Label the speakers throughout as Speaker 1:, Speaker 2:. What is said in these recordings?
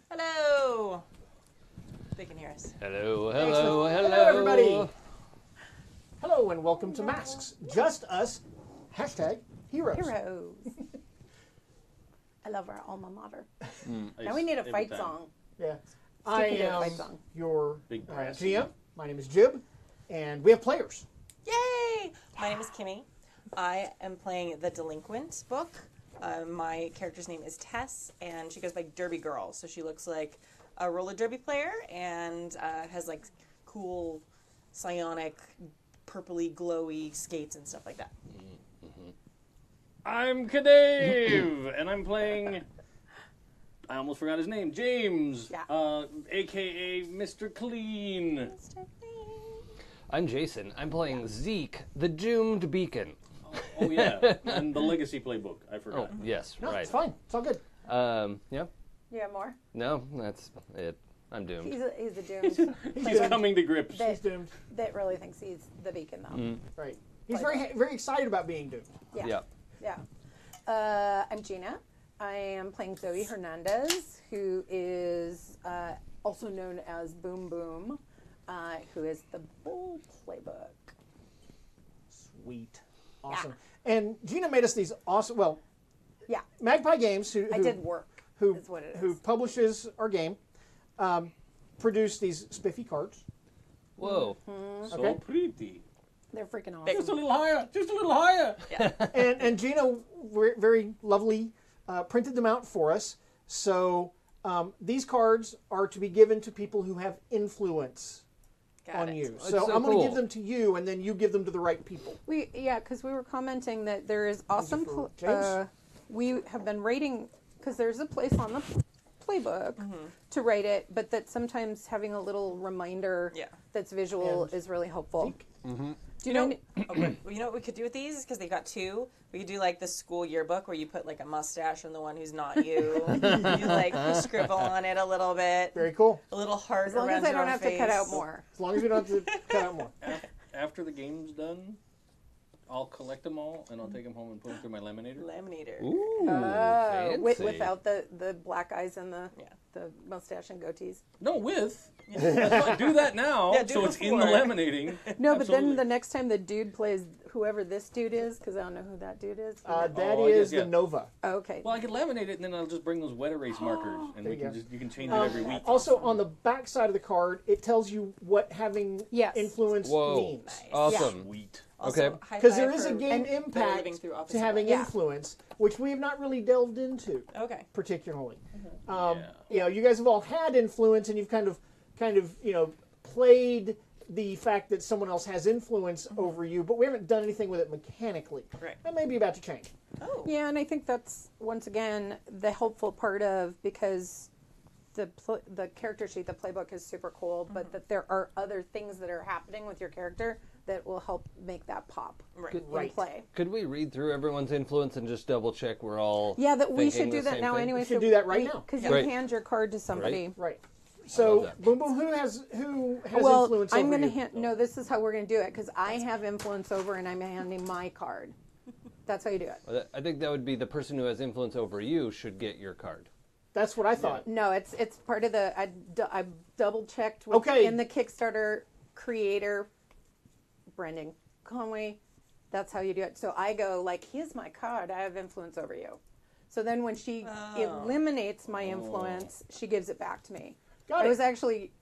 Speaker 1: Hello. They can hear us.
Speaker 2: Hello,
Speaker 3: Excellent.
Speaker 2: hello, hello.
Speaker 3: Hello, everybody. Hello, and welcome to Masks. Just us. Hashtag heroes.
Speaker 4: Heroes. I love our alma mater. Now we need a fight song.
Speaker 3: Yeah.
Speaker 4: We
Speaker 3: I
Speaker 4: can do a
Speaker 3: am
Speaker 4: fight song.
Speaker 3: your
Speaker 5: Big
Speaker 3: GM. My name is Jib, and we have players.
Speaker 1: Yay! My name is Kimmy. I am playing the Delinquent book. My character's name is Tess, and she goes by Derby Girl. So she looks like a roller derby player and has like cool, psionic, purpley, glowy skates and stuff like that.
Speaker 5: I'm Kadave, and I'm playing. I almost forgot his name. James,
Speaker 4: Yeah.
Speaker 5: aka Mr. Clean.
Speaker 2: I'm Jason. I'm playing Zeke, the doomed beacon.
Speaker 5: Oh yeah, and the Legacy playbook. I forgot.
Speaker 2: Oh, yes,
Speaker 3: No,
Speaker 2: right.
Speaker 3: it's fine. It's all good.
Speaker 2: Yeah.
Speaker 4: You have more?
Speaker 2: No, that's it. I'm doomed.
Speaker 4: He's a doomed
Speaker 5: He's coming to grips.
Speaker 3: He's doomed.
Speaker 4: that really thinks he's the beacon, though.
Speaker 3: Right. He's very excited about being doomed.
Speaker 2: Yeah.
Speaker 4: Yeah. I'm Gina. I am playing Zoe Hernandez, who is also known as Boom Boom, who is the Bull Playbook.
Speaker 3: Sweet. Awesome. And Gina made us these awesome, well,
Speaker 4: Yeah.
Speaker 3: Magpie Games, who
Speaker 4: I did work, is what it is.
Speaker 3: who publishes our game, produced these spiffy cards.
Speaker 2: Whoa.
Speaker 5: So
Speaker 3: Okay.
Speaker 5: pretty.
Speaker 4: They're freaking awesome.
Speaker 5: Just a little higher. Just a little higher.
Speaker 3: And Gina very lovely printed them out for us. So these cards are to be given to people who have influence on you.
Speaker 2: That's
Speaker 3: So
Speaker 2: so
Speaker 3: I'm going to
Speaker 2: cool.
Speaker 3: give them to you, and then you give them to the right people.
Speaker 4: Because we were commenting that there is awesome.
Speaker 3: for James?
Speaker 4: We have been rating because there's a place on the playbook to rate it, but that sometimes having a little reminder that's visual
Speaker 3: And
Speaker 4: is really helpful. Do
Speaker 1: You
Speaker 4: you
Speaker 1: know,
Speaker 4: know?
Speaker 1: you know what we could do with these? Because they got two. We could do like the school yearbook where you put like a mustache on the one who's not you. You like scribble on it a little bit.
Speaker 3: Very cool.
Speaker 1: A little heart
Speaker 4: As long
Speaker 1: around
Speaker 4: as I
Speaker 1: your
Speaker 4: don't
Speaker 1: own
Speaker 4: have
Speaker 1: face.
Speaker 4: to cut out more.
Speaker 3: As long as we don't have to cut out more.
Speaker 5: After the game's done, I'll collect them all and I'll take them home and put them through my laminator.
Speaker 1: Laminator.
Speaker 2: Ooh, fancy.
Speaker 4: Without the black eyes and the mustache and goatees.
Speaker 5: No, with. That's fine. Do that now,
Speaker 1: Yeah, do
Speaker 5: so
Speaker 1: it
Speaker 5: it's in the
Speaker 1: before.
Speaker 5: laminating.
Speaker 4: No, but then
Speaker 5: Absolutely.
Speaker 4: the next time the dude plays whoever this dude is, because I don't know who that dude is.
Speaker 3: That
Speaker 5: Oh,
Speaker 3: is
Speaker 5: yes,
Speaker 3: the
Speaker 5: yeah.
Speaker 3: Nova.
Speaker 4: Oh, okay.
Speaker 5: Well, I can laminate it, and then I'll just bring those wet erase markers, and
Speaker 3: There
Speaker 5: we
Speaker 3: you
Speaker 5: can
Speaker 3: go.
Speaker 5: you can change it every week.
Speaker 3: Also, on the back side of the card, it tells you what having
Speaker 4: Yes.
Speaker 3: influence
Speaker 2: Whoa.
Speaker 3: means.
Speaker 2: Awesome.
Speaker 5: Sweet.
Speaker 1: Also,
Speaker 2: Okay.
Speaker 1: high
Speaker 3: Because there
Speaker 1: five
Speaker 3: is a
Speaker 1: for
Speaker 3: game
Speaker 1: living
Speaker 3: impact
Speaker 1: through office
Speaker 3: to having
Speaker 4: Yeah.
Speaker 3: influence, which we have not really delved into
Speaker 1: Okay.
Speaker 3: particularly.
Speaker 5: Yeah.
Speaker 3: You know, you guys have all had influence, and you've kind of played the fact that someone else has influence over you, but we haven't done anything with it mechanically.
Speaker 1: Right.
Speaker 3: That may be about to change.
Speaker 1: Oh.
Speaker 4: Yeah, and I think that's once again the helpful part of because the character sheet, the playbook is super cool, but that there are other things that are happening with your character that will help make that pop
Speaker 1: Right.
Speaker 4: in
Speaker 3: Right.
Speaker 4: play.
Speaker 2: Could we read through everyone's influence and just double check we're all
Speaker 4: Yeah, that we
Speaker 2: thinking
Speaker 4: should do
Speaker 2: the
Speaker 4: that
Speaker 2: same
Speaker 4: now
Speaker 2: thing?
Speaker 4: anyway.
Speaker 3: We should do that right now.
Speaker 4: Because
Speaker 2: Right.
Speaker 4: you hand your card to somebody.
Speaker 3: Right.
Speaker 2: love
Speaker 3: So,
Speaker 2: that.
Speaker 3: Boom Boom, who has
Speaker 4: Well,
Speaker 3: influence
Speaker 4: I'm
Speaker 3: over
Speaker 4: going to
Speaker 3: you?
Speaker 4: hand. No, this is how we're going to do it because I have influence over, and I'm handing my card. That's how you do it.
Speaker 2: Well, I think that would be the person who has influence over you should get your card.
Speaker 3: That's what I thought.
Speaker 4: No, it's part of the. I double checked
Speaker 3: Okay.
Speaker 4: in the Kickstarter creator, Brendan Conway. That's how you do it. So I go like, here's my card. I have influence over you. So then when she eliminates my influence, she gives it back to me.
Speaker 3: Got
Speaker 4: it
Speaker 3: it.
Speaker 4: was actually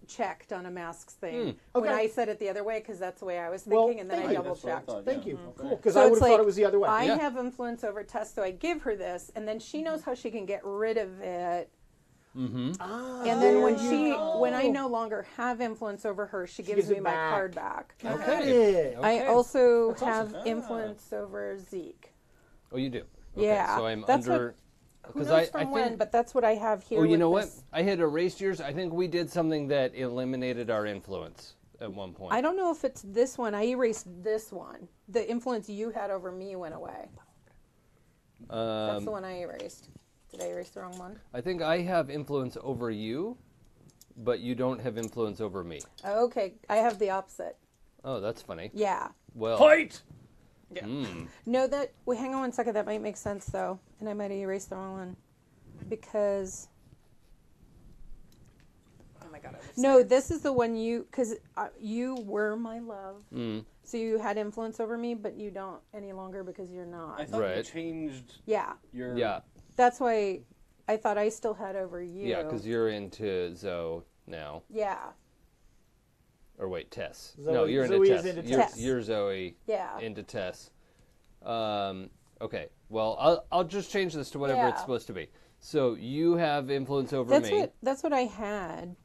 Speaker 4: checked on a masks thing when
Speaker 3: Okay.
Speaker 4: I said it the other way because that's the way I was
Speaker 3: Well,
Speaker 4: thinking, and then
Speaker 3: thank
Speaker 4: I
Speaker 3: you.
Speaker 4: double
Speaker 5: That's what I
Speaker 4: checked.
Speaker 5: thought,
Speaker 3: Thank
Speaker 5: yeah.
Speaker 3: you.
Speaker 5: Okay.
Speaker 3: Cool. Because
Speaker 4: So
Speaker 3: I would
Speaker 4: it's
Speaker 3: have
Speaker 4: like,
Speaker 3: thought it was the other way.
Speaker 4: I
Speaker 2: Yeah.
Speaker 4: have influence over Tess, so I give her this, and then she knows how she can get rid of it.
Speaker 3: Ah,
Speaker 4: And then when
Speaker 3: there you
Speaker 4: when I
Speaker 3: go.
Speaker 4: no longer have influence over her, she gives
Speaker 3: gives
Speaker 4: me
Speaker 3: it
Speaker 4: my
Speaker 3: back.
Speaker 4: card back.
Speaker 3: Got
Speaker 2: Okay.
Speaker 3: it.
Speaker 4: I also
Speaker 3: That's
Speaker 4: have
Speaker 5: awesome.
Speaker 4: influence over Zeke.
Speaker 2: Oh, you do? Okay,
Speaker 4: Yeah,
Speaker 2: So I'm
Speaker 4: that's
Speaker 2: under...
Speaker 4: Who knows
Speaker 2: I
Speaker 4: from
Speaker 2: think...
Speaker 4: when, but that's what I have here.
Speaker 2: Oh, you
Speaker 4: with
Speaker 2: know what?
Speaker 4: this.
Speaker 2: I had erased yours. I think we did something that eliminated our influence at one point.
Speaker 4: I don't know if it's this one. I erased this one. The influence you had over me went away. That's the one I erased. Did I erase the wrong one?
Speaker 2: I think I have influence over you, but you don't have influence over me.
Speaker 4: Okay, I have the opposite.
Speaker 2: Oh, that's funny.
Speaker 4: Yeah.
Speaker 2: Well,
Speaker 5: Fight!
Speaker 1: Yeah.
Speaker 4: No, that. Wait, hang on one second. That might make sense though, and I might have erased the wrong one because No, this is the one because you were my love. So you had influence over me, but you don't any longer because you're not.
Speaker 5: I thought you
Speaker 2: Right.
Speaker 5: changed
Speaker 4: Yeah.
Speaker 5: your...
Speaker 2: Yeah.
Speaker 4: That's why I thought I still had over you.
Speaker 2: Yeah, because you're into Zoe now.
Speaker 4: Yeah.
Speaker 2: Or wait, Tess.
Speaker 3: Zoe-
Speaker 2: No, you're
Speaker 3: Zoe
Speaker 2: into
Speaker 3: is
Speaker 2: Tess.
Speaker 3: into
Speaker 2: You're,
Speaker 4: Tess.
Speaker 2: you're Zoe
Speaker 4: Yeah.
Speaker 2: into Tess. Okay. Well, I'll just change this to whatever it's
Speaker 4: Yeah.
Speaker 2: supposed to be. So you have influence over me.
Speaker 4: That's what I had,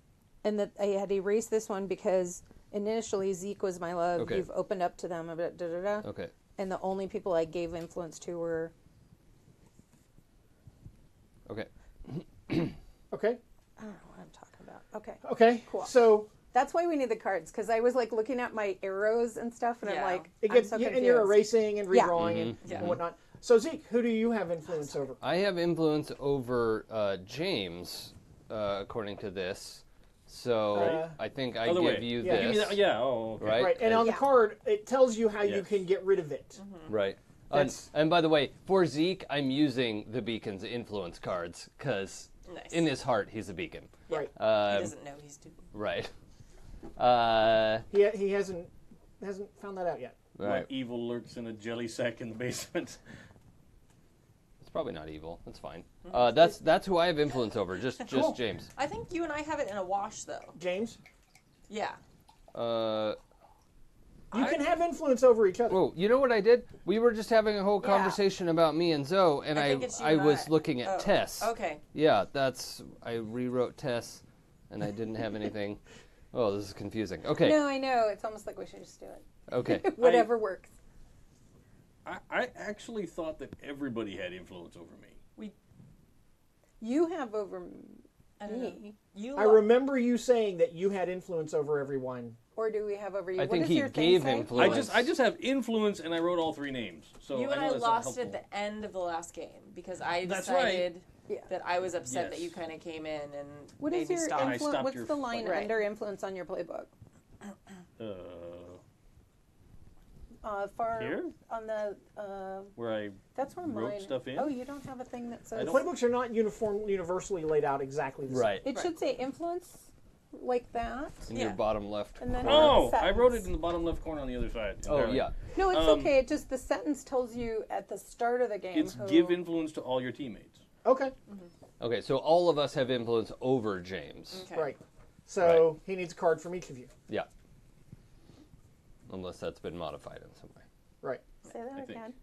Speaker 4: and that I had erased this one because initially Zeke was my love.
Speaker 2: Okay.
Speaker 4: You've opened up to them,
Speaker 2: Okay.
Speaker 4: and the only people I gave influence to were.
Speaker 2: Okay.
Speaker 3: Okay.
Speaker 4: I don't know what I'm talking about. Okay.
Speaker 3: Okay.
Speaker 4: Cool.
Speaker 3: So
Speaker 4: That's why we need the cards, because I was like looking at my arrows and stuff, and I'm
Speaker 1: Yeah.
Speaker 4: like,
Speaker 3: it
Speaker 4: I'm
Speaker 3: gets
Speaker 4: so
Speaker 3: and
Speaker 4: confused.
Speaker 3: you're erasing and
Speaker 4: Yeah.
Speaker 3: redrawing and whatnot. So Zeke, who do you have influence over?
Speaker 2: I have influence over James, according to this. So
Speaker 3: Right.
Speaker 2: I think I
Speaker 5: Other
Speaker 2: give
Speaker 5: way.
Speaker 2: you
Speaker 3: Yeah.
Speaker 5: Give me
Speaker 2: this.
Speaker 5: that. Yeah. Oh, okay.
Speaker 2: Right?
Speaker 3: Right. And on the
Speaker 4: Yeah.
Speaker 3: card, it tells you how you
Speaker 5: Yes.
Speaker 3: can get rid of it.
Speaker 2: Right.
Speaker 3: That's-
Speaker 2: And by the way, for Zeke, I'm using the Beacon's influence cards because
Speaker 1: Nice.
Speaker 2: in his heart, he's a beacon.
Speaker 3: Right.
Speaker 1: He doesn't know he's doing.
Speaker 2: Right.
Speaker 3: He hasn't found that out yet.
Speaker 5: My
Speaker 2: Right.
Speaker 5: evil lurks in a jelly sack in the basement.
Speaker 2: It's probably not evil. That's fine.
Speaker 1: Mm-hmm.
Speaker 2: That's who I have influence over. Just
Speaker 3: Cool.
Speaker 2: James.
Speaker 1: I think you and I have it in a wash, though.
Speaker 3: James,
Speaker 1: Yeah.
Speaker 3: you can have influence over each other.
Speaker 2: Oh, you know what I did? We were just having a whole conversation about me and Zoe, and
Speaker 1: I
Speaker 2: I
Speaker 1: think it's you
Speaker 2: I
Speaker 1: and
Speaker 2: was
Speaker 1: I.
Speaker 2: looking at
Speaker 1: Oh,
Speaker 2: Tess.
Speaker 1: Okay.
Speaker 2: Yeah, I rewrote Tess, and I didn't have anything. Oh, this is confusing. Okay.
Speaker 4: No, I know. It's almost like we should just do it.
Speaker 2: Okay.
Speaker 4: Whatever works.
Speaker 5: I actually thought that everybody had influence over me.
Speaker 4: You have over
Speaker 1: I don't know.
Speaker 4: me,
Speaker 1: You.
Speaker 3: I remember you saying that you had influence over everyone.
Speaker 4: or do we have over you?
Speaker 2: I
Speaker 4: What
Speaker 2: think
Speaker 4: does
Speaker 2: he
Speaker 4: your thing
Speaker 2: gave
Speaker 4: say?
Speaker 2: influence.
Speaker 5: I just have influence, and I wrote all three names. So
Speaker 1: You and
Speaker 5: know
Speaker 1: I
Speaker 5: that's not
Speaker 1: lost at
Speaker 5: helpful.
Speaker 1: the end of the last game because I
Speaker 5: That's right.
Speaker 1: decided
Speaker 4: Yeah.
Speaker 1: that I was upset that
Speaker 5: Yes.
Speaker 1: you kind of came in and
Speaker 4: What
Speaker 1: made
Speaker 4: is
Speaker 1: me
Speaker 4: your
Speaker 1: stop.
Speaker 5: And I
Speaker 4: influence?
Speaker 5: stopped
Speaker 4: What's
Speaker 5: your
Speaker 4: the line
Speaker 1: Right.
Speaker 4: under influence on your playbook? Far
Speaker 5: Here?
Speaker 4: on the.
Speaker 5: Where I
Speaker 4: That's where
Speaker 5: wrote
Speaker 4: mine.
Speaker 5: stuff in?
Speaker 4: Oh, you don't have a thing that says.
Speaker 5: don't-
Speaker 3: Playbooks are not universally laid out exactly the same.
Speaker 2: Right.
Speaker 4: It should say influence, like that.
Speaker 2: In your
Speaker 1: Yeah.
Speaker 2: bottom left.
Speaker 4: And then-
Speaker 2: corner.
Speaker 5: Oh, I wrote it
Speaker 4: Sentence.
Speaker 5: in the bottom left corner on the other side.
Speaker 2: Oh,
Speaker 5: entirely.
Speaker 2: yeah.
Speaker 4: No, it's
Speaker 5: Um,
Speaker 4: okay. It just the sentence tells you at the start of the game.
Speaker 5: It's
Speaker 4: who,
Speaker 5: give influence to all your teammates.
Speaker 3: Okay.
Speaker 2: Okay, so all of us have influence over James.
Speaker 1: Okay.
Speaker 3: Right. So he needs a card from each of you.
Speaker 2: Yeah. Unless that's been modified in some way.
Speaker 3: Right.
Speaker 4: Say that
Speaker 5: think.
Speaker 4: again.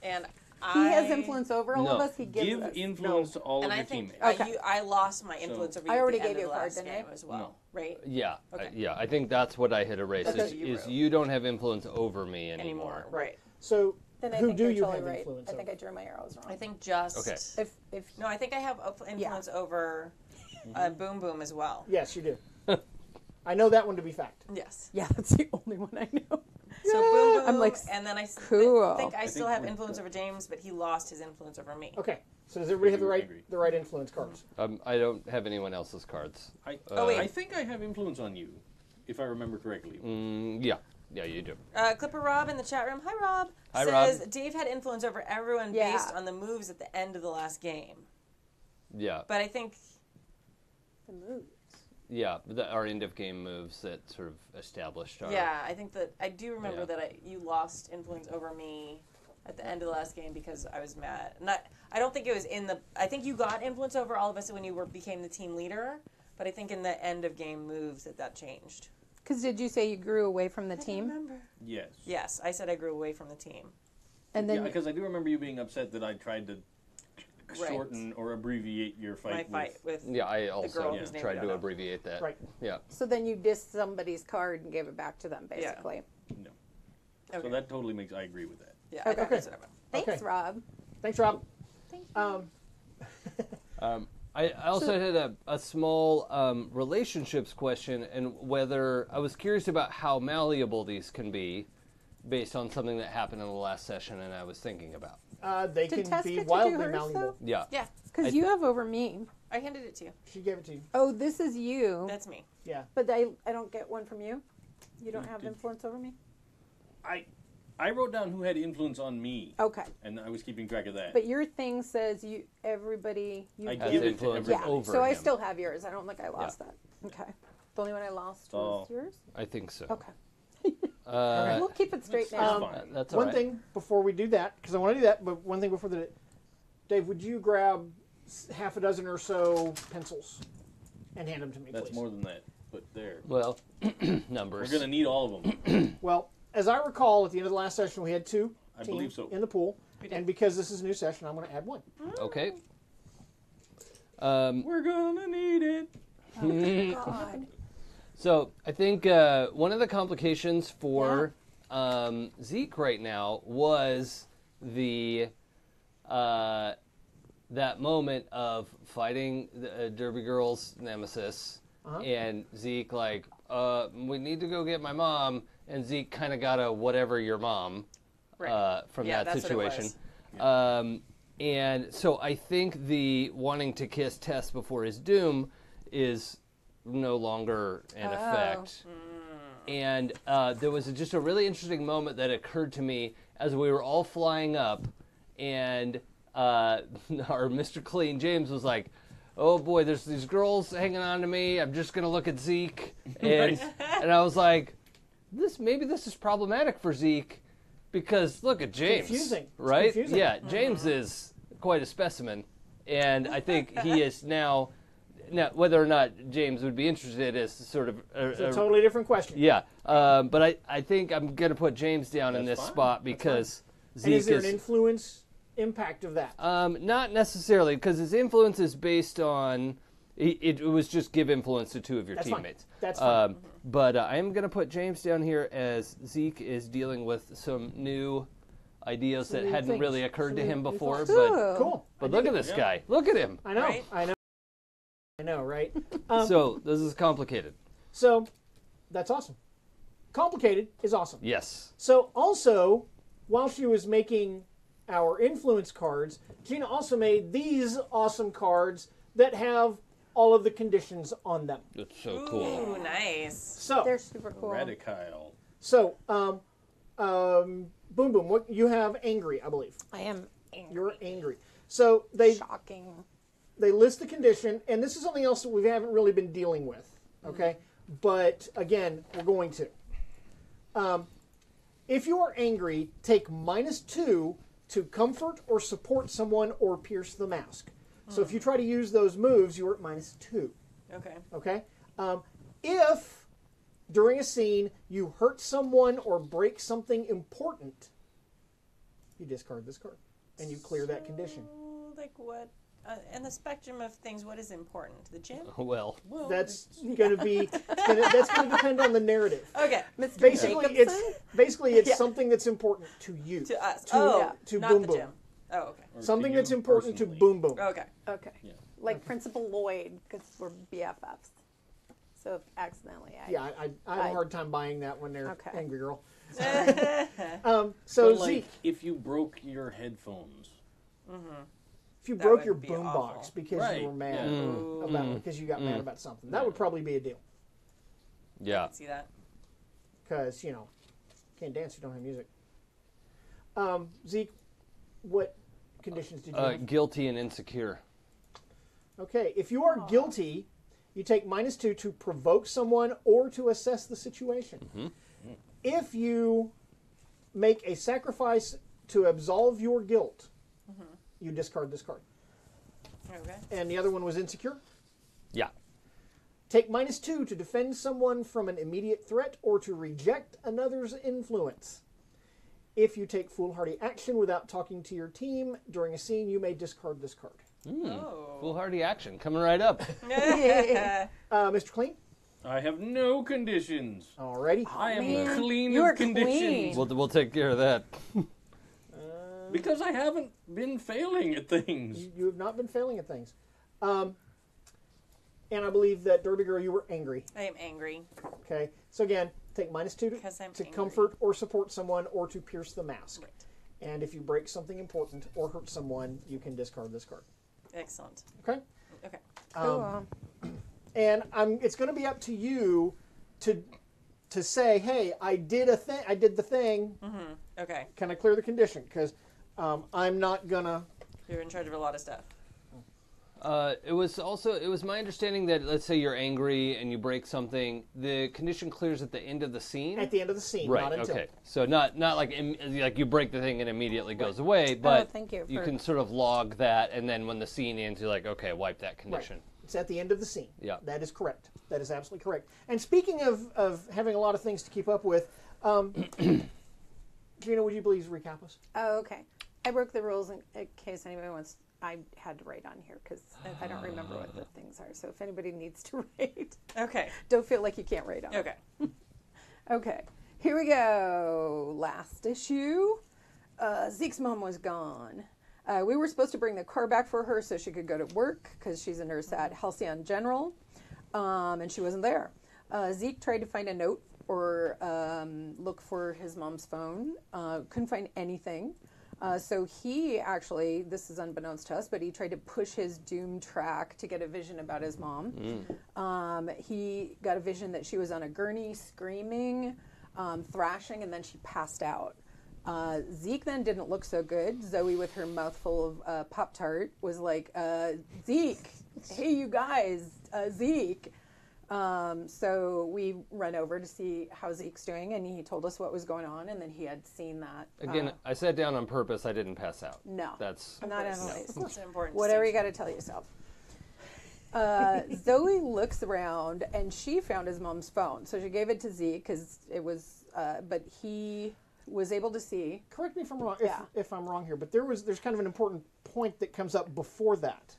Speaker 1: And
Speaker 4: He
Speaker 1: I
Speaker 4: has influence over all of
Speaker 2: No.
Speaker 4: us. He gives
Speaker 5: Give
Speaker 4: us.
Speaker 5: influence to all
Speaker 1: And
Speaker 5: of
Speaker 1: I
Speaker 5: your
Speaker 1: think
Speaker 5: teammates.
Speaker 4: Okay.
Speaker 1: I lost my influence over you.
Speaker 4: I already
Speaker 1: at the
Speaker 4: gave
Speaker 1: end
Speaker 4: you
Speaker 1: of
Speaker 4: a
Speaker 1: the
Speaker 4: card,
Speaker 1: last
Speaker 4: didn't I?
Speaker 1: game as well,
Speaker 5: No.
Speaker 1: right?
Speaker 2: Yeah.
Speaker 1: Okay.
Speaker 2: Yeah, I think that's what I had erased.
Speaker 1: Okay.
Speaker 2: Is,
Speaker 1: You
Speaker 2: is
Speaker 1: wrote.
Speaker 2: you don't have influence over me anymore.
Speaker 1: Anymore, right?
Speaker 3: So
Speaker 4: Then I
Speaker 3: who
Speaker 4: think
Speaker 3: do
Speaker 4: you're
Speaker 3: you
Speaker 4: totally
Speaker 3: have
Speaker 4: right.
Speaker 3: influence
Speaker 4: I think
Speaker 3: over?
Speaker 4: I drew my arrows wrong.
Speaker 1: I think just.
Speaker 2: Okay.
Speaker 4: If
Speaker 1: No, I think I have influence over Boom Boom as well.
Speaker 3: Yes, you do. I know that one to be fact.
Speaker 1: Yes.
Speaker 4: yeah, that's the only one I know.
Speaker 1: So Boom Boom.
Speaker 4: I'm like,
Speaker 1: and then I
Speaker 4: cool.
Speaker 1: think I still
Speaker 5: think
Speaker 1: have
Speaker 5: we're-
Speaker 1: influence over James, but he lost his influence over me.
Speaker 3: Okay. So does everybody have
Speaker 5: I agree.
Speaker 3: the right influence cards?
Speaker 2: I don't have anyone else's cards.
Speaker 1: wait.
Speaker 5: I think I have influence on you, if I remember correctly.
Speaker 2: Yeah. Yeah, you do.
Speaker 1: Clipper Rob in the chat room. Hi, Rob.
Speaker 2: Hi,
Speaker 1: says
Speaker 2: Rob.
Speaker 1: Dave had influence over everyone
Speaker 4: Yeah.
Speaker 1: based on the moves at the end of the last game.
Speaker 2: Yeah.
Speaker 1: But I think
Speaker 4: The moves.
Speaker 2: Yeah, our end of game moves that sort of established our.
Speaker 1: yeah, I think that I do remember
Speaker 2: Yeah.
Speaker 1: that you lost influence over me at the end of the last game because I was mad. I don't think it was in the. I think you got influence over all of us when you became the team leader. But I think in the end of game moves that changed.
Speaker 4: Because did you say you grew away from the
Speaker 1: I
Speaker 4: team?
Speaker 1: remember.
Speaker 5: Yes.
Speaker 1: Yes, I said I grew away from the team.
Speaker 4: And
Speaker 5: Yeah,
Speaker 4: then
Speaker 5: because I do remember you being upset that I tried to
Speaker 1: Right.
Speaker 5: shorten or abbreviate your
Speaker 1: My
Speaker 5: fight.
Speaker 1: fight with.
Speaker 2: Yeah, I
Speaker 1: girl
Speaker 2: also
Speaker 1: whose name
Speaker 2: tried
Speaker 1: we
Speaker 2: to
Speaker 1: don't know.
Speaker 2: abbreviate that.
Speaker 3: Right.
Speaker 2: Yeah.
Speaker 4: so then you dissed somebody's card and gave it back to them, basically.
Speaker 5: No.
Speaker 1: Okay.
Speaker 5: So that totally makes. I agree with that.
Speaker 1: Yeah, I think
Speaker 3: Okay.
Speaker 1: that's what I meant.
Speaker 4: Thanks,
Speaker 3: Okay.
Speaker 4: Rob.
Speaker 3: Thanks, Rob.
Speaker 4: Thank you.
Speaker 2: I also had a small relationships question, and whether I was curious about how malleable these can be based on something that happened in the last session, and I was thinking about.
Speaker 3: They
Speaker 4: Did
Speaker 3: can
Speaker 4: Tess
Speaker 3: be
Speaker 4: get to do
Speaker 3: wildly
Speaker 4: hers,
Speaker 3: malleable.
Speaker 4: though?
Speaker 2: Yeah.
Speaker 1: Yeah,
Speaker 4: Because you have over me.
Speaker 1: I handed it to you.
Speaker 3: She gave it to you.
Speaker 4: Oh, this is you.
Speaker 1: That's me.
Speaker 3: Yeah.
Speaker 4: But I don't get one from you? You don't have influence over me?
Speaker 5: I wrote down who had influence on me.
Speaker 4: Okay.
Speaker 5: And I was keeping track of that.
Speaker 4: But your thing says everybody
Speaker 5: I
Speaker 4: give
Speaker 5: give
Speaker 2: Has
Speaker 5: it to
Speaker 2: influence
Speaker 5: everybody.
Speaker 2: over
Speaker 4: So I
Speaker 2: him.
Speaker 4: still have yours. I don't think I lost that. Okay. The only one I lost was yours?
Speaker 2: I think so.
Speaker 4: Okay.
Speaker 3: Okay.
Speaker 4: We'll keep it straight
Speaker 5: That's
Speaker 4: now.
Speaker 5: fine.
Speaker 2: That's all
Speaker 3: One
Speaker 2: right.
Speaker 3: thing before we do that, because I want to do that, but one thing before the Dave, would you grab half a dozen or so pencils and hand them to me,
Speaker 5: That's
Speaker 3: please?
Speaker 5: more than that. But there.
Speaker 2: Well,
Speaker 5: We're
Speaker 2: numbers.
Speaker 5: going to need all of them.
Speaker 3: Well, as I recall, at the end of the last session, we had two
Speaker 5: I
Speaker 3: teams
Speaker 5: believe so.
Speaker 3: in the pool, and because this is a new session, I'm going to add one.
Speaker 2: Okay.
Speaker 5: We're going to need it.
Speaker 4: God.
Speaker 2: So I think one of the complications for Zeke right now was the that moment of fighting the Derby Girl's nemesis, and Zeke like, we need to go get my mom, and Zeke kind of got a whatever your mom from
Speaker 1: Yeah,
Speaker 2: that
Speaker 1: that's what it
Speaker 2: situation.
Speaker 1: was.
Speaker 2: And so I think the wanting to kiss Tess before his doom is no longer in effect. And there was just a really interesting moment that occurred to me as we were all flying up, and our Mr. Clean James was like, oh boy, there's these girls hanging on to me. I'm just going to look at Zeke. And, and I was like, maybe this is problematic for Zeke because look at James.
Speaker 3: Confusing. It's
Speaker 2: Right?
Speaker 3: confusing.
Speaker 2: Yeah, James is quite a specimen. And I think he is now, whether or not James would be interested is sort of
Speaker 3: It's a totally different question.
Speaker 2: yeah, but I think I'm going to put James down in this
Speaker 5: That's fine.
Speaker 2: spot because
Speaker 3: And
Speaker 2: Zeke
Speaker 3: is there an influence impact of that?
Speaker 2: not necessarily because his influence is based on it was just give influence to two of your
Speaker 3: That's fine.
Speaker 2: teammates.
Speaker 3: That's fine.
Speaker 2: But I am going to put James down here as Zeke is dealing with some new ideas that
Speaker 3: new
Speaker 2: hadn't
Speaker 3: things.
Speaker 2: really occurred to
Speaker 3: Some
Speaker 2: him
Speaker 3: new
Speaker 2: before.
Speaker 3: thoughts.
Speaker 2: But
Speaker 3: Cool.
Speaker 2: look at this guy. Look at him.
Speaker 3: I know.
Speaker 1: Right?
Speaker 3: I know, right?
Speaker 2: So this is complicated.
Speaker 3: So that's awesome. Complicated is awesome.
Speaker 2: Yes.
Speaker 3: So also, while she was making our influence cards, Gina also made these awesome cards that have all of the conditions on them.
Speaker 2: It's so cool.
Speaker 1: Ooh, nice.
Speaker 3: So,
Speaker 4: They're super cool.
Speaker 5: Radical.
Speaker 3: Boom Boom, what you have angry, I believe.
Speaker 4: I am angry.
Speaker 3: You're angry. So they
Speaker 4: Shocking.
Speaker 3: list the condition, and this is something else that we haven't really been dealing with. Okay, but again, we're going to. If you are angry, take -2 to comfort or support someone or pierce the mask. So if you try to use those moves, you are at -2.
Speaker 1: Okay.
Speaker 3: Okay? If during a scene you hurt someone or break something important, you discard this card and you clear that condition.
Speaker 1: So, like what? In the spectrum of things, what is important? The gym?
Speaker 2: Well,
Speaker 3: That's going to be that's going to depend on the narrative.
Speaker 1: Okay.
Speaker 4: Mr.
Speaker 3: Basically,
Speaker 4: Jacobson?
Speaker 3: it's something that's important to you.
Speaker 1: To us.
Speaker 3: To
Speaker 1: to
Speaker 3: Boom
Speaker 1: not the
Speaker 3: Boom.
Speaker 1: gym. Oh, okay.
Speaker 5: Or
Speaker 3: Something
Speaker 5: to
Speaker 3: that's
Speaker 5: you
Speaker 3: important to
Speaker 5: personally.
Speaker 3: Boom Boom.
Speaker 1: Okay.
Speaker 4: Okay. Like Principal Lloyd, because we're BFFs. So if accidentally I...
Speaker 3: Yeah, I have a hard time buying that when they're
Speaker 4: Okay.
Speaker 3: angry girl.
Speaker 5: So,
Speaker 3: So
Speaker 5: like,
Speaker 3: Zeke,
Speaker 5: if you broke your headphones,
Speaker 3: if you
Speaker 1: That
Speaker 3: broke
Speaker 1: would
Speaker 3: your
Speaker 1: be
Speaker 3: boom
Speaker 1: awful.
Speaker 3: box because
Speaker 5: Right,
Speaker 3: you were mad
Speaker 5: yeah.
Speaker 3: about because you got mad about something, that would probably be a deal.
Speaker 2: yeah.
Speaker 1: See that?
Speaker 3: Because can't dance, you don't have music. Zeke, what conditions did you have?
Speaker 2: Guilty and insecure.
Speaker 3: Okay, if you are guilty, you take -2 to provoke someone or to assess the situation. If you make a sacrifice to absolve your guilt, you discard this card.
Speaker 1: Okay.
Speaker 3: And the other one was insecure.
Speaker 2: Yeah.
Speaker 3: Take -2 to defend someone from an immediate threat or to reject another's influence. If you take foolhardy action without talking to your team during a scene, you may discard this card.
Speaker 1: Oh.
Speaker 2: Foolhardy action coming right up.
Speaker 3: Mr. Clean?
Speaker 5: I have no conditions.
Speaker 3: Alrighty.
Speaker 5: I am
Speaker 4: man,
Speaker 5: clean
Speaker 4: you are
Speaker 5: of conditions.
Speaker 4: clean.
Speaker 2: We'll take care of that.
Speaker 5: Because I haven't been failing at things.
Speaker 3: You have not been failing at things. And I believe that Derby Girl, you were angry.
Speaker 1: I am angry.
Speaker 3: Okay. So again, take -2
Speaker 1: Because I'm
Speaker 3: to
Speaker 1: angry.
Speaker 3: comfort or support someone or to pierce the mask.
Speaker 1: Right.
Speaker 3: And if you break something important or hurt someone, you can discard this card.
Speaker 1: Excellent.
Speaker 3: Okay.
Speaker 1: Okay.
Speaker 4: Cool.
Speaker 3: And it's going to be up to you to say, hey, I did the thing.
Speaker 1: Okay.
Speaker 3: Can I clear the condition? Because I'm not gonna.
Speaker 1: You're in charge of a lot of stuff.
Speaker 2: It was my understanding that, let's say you're angry and you break something, the condition clears at the end of the scene.
Speaker 3: At the end of the scene,
Speaker 2: Right.
Speaker 3: not until.
Speaker 2: Okay. So not like like you break the thing and immediately goes away, but
Speaker 4: thank you
Speaker 2: you
Speaker 4: for-
Speaker 2: can sort of log that, and then when the scene ends, you're like, okay, wipe that
Speaker 3: Right.
Speaker 2: condition.
Speaker 3: It's at the end of the scene.
Speaker 2: Yeah.
Speaker 3: That is correct. That is absolutely correct. And speaking of having a lot of things to keep up with, Gina, would you please recap us?
Speaker 4: Oh, okay. I broke the rules in case anybody wants. I had to write on here because I don't remember what the things are. So if anybody needs to write,
Speaker 1: Okay.
Speaker 4: don't feel like you can't write on it.
Speaker 1: Okay.
Speaker 4: Okay, here we go. Last issue. Zeke's mom was gone. We were supposed to bring the car back for her so she could go to work because she's a nurse at Halcyon General, and she wasn't there. Zeke tried to find a note or look for his mom's phone. Couldn't find anything. So he actually, this is unbeknownst to us, but he tried to push his doom track to get a vision about his mom. He got a vision that she was on a gurney screaming, thrashing, and then she passed out. Zeke then didn't look so good. Zoe, with her mouth full of Pop-Tart, was like, Zeke, hey, you guys, Zeke. So we ran over to see how Zeke's doing, and he told us what was going on, and then he had seen that.
Speaker 2: Again, I sat down on purpose. I didn't pass out.
Speaker 4: No.
Speaker 2: That's
Speaker 4: Not analyzed.
Speaker 1: That's an important
Speaker 4: Whatever you
Speaker 1: distinction.
Speaker 4: got to tell yourself. Zoe looks around, and she found his mom's phone. So she gave it to Zeke because it was, but he was able to see.
Speaker 3: Correct me if I'm wrong.
Speaker 4: Yeah.
Speaker 3: If I'm wrong here, but there's kind of an important point that comes up before that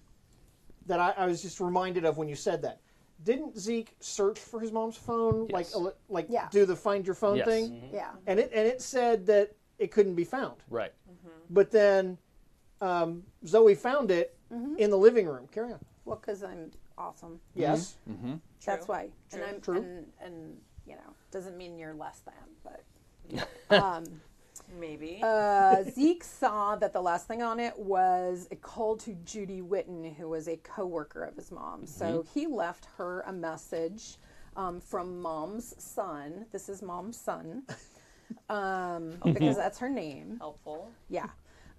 Speaker 3: I was just reminded of when you said that. Didn't Zeke search for his mom's phone,
Speaker 2: Yes.
Speaker 3: like
Speaker 4: Yeah.
Speaker 3: do the find your phone
Speaker 2: Yes.
Speaker 3: thing?
Speaker 4: Yeah.
Speaker 3: And it said that it couldn't be found.
Speaker 2: right.
Speaker 3: But then Zoe found it in the living room. Carry on.
Speaker 4: Well, because I'm awesome.
Speaker 3: Yes.
Speaker 4: That's
Speaker 1: True.
Speaker 4: why.
Speaker 1: True.
Speaker 4: And I'm
Speaker 3: True.
Speaker 4: and you know, doesn't mean you're less than, but
Speaker 1: Maybe.
Speaker 4: Zeke saw that the last thing on it was a call to Judy Witten, who was a coworker of his mom. So he left her a message from Mom's son. This is Mom's son, because that's her name.
Speaker 1: Helpful.
Speaker 4: Yeah.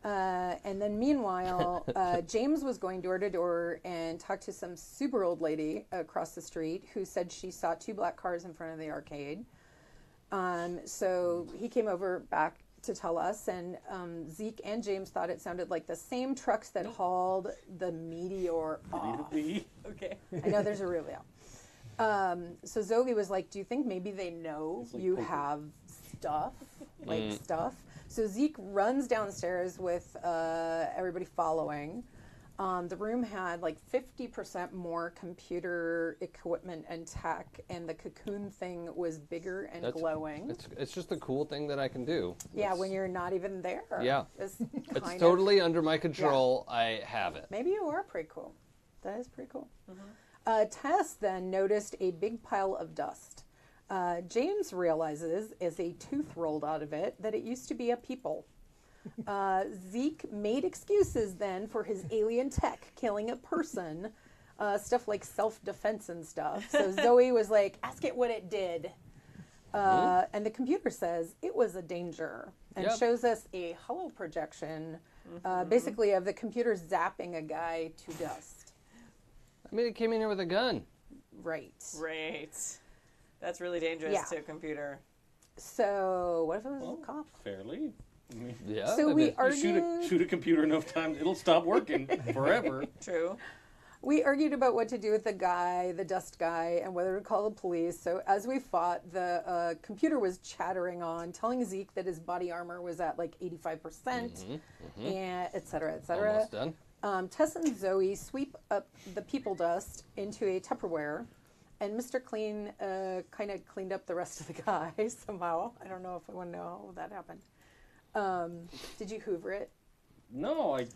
Speaker 4: And then meanwhile, James was going door to door and talked to some super old lady across the street who said she saw 2 black cars in front of the arcade. So he came over back to tell us, and Zeke and James thought it sounded like the same trucks that hauled the meteor off.
Speaker 1: Okay.
Speaker 4: I know there's a reveal. So Zoe was like, do you think maybe they know
Speaker 5: like
Speaker 4: you
Speaker 5: poker.
Speaker 4: have stuff? Like stuff? So Zeke runs downstairs with everybody following. The room had like 50% more computer equipment and tech, and the cocoon thing was bigger and glowing.
Speaker 2: It's just a cool thing that I can do.
Speaker 4: Yeah, when you're not even there.
Speaker 2: Yeah.
Speaker 4: It's,
Speaker 2: It's
Speaker 4: kind of-
Speaker 2: totally under my control. I have it.
Speaker 4: Maybe you are pretty cool. That is pretty cool. Tess then noticed a big pile of dust. James realizes, as a tooth rolled out of it, that it used to be a people. Zeke made excuses then for his alien tech killing a person, stuff like self-defense and stuff. So Zoe was like, ask it what it did. And the computer says it was a danger and
Speaker 2: Yep.
Speaker 4: shows us a hollow projection, basically of the computer zapping a guy to dust.
Speaker 2: I mean, it came in here with a gun.
Speaker 4: Right.
Speaker 1: Right. That's really dangerous
Speaker 4: Yeah.
Speaker 1: to a computer.
Speaker 4: So what if it was a cop?
Speaker 5: Fairly. I mean,
Speaker 2: Yeah.
Speaker 4: So
Speaker 2: I
Speaker 4: we
Speaker 2: mean,
Speaker 4: argued.
Speaker 5: shoot a computer enough times, it'll stop working forever.
Speaker 1: True.
Speaker 4: We argued about what to do with the guy, the dust guy, and whether to call the police. So as we fought, the computer was chattering on, telling Zeke that his body armor was at like 85%, and et cetera, et cetera.
Speaker 2: almost done.
Speaker 4: Tess and Zoe sweep up the people dust into a Tupperware, and Mr. Clean kind of cleaned up the rest of the guy somehow. I don't know if I want to know how that happened. Did you hoover it?
Speaker 5: No, I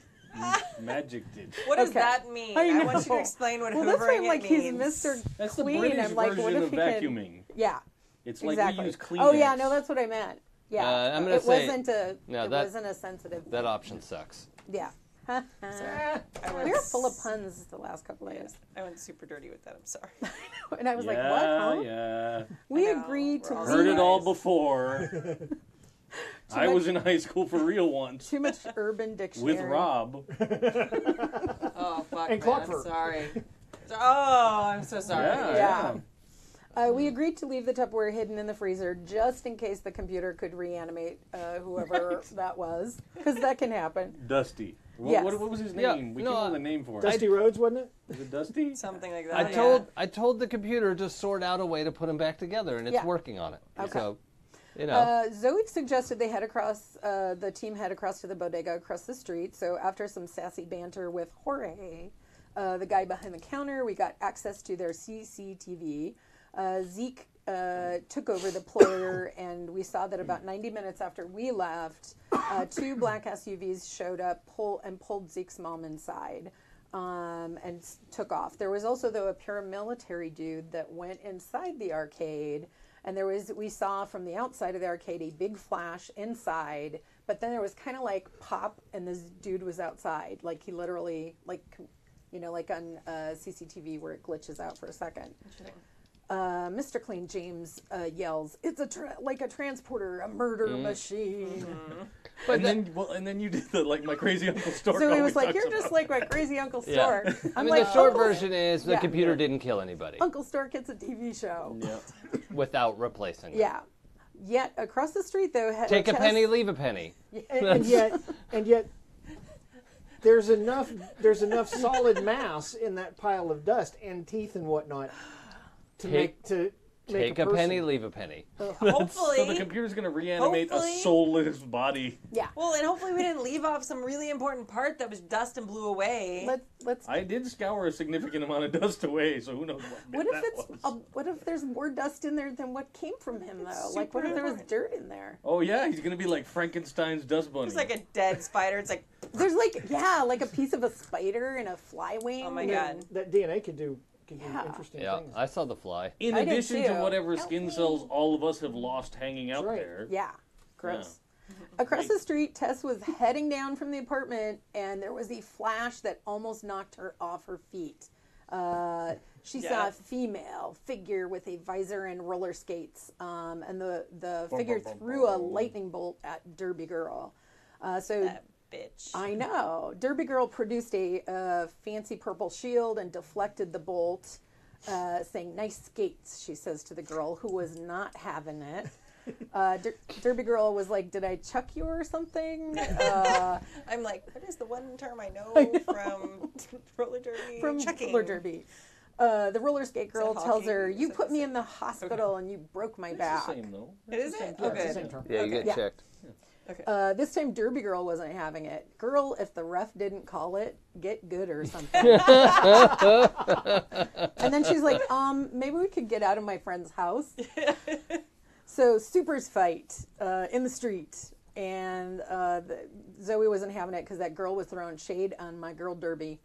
Speaker 5: magic did.
Speaker 1: What does
Speaker 4: Okay.
Speaker 1: that mean?
Speaker 4: I
Speaker 1: I want you
Speaker 4: know.
Speaker 1: to explain what
Speaker 4: Well, that's why
Speaker 1: hoovering
Speaker 4: I'm like,
Speaker 1: it
Speaker 4: he's
Speaker 1: means.
Speaker 4: Mr.
Speaker 5: That's the
Speaker 4: Clean.
Speaker 5: British
Speaker 4: I'm like,
Speaker 5: version
Speaker 4: what if
Speaker 5: of
Speaker 4: he can?
Speaker 5: vacuuming.
Speaker 4: Yeah.
Speaker 5: It's like
Speaker 4: Exactly.
Speaker 5: we use Kleenex.
Speaker 4: Oh yeah, no, that's what I meant. Yeah,
Speaker 2: I'm gonna
Speaker 4: it
Speaker 2: say-
Speaker 4: wasn't a.
Speaker 2: No,
Speaker 4: it
Speaker 2: that-
Speaker 4: wasn't a sensitive.
Speaker 2: That option sucks.
Speaker 4: Yeah.
Speaker 1: I went,
Speaker 4: We were full of puns the last couple of days,
Speaker 1: I went super dirty with that. I'm sorry.
Speaker 4: and I was like,
Speaker 5: Yeah,
Speaker 4: "What? Huh?"
Speaker 5: yeah.
Speaker 4: We
Speaker 1: I know,
Speaker 4: agreed to
Speaker 1: we're all
Speaker 5: Heard it all
Speaker 1: guys.
Speaker 5: before. I was in high school for real once.
Speaker 4: Too much Urban Dictionary.
Speaker 5: With Rob.
Speaker 1: Oh, fuck,
Speaker 3: And
Speaker 1: man.
Speaker 3: Clockford.
Speaker 1: Sorry. Oh, I'm so sorry.
Speaker 5: Yeah.
Speaker 4: We agreed to leave the Tupperware hidden in the freezer just in case the computer could reanimate whoever that was, because that can happen.
Speaker 5: Dusty.
Speaker 4: Yes.
Speaker 5: What was his
Speaker 2: Yeah,
Speaker 5: name? We
Speaker 2: no,
Speaker 5: came up with a name for him.
Speaker 3: Dusty Rhodes, wasn't it?
Speaker 5: Is it Dusty?
Speaker 1: Something like that.
Speaker 2: I told the computer to sort out a way to put them back together, and it's
Speaker 4: Yeah.
Speaker 2: working on it.
Speaker 4: Okay.
Speaker 2: So, you know.
Speaker 4: Zoe suggested they head across, the team head across to the bodega across the street. So after some sassy banter with Jorge, the guy behind the counter, we got access to their CCTV. Zeke took over the player, and we saw that about 90 minutes after we left, 2 black SUVs showed up, pulled Zeke's mom inside, and took off. There was also, though, a paramilitary dude that went inside the arcade, and we saw from the outside of the arcade a big flash inside, but then there was kind of like pop, and this dude was outside, like he literally, like, you know, like on CCTV where it glitches out for a second. Mr. Clean James yells, "It's like a transporter, a murder machine."
Speaker 2: But
Speaker 5: and then you did the like my crazy Uncle Stork.
Speaker 4: So he
Speaker 5: always
Speaker 4: was like,
Speaker 5: talks
Speaker 4: "You're
Speaker 5: about.
Speaker 4: just like my crazy Uncle
Speaker 2: Yeah.
Speaker 4: Stork." I'm
Speaker 2: I mean,
Speaker 4: like,
Speaker 2: the short
Speaker 4: "Uncle-
Speaker 2: version is the
Speaker 4: Yeah.
Speaker 2: computer didn't kill anybody
Speaker 4: Uncle Stork, it's a TV show.
Speaker 5: Yeah.
Speaker 2: without replacing it.
Speaker 4: Yeah. Yet across the street, though,
Speaker 2: Take a
Speaker 4: Tess-
Speaker 2: penny, leave a penny.
Speaker 3: And yet, there's enough solid mass in that pile of dust and teeth and whatnot to make
Speaker 2: Take a
Speaker 3: person.
Speaker 2: penny, leave a penny.
Speaker 1: Hopefully.
Speaker 5: So the computer's going to reanimate
Speaker 1: Hopefully.
Speaker 5: a soulless body.
Speaker 4: Yeah.
Speaker 1: Well, and hopefully we didn't leave off some really important part that was dust and blew away.
Speaker 4: Let's.
Speaker 5: I did scour a significant amount of dust away, so who knows what
Speaker 4: What if
Speaker 5: that was.
Speaker 4: what if there's more dust in there than what came from him though? Like, what if there was dirt in there?
Speaker 5: Oh yeah, he's going to be like Frankenstein's dust bunny.
Speaker 1: It's like a dead spider. It's like,
Speaker 4: There's like a piece of a spider and a fly wing.
Speaker 1: oh my
Speaker 4: and-
Speaker 1: god.
Speaker 3: That DNA could do
Speaker 4: Yeah.
Speaker 3: interesting
Speaker 2: Yeah,
Speaker 3: things.
Speaker 2: I saw the fly.
Speaker 5: in
Speaker 4: I did
Speaker 5: addition to
Speaker 4: too.
Speaker 5: whatever
Speaker 4: Help
Speaker 5: skin
Speaker 4: me.
Speaker 5: cells all of us have lost hanging out
Speaker 3: right.
Speaker 5: there.
Speaker 4: Yeah. Gross. Across the street, Tess was heading down from the apartment, and there was a flash that almost knocked her off her feet. She saw
Speaker 1: Yeah.
Speaker 4: a female figure with a visor and roller skates, and the figure threw a lightning bolt at Derby Girl. So
Speaker 1: That bitch.
Speaker 4: I know. Derby Girl produced a fancy purple shield and deflected the bolt, saying, "Nice skates," she says to the girl, who was not having it. Derby Girl was like, "Did I chuck you or something?"
Speaker 1: I'm like, what is the one term I know, from roller derby?
Speaker 4: From
Speaker 1: Chucking.
Speaker 4: roller derby. The roller skate girl
Speaker 1: that
Speaker 4: tells
Speaker 1: hockey?
Speaker 4: her,
Speaker 1: Is
Speaker 4: "You
Speaker 1: that
Speaker 4: put
Speaker 1: the
Speaker 4: me
Speaker 1: same?
Speaker 4: in the hospital and you broke my
Speaker 5: It's
Speaker 4: back."
Speaker 5: the same though.
Speaker 1: It is it?
Speaker 3: Yeah, it's
Speaker 1: Okay.
Speaker 3: the same term.
Speaker 2: Yeah, you get
Speaker 4: Yeah.
Speaker 2: checked.
Speaker 4: This time Derby Girl wasn't having it. "Girl, if the ref didn't call it, get good or something." And then she's like, maybe we could get out of my friend's house." So supers fight in the street, and Zoe wasn't having it because that girl was throwing shade on my girl Derby.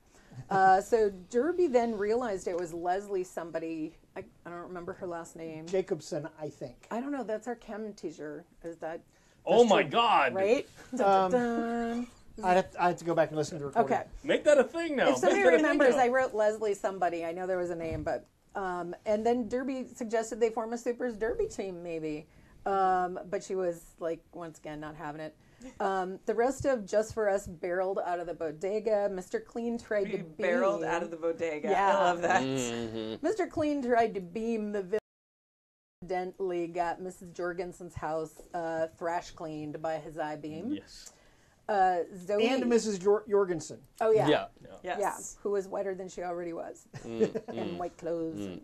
Speaker 4: So Derby then realized it was Leslie somebody. I don't remember her last name.
Speaker 3: Jacobson, I think.
Speaker 4: I don't know. That's our chem teacher. Is that
Speaker 5: Oh my God!
Speaker 4: right? Dun, dun, dun.
Speaker 3: I have to go back and listen to the recording.
Speaker 4: Okay.
Speaker 5: Make that a thing now.
Speaker 4: If somebody
Speaker 5: Make that a thing
Speaker 4: remembers,
Speaker 5: now.
Speaker 4: I wrote Leslie somebody. I know there was a name, but and then Derby suggested they form a Supers Derby team, maybe. But she was like, once again, not having it. The rest of Just For Us barreled out of the bodega. Mr. Clean tried to beam.
Speaker 1: Barreled out of the bodega.
Speaker 4: Yeah.
Speaker 1: I love that.
Speaker 4: Mr. Clean tried to beam the villain. Accidentally got Mrs. Jorgensen's house thrash cleaned by his I-beam.
Speaker 5: Yes.
Speaker 4: Zoe
Speaker 3: And Mrs. Jorgensen.
Speaker 4: Oh yeah.
Speaker 2: Yeah.
Speaker 1: Yes.
Speaker 4: Yeah, who was wetter than she already was, in white clothes.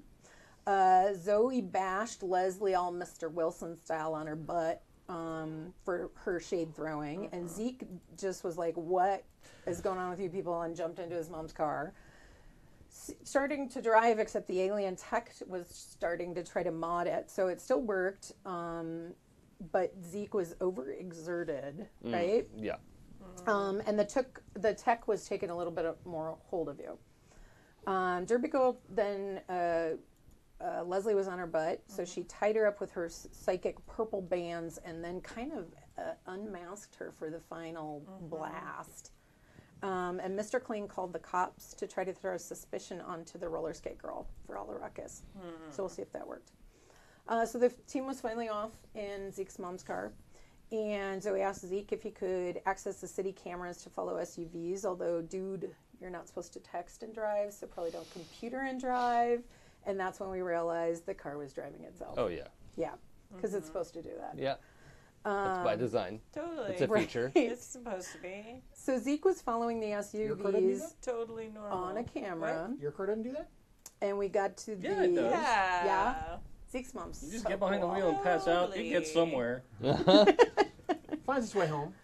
Speaker 4: Zoe bashed Leslie all Mr. Wilson style on her butt for her shade throwing, and Zeke just was like, "What is going on with you people?" and jumped into his mom's car. Starting to drive, except the alien tech was starting to try to mod it, so it still worked, but Zeke was overexerted, right?
Speaker 2: Yeah.
Speaker 4: And the tech was taking a little bit more hold of you. Derby Girl then, Leslie was on her butt, so she tied her up with her psychic purple bands and then kind of unmasked her for the final blast. And Mr. Clean called the cops to try to throw suspicion onto the roller skate girl for all the ruckus. So we'll see if that worked. So the team was finally off in Zeke's mom's car. And so we asked Zeke if he could access the city cameras to follow SUVs, although, dude, you're not supposed to text and drive, so probably don't computer and drive. And that's when we realized the car was driving itself.
Speaker 2: Oh, yeah.
Speaker 4: Yeah, because it's supposed to do that.
Speaker 2: Yeah. That's by design.
Speaker 1: Totally.
Speaker 2: It's a feature.
Speaker 1: It's supposed to be.
Speaker 4: So Zeke was following the
Speaker 3: car doesn't do
Speaker 4: SUVs
Speaker 3: that?
Speaker 1: Totally normal.
Speaker 4: on a camera,
Speaker 3: Your car doesn't do that?
Speaker 4: and we got to
Speaker 5: Yeah, it
Speaker 4: the...
Speaker 5: does.
Speaker 1: Yeah.
Speaker 4: Yeah? Zeke's mom's
Speaker 5: You just
Speaker 4: so
Speaker 5: get behind the
Speaker 4: cool.
Speaker 5: wheel and pass out. It
Speaker 1: Totally.
Speaker 5: gets somewhere.
Speaker 3: Finds its way home.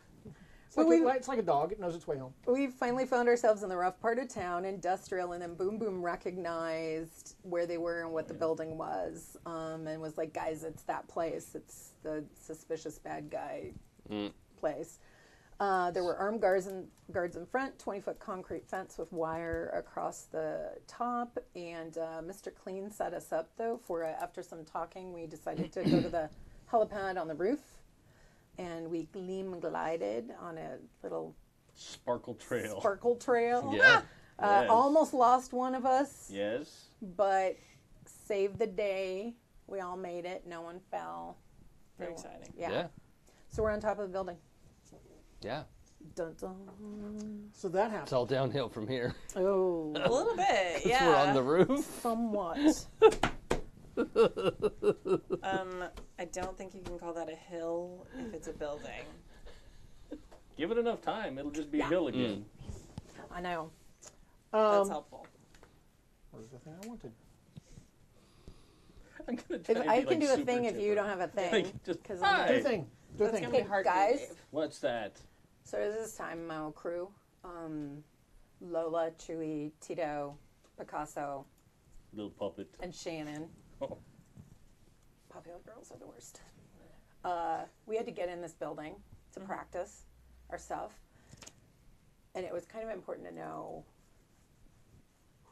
Speaker 3: It's
Speaker 4: Well,
Speaker 3: like, it's like a dog. It knows its way home.
Speaker 4: We finally found ourselves in the rough part of town, industrial, and then Boom Boom recognized where they were and what the building was, and was like, guys, it's that place. It's the suspicious bad guy place. There were armed guards in front, 20-foot concrete fence with wire across the top, and Mr. Clean set us up, though, for after some talking, we decided to go to the helipad on the roof, and we gleam glided on a little
Speaker 5: Sparkle trail.
Speaker 4: sparkle trail.
Speaker 2: Yeah.
Speaker 5: Yes.
Speaker 4: Almost lost one of us,
Speaker 5: Yes.
Speaker 4: but saved the day. We all made it. No one fell.
Speaker 1: Very exciting.
Speaker 4: Yeah.
Speaker 2: Yeah.
Speaker 4: So we're on top of the building.
Speaker 2: Yeah.
Speaker 4: Dun, dun.
Speaker 3: So that
Speaker 2: It's
Speaker 3: happens.
Speaker 2: all downhill from here.
Speaker 4: Oh,
Speaker 1: A little bit,
Speaker 2: 'Cause
Speaker 1: yeah.
Speaker 2: we're on the roof.
Speaker 4: somewhat.
Speaker 1: I don't think you can call that a hill if it's a building.
Speaker 5: Give it enough time. It'll just be a hill again.
Speaker 4: I know.
Speaker 1: That's helpful.
Speaker 3: What was the thing I wanted?
Speaker 5: I'm gonna try
Speaker 4: If
Speaker 5: and
Speaker 4: I
Speaker 5: be,
Speaker 4: can
Speaker 5: like,
Speaker 4: do a
Speaker 5: super
Speaker 4: thing if you
Speaker 5: chipper.
Speaker 4: don't have a thing.
Speaker 5: Like, just,
Speaker 4: Because
Speaker 5: hi.
Speaker 3: Do a thing. Do a
Speaker 1: That's
Speaker 3: thing.
Speaker 1: gonna be
Speaker 4: Hey,
Speaker 1: hard
Speaker 4: guys.
Speaker 1: to Dave.
Speaker 5: What's that?
Speaker 4: So this time my old crew, Lola, Chewy, Tito, Picasso,
Speaker 5: Little puppet.
Speaker 4: and Shannon.
Speaker 5: Oh.
Speaker 4: Popular girls are the worst. We had to get in this building to practice our stuff. And it was kind of important to know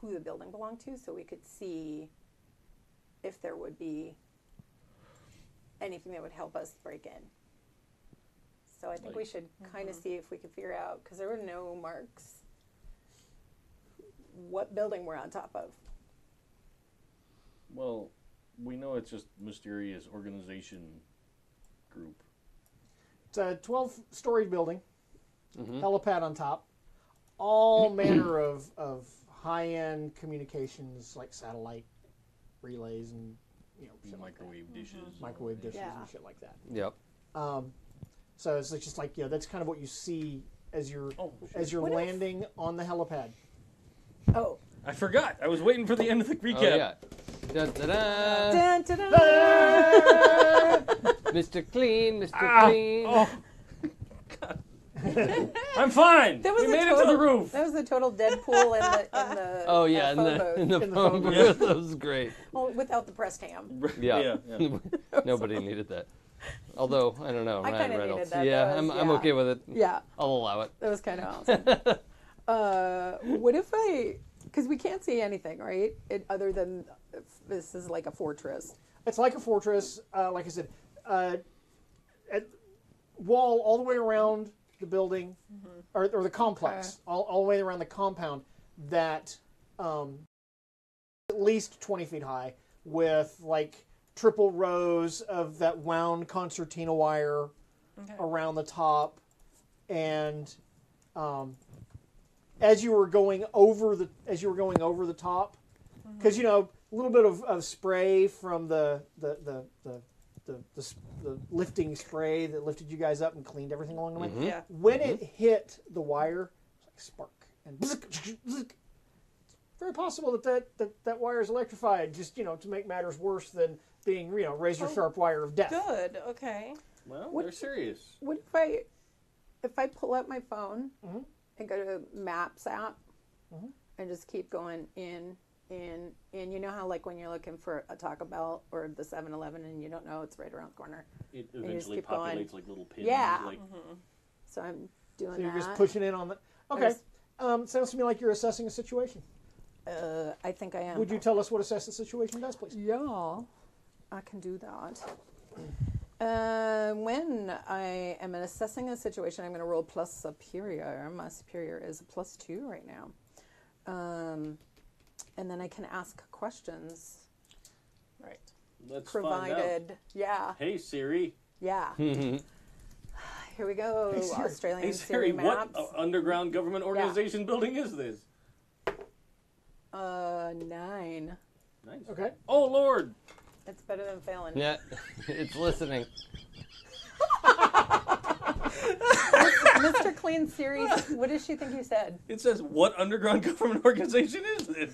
Speaker 4: who the building belonged to so we could see if there would be anything that would help us break in. So I think we should kind of see if we could figure out, because there were no marks, what building we're on top of.
Speaker 5: Well, we know it's just mysterious organization group.
Speaker 3: It's a 12-story building, helipad on top, all manner of high-end communications like satellite relays and shit like that.
Speaker 5: Microwave dishes.
Speaker 3: Microwave dishes
Speaker 4: Yeah.
Speaker 3: and shit like that.
Speaker 2: Yep.
Speaker 3: So it's just like that's kind of what you see as you're
Speaker 5: Oh,
Speaker 4: What if-
Speaker 3: landing on the helipad.
Speaker 4: Oh.
Speaker 5: I forgot. I was waiting for the end of the recap.
Speaker 2: Oh, yeah. Dun, dun, dun.
Speaker 4: Dun, dun, dun.
Speaker 2: Mr. Clean, Mr. Clean.
Speaker 5: Oh. God. I'm fine.
Speaker 4: That was
Speaker 5: We
Speaker 4: a
Speaker 5: made it to
Speaker 4: total-
Speaker 5: the roof.
Speaker 4: That was the total Deadpool in the
Speaker 2: Oh, yeah,
Speaker 4: phone booth.
Speaker 2: in the
Speaker 3: In the
Speaker 2: phone
Speaker 3: phone
Speaker 2: booth. That was great.
Speaker 4: Well, without the pressed ham.
Speaker 2: Yeah.
Speaker 5: yeah.
Speaker 2: Nobody needed that. Although, I don't know.
Speaker 4: I
Speaker 2: Ryan
Speaker 4: kinda
Speaker 2: Reynolds.
Speaker 4: needed that.
Speaker 2: Yeah,
Speaker 4: That was-
Speaker 2: I'm
Speaker 4: yeah.
Speaker 2: okay with it.
Speaker 4: Yeah,
Speaker 2: I'll allow it.
Speaker 4: that was kind of awesome. What if because we can't see anything, right? Other than this is like a fortress.
Speaker 3: It's like a fortress, like I said, wall all the way around the building, or the complex, all the way around the compound that at least 20 feet high, with like triple rows of that wound concertina wire around the top, and as you were going over the top, because a little bit of spray from the lifting spray that lifted you guys up and cleaned everything along the way.
Speaker 1: Yeah.
Speaker 3: When it hit the wire, it's like spark and bzz, bzz, bzz. It's very possible that wire is electrified, just to make matters worse than being razor sharp wire of death.
Speaker 1: Good. Okay.
Speaker 5: Well,
Speaker 4: What-
Speaker 5: they're serious.
Speaker 4: What if I pull up my phone and go to Maps app and just keep going in, you know how like when you're looking for a Taco Bell or the 7-Eleven and you don't know it's right around the corner.
Speaker 5: It
Speaker 4: just
Speaker 5: eventually
Speaker 4: keep going.
Speaker 5: populates like little pins.
Speaker 4: Yeah.
Speaker 5: Like,
Speaker 4: So I'm doing
Speaker 3: So you're
Speaker 4: that.
Speaker 3: just pushing in on the. Okay.
Speaker 4: just-
Speaker 3: Sounds to me like you're assessing a situation.
Speaker 4: I think I am.
Speaker 3: Would you tell us what assess the situation does, please?
Speaker 4: Yeah, I can do that. When I am assessing a situation, I'm going to roll plus superior. My superior is a +2 right now. And then I can ask questions,
Speaker 1: Right.
Speaker 5: let's find out.
Speaker 4: provided. Yeah,
Speaker 5: Hey Siri.
Speaker 4: yeah. Here we go.
Speaker 3: Hey, Siri.
Speaker 4: Australian
Speaker 5: Hey
Speaker 4: Siri
Speaker 5: Siri, what
Speaker 4: maps.
Speaker 5: underground government organization building is this?
Speaker 4: 9.
Speaker 5: Nice.
Speaker 3: Okay.
Speaker 5: Oh Lord!
Speaker 4: It's better than failing.
Speaker 2: Yeah, it's listening.
Speaker 4: Mr. Clean Siri, what does she think you said?
Speaker 5: It says, what underground government organization is this?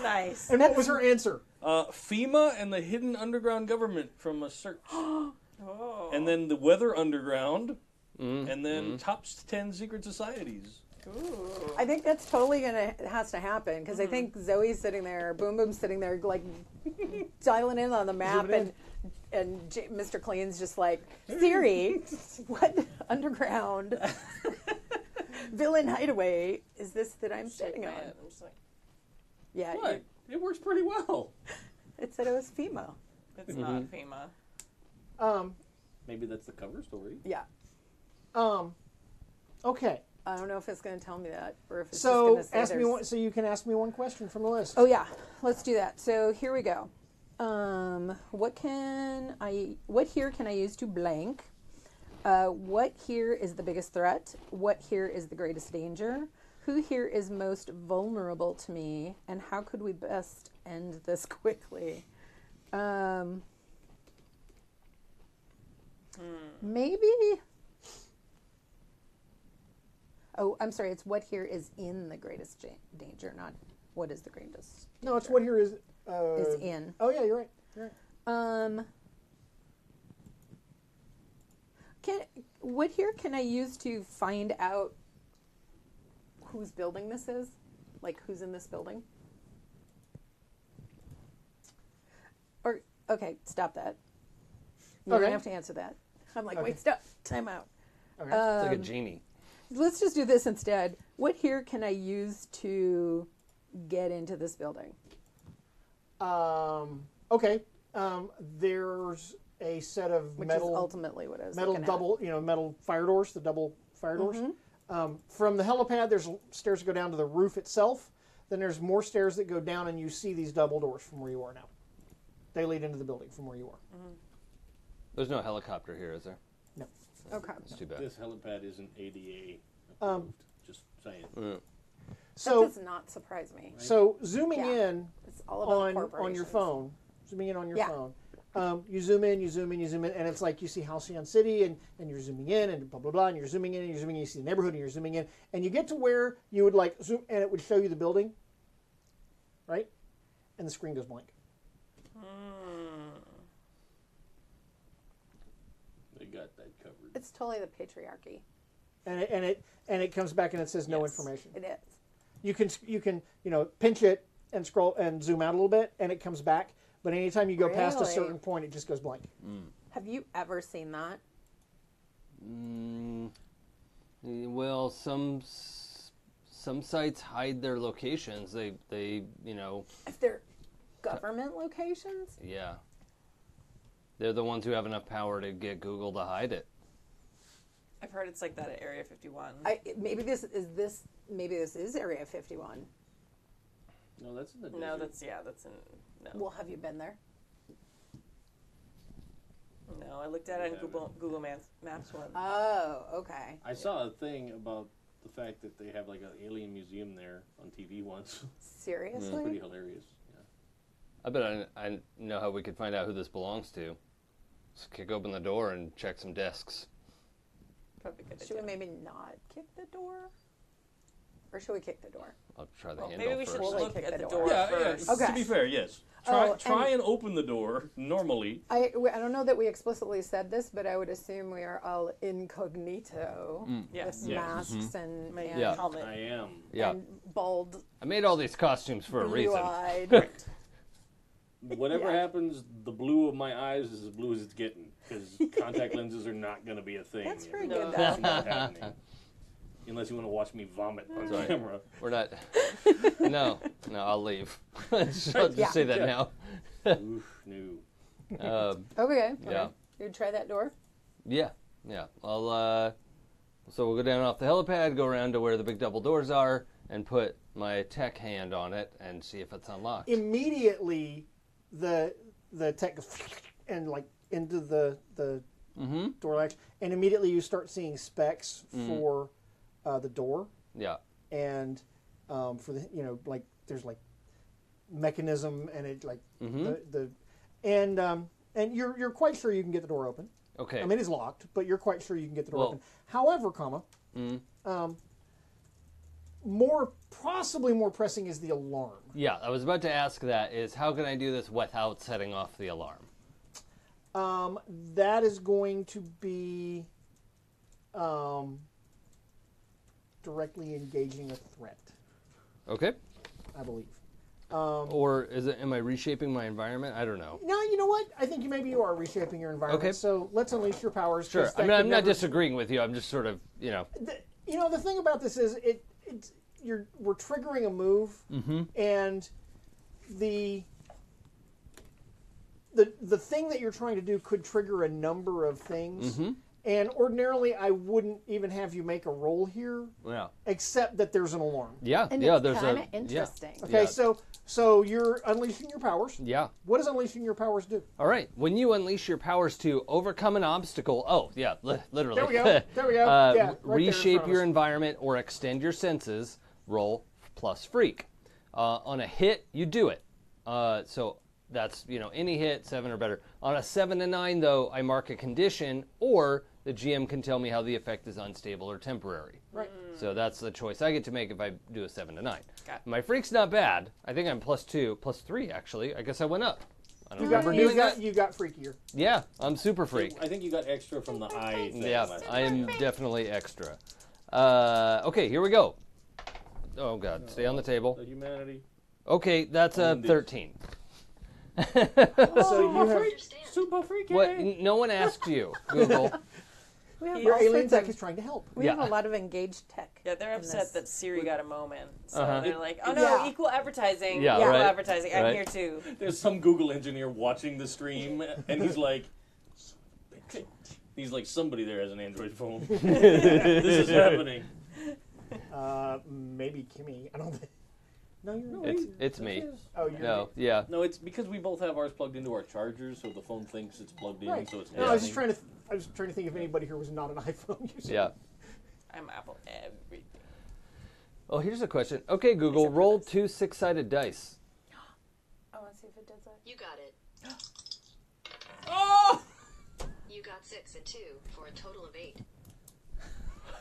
Speaker 1: Nice.
Speaker 3: And what was her answer?
Speaker 5: FEMA and the Hidden Underground Government from a search.
Speaker 1: Oh.
Speaker 5: And then the Weather Underground. And then top 10 secret societies.
Speaker 1: Ooh.
Speaker 4: I think that's totally has to happen because I think Zoe's sitting there, Boom Boom's sitting there, like dialing in on the map, and Mr. Clean's just like, Siri, what underground villain hideaway is this that I'm sitting on?
Speaker 1: I'm just like,
Speaker 4: Yeah,
Speaker 5: What? It works pretty well.
Speaker 4: it said it was FEMA.
Speaker 1: it's not FEMA.
Speaker 5: Maybe that's the cover story.
Speaker 4: Yeah,
Speaker 3: Okay.
Speaker 4: I don't know if it's going to tell me that or if it's
Speaker 3: So
Speaker 4: just going to say
Speaker 3: ask me one. So you can ask me one question from the list.
Speaker 4: Oh yeah, let's do that. So here we go. What here can I use to blank? What here is the biggest threat? What here is the greatest danger? Who here is most vulnerable to me? And how could we best end this quickly? Maybe. Oh, I'm sorry. It's what here is in the greatest danger, not what is the greatest.
Speaker 3: No, it's what here is.
Speaker 4: Is in.
Speaker 3: Oh yeah, you're right. You're right.
Speaker 4: What here can I use to find out whose building this is? Like who's in this building? Or okay, stop that. You
Speaker 3: Okay.
Speaker 4: don't have to answer that. I'm like,
Speaker 3: Okay.
Speaker 4: wait, stop, time out.
Speaker 3: Okay.
Speaker 2: It's like a genie.
Speaker 4: Let's just do this instead. What here can I use to get into this building?
Speaker 3: Okay. There's a set of
Speaker 4: Which
Speaker 3: metal
Speaker 4: is ultimately what I was
Speaker 3: metal
Speaker 4: looking
Speaker 3: double, metal fire doors, the double fire doors. From the helipad, there's stairs that go down to the roof itself. Then there's more stairs that go down, and you see these double doors from where you are now. They lead into the building from where you are.
Speaker 2: There's no helicopter here, is there?
Speaker 3: No.
Speaker 4: at. Okay.
Speaker 2: That's too bad.
Speaker 5: This helipad isn't ADA approved. Just saying.
Speaker 4: That
Speaker 3: So,
Speaker 4: does not surprise me.
Speaker 3: so zooming
Speaker 4: Yeah.
Speaker 3: in
Speaker 4: It's all about
Speaker 3: on your
Speaker 4: corporations.
Speaker 3: phone, zooming in on your
Speaker 4: Yeah.
Speaker 3: phone. You zoom in, you zoom in, you zoom in, and it's like you see Halcyon City, and you're zooming in, and blah blah blah, and you're zooming in, and you're zooming in, you see the neighborhood, and you're zooming in, and you get to where you would like zoom, and it would show you the building, right? And the screen goes blank.
Speaker 5: They got that covered.
Speaker 4: It's totally the patriarchy.
Speaker 3: And it comes back and it says no
Speaker 4: Yes,
Speaker 3: information.
Speaker 4: It is.
Speaker 3: You can pinch it and scroll and zoom out a little bit, and it comes back. But anytime you go past a
Speaker 4: Really?
Speaker 3: certain point, it just goes blank.
Speaker 4: Have you ever seen that?
Speaker 2: Well, some sites hide their locations. They
Speaker 4: If they're government locations?
Speaker 2: yeah. They're the ones who have enough power to get Google to hide it.
Speaker 1: I've heard it's like that at Area 51.
Speaker 4: Maybe this is Area 51.
Speaker 5: No, that's in the
Speaker 1: No,
Speaker 5: desert.
Speaker 1: that's in. No.
Speaker 4: Well, have you been there?
Speaker 1: No, I looked at it on Google Maps once.
Speaker 4: Oh, okay.
Speaker 5: I saw a thing about the fact that they have like an alien museum there on TV once.
Speaker 4: Seriously?
Speaker 5: Pretty hilarious. Yeah.
Speaker 2: I bet I know how we could find out who this belongs to. Just kick open the door and check some desks.
Speaker 1: Probably good.
Speaker 4: Should we maybe not kick the door? Or should we kick the door?
Speaker 2: I'll try the
Speaker 1: Well,
Speaker 2: handle
Speaker 1: maybe we
Speaker 2: first.
Speaker 1: should
Speaker 4: Fully
Speaker 1: look
Speaker 4: kick
Speaker 1: at
Speaker 4: the
Speaker 1: the
Speaker 4: door.
Speaker 1: door
Speaker 5: Yeah,
Speaker 1: first.
Speaker 5: yeah.
Speaker 4: Okay.
Speaker 5: To be fair, yes.
Speaker 4: Oh,
Speaker 5: Try and open the door normally.
Speaker 4: I don't know that we explicitly said this, but I would assume we are all incognito
Speaker 1: Yes.
Speaker 4: with
Speaker 5: Yes.
Speaker 4: masks and,
Speaker 1: My
Speaker 4: and,
Speaker 2: Yeah.
Speaker 1: helmet.
Speaker 5: I am.
Speaker 2: Yeah,
Speaker 4: and bald,
Speaker 2: I made all these costumes for a reason.
Speaker 4: blue-eyed.
Speaker 5: Whatever
Speaker 4: Yeah.
Speaker 5: happens, the blue of my eyes is as blue as it's getting because contact lenses are not going to be a thing.
Speaker 4: That's pretty
Speaker 1: No.
Speaker 4: good,
Speaker 5: It's
Speaker 4: though.
Speaker 5: not happening. Unless you want to watch me vomit on
Speaker 2: Right.
Speaker 5: camera.
Speaker 2: We're not. No, I'll leave. I'll just
Speaker 4: Yeah.
Speaker 2: say that
Speaker 5: Yeah.
Speaker 2: now.
Speaker 5: Oof, no.
Speaker 4: Okay.
Speaker 2: Yeah.
Speaker 4: You'd try that door?
Speaker 2: Yeah. I'll. So we'll go down off the helipad, go around to where the big double doors are, and put my tech hand on it and see if it's unlocked.
Speaker 3: Immediately, the tech goes and like into the door latch, and immediately you start seeing specs for the door.
Speaker 2: Yeah.
Speaker 3: And for the like there's like mechanism and it like and you're quite sure you can get the door open.
Speaker 2: Okay.
Speaker 3: I mean it's locked, but you're quite sure you can get the door
Speaker 2: Well-
Speaker 3: open. However, possibly more pressing is the alarm.
Speaker 2: Yeah, I was about to ask that. Is how can I do this without setting off the alarm?
Speaker 3: That is going to be directly engaging a threat,
Speaker 2: Okay.
Speaker 3: I believe.
Speaker 2: Or is it? Am I reshaping my environment? I don't know.
Speaker 3: No, you know what? I think maybe you are reshaping your environment.
Speaker 2: Okay.
Speaker 3: So let's unleash your powers.
Speaker 2: Sure.
Speaker 3: 'cause
Speaker 2: I
Speaker 3: that
Speaker 2: mean,
Speaker 3: could
Speaker 2: I'm not
Speaker 3: never-
Speaker 2: disagreeing with you. I'm just sort of,
Speaker 3: The thing about this is we're triggering a move, and the thing that you're trying to do could trigger a number of things. And ordinarily, I wouldn't even have you make a roll here,
Speaker 2: Yeah.
Speaker 3: except that there's an alarm.
Speaker 2: Yeah.
Speaker 4: And
Speaker 2: yeah.
Speaker 4: it's
Speaker 2: There's
Speaker 4: kind
Speaker 2: a
Speaker 4: of interesting.
Speaker 3: Okay,
Speaker 2: Yeah.
Speaker 3: so you're unleashing your powers.
Speaker 2: Yeah.
Speaker 3: What does unleashing your powers do?
Speaker 2: All right. When you unleash your powers to overcome an obstacle, literally.
Speaker 3: There we go. There we go. Yeah, right there in
Speaker 2: reshape
Speaker 3: front of
Speaker 2: your
Speaker 3: us.
Speaker 2: environment or extend your senses. Roll plus freak. On a hit, you do it. So that's any hit 7 or better. On a 7 to 9, though, I mark a condition, or the GM can tell me how the effect is unstable or temporary.
Speaker 3: Right.
Speaker 2: So that's the choice I get to make if I do a 7 to 9.
Speaker 1: Got it.
Speaker 2: My freak's not bad. I think I'm +2, +3 actually. I guess I went up. I don't remember
Speaker 3: You
Speaker 2: doing that.
Speaker 3: got freakier.
Speaker 2: Yeah, I'm super freak.
Speaker 5: I think you got extra from the eye thing.
Speaker 2: Yeah,
Speaker 5: last
Speaker 2: I
Speaker 5: time.
Speaker 2: am definitely extra. Okay, here we go. Oh God, stay on the table.
Speaker 5: The humanity.
Speaker 2: Okay, that's a
Speaker 5: Wounded.
Speaker 2: 13.
Speaker 3: So you have
Speaker 5: Super freaky.
Speaker 2: What? No one asked you, Google.
Speaker 4: We have
Speaker 3: your
Speaker 4: all
Speaker 3: alien
Speaker 4: sorts
Speaker 3: tech
Speaker 4: of-
Speaker 3: is trying to help.
Speaker 4: We have
Speaker 2: Yeah.
Speaker 4: a lot of engaged tech.
Speaker 1: Yeah, they're
Speaker 4: in
Speaker 1: upset
Speaker 4: this.
Speaker 1: that Siri got a moment. So
Speaker 2: Uh-huh.
Speaker 1: they're like, oh no,
Speaker 4: Yeah.
Speaker 1: equal advertising.
Speaker 2: Yeah,
Speaker 1: equal
Speaker 2: right,
Speaker 1: advertising. I'm
Speaker 2: right.
Speaker 1: here too.
Speaker 5: There's some Google engineer watching the stream, and he's like, somebody there has an Android phone. This is happening.
Speaker 3: Maybe Kimmy. I don't think. No, you're not.
Speaker 2: It's me.
Speaker 3: Oh, you're
Speaker 2: No, yeah.
Speaker 5: No, it's because we both have ours plugged into our chargers, so the phone thinks it's plugged in,
Speaker 3: Right.
Speaker 5: so it's
Speaker 3: No, I was just
Speaker 5: happening.
Speaker 3: trying to think if anybody here was not an iPhone user.
Speaker 2: Yeah.
Speaker 1: I'm Apple everything.
Speaker 2: Oh, here's a question. Okay, Google,
Speaker 1: Except for
Speaker 2: roll
Speaker 1: this.
Speaker 2: 2 6-sided dice.
Speaker 4: I want to see if it does that.
Speaker 6: You got it.
Speaker 1: Oh,
Speaker 6: You got 6 and 2 for a total of 8.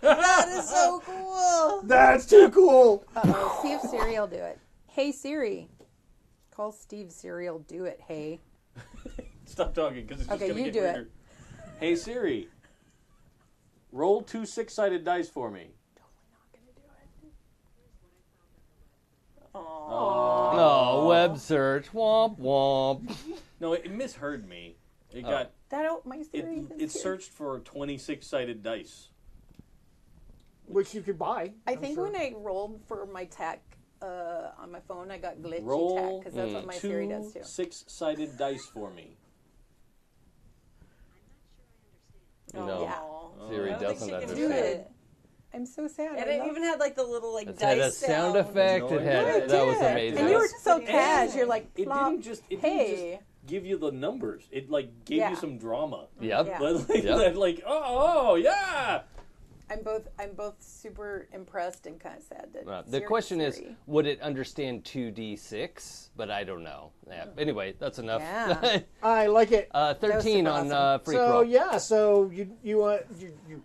Speaker 1: that is so cool.
Speaker 3: That's too cool.
Speaker 4: Uh-oh, see if Siri will do it. Hey, Siri. Call Steve Siri will do it, hey.
Speaker 5: Stop talking, because it's just
Speaker 4: Okay,
Speaker 5: going to
Speaker 4: you
Speaker 5: get
Speaker 4: do it.
Speaker 5: weirder. Hey, Siri. Roll 2 6-sided dice for me.
Speaker 2: Oh, web search. Womp womp.
Speaker 5: No, it misheard me. It got
Speaker 4: My Siri is
Speaker 5: it
Speaker 4: here.
Speaker 5: searched for 26-sided dice.
Speaker 3: Which you could buy.
Speaker 4: I
Speaker 3: I'm
Speaker 4: think
Speaker 3: sure.
Speaker 4: when I rolled for my tech on my phone, I got glitchy tech,
Speaker 5: Roll
Speaker 4: because that's what my Siri
Speaker 5: 2
Speaker 4: does too.
Speaker 5: 6-sided dice for me.
Speaker 2: No.
Speaker 1: Aw.
Speaker 2: Siri
Speaker 1: I don't think
Speaker 2: doesn't
Speaker 1: she can
Speaker 2: understand.
Speaker 1: do it.
Speaker 4: I'm so sad.
Speaker 1: And
Speaker 4: I
Speaker 1: it
Speaker 4: love-
Speaker 1: even had like the little like
Speaker 2: It
Speaker 1: dice
Speaker 2: had a sound effect. It
Speaker 5: Yeah,
Speaker 2: had
Speaker 5: it
Speaker 2: that was
Speaker 4: did.
Speaker 2: amazing.
Speaker 4: And you were so
Speaker 1: It
Speaker 4: cash.
Speaker 1: did.
Speaker 4: You're like,
Speaker 5: It
Speaker 4: plop.
Speaker 5: didn't just
Speaker 4: Hey.
Speaker 5: give you the numbers. It like gave
Speaker 4: Yeah.
Speaker 5: you some drama.
Speaker 2: Yep.
Speaker 4: Yeah.
Speaker 5: Like, oh yeah.
Speaker 4: I'm both super impressed and kind of sad that.
Speaker 2: The question is,
Speaker 4: Siri.
Speaker 2: would it understand 2d6? But I don't know. Yeah. Anyway, that's enough.
Speaker 4: Yeah.
Speaker 3: I like it.
Speaker 2: 13
Speaker 4: That
Speaker 2: on
Speaker 4: was awesome.
Speaker 2: freak
Speaker 3: So
Speaker 2: roll.
Speaker 3: yeah, so you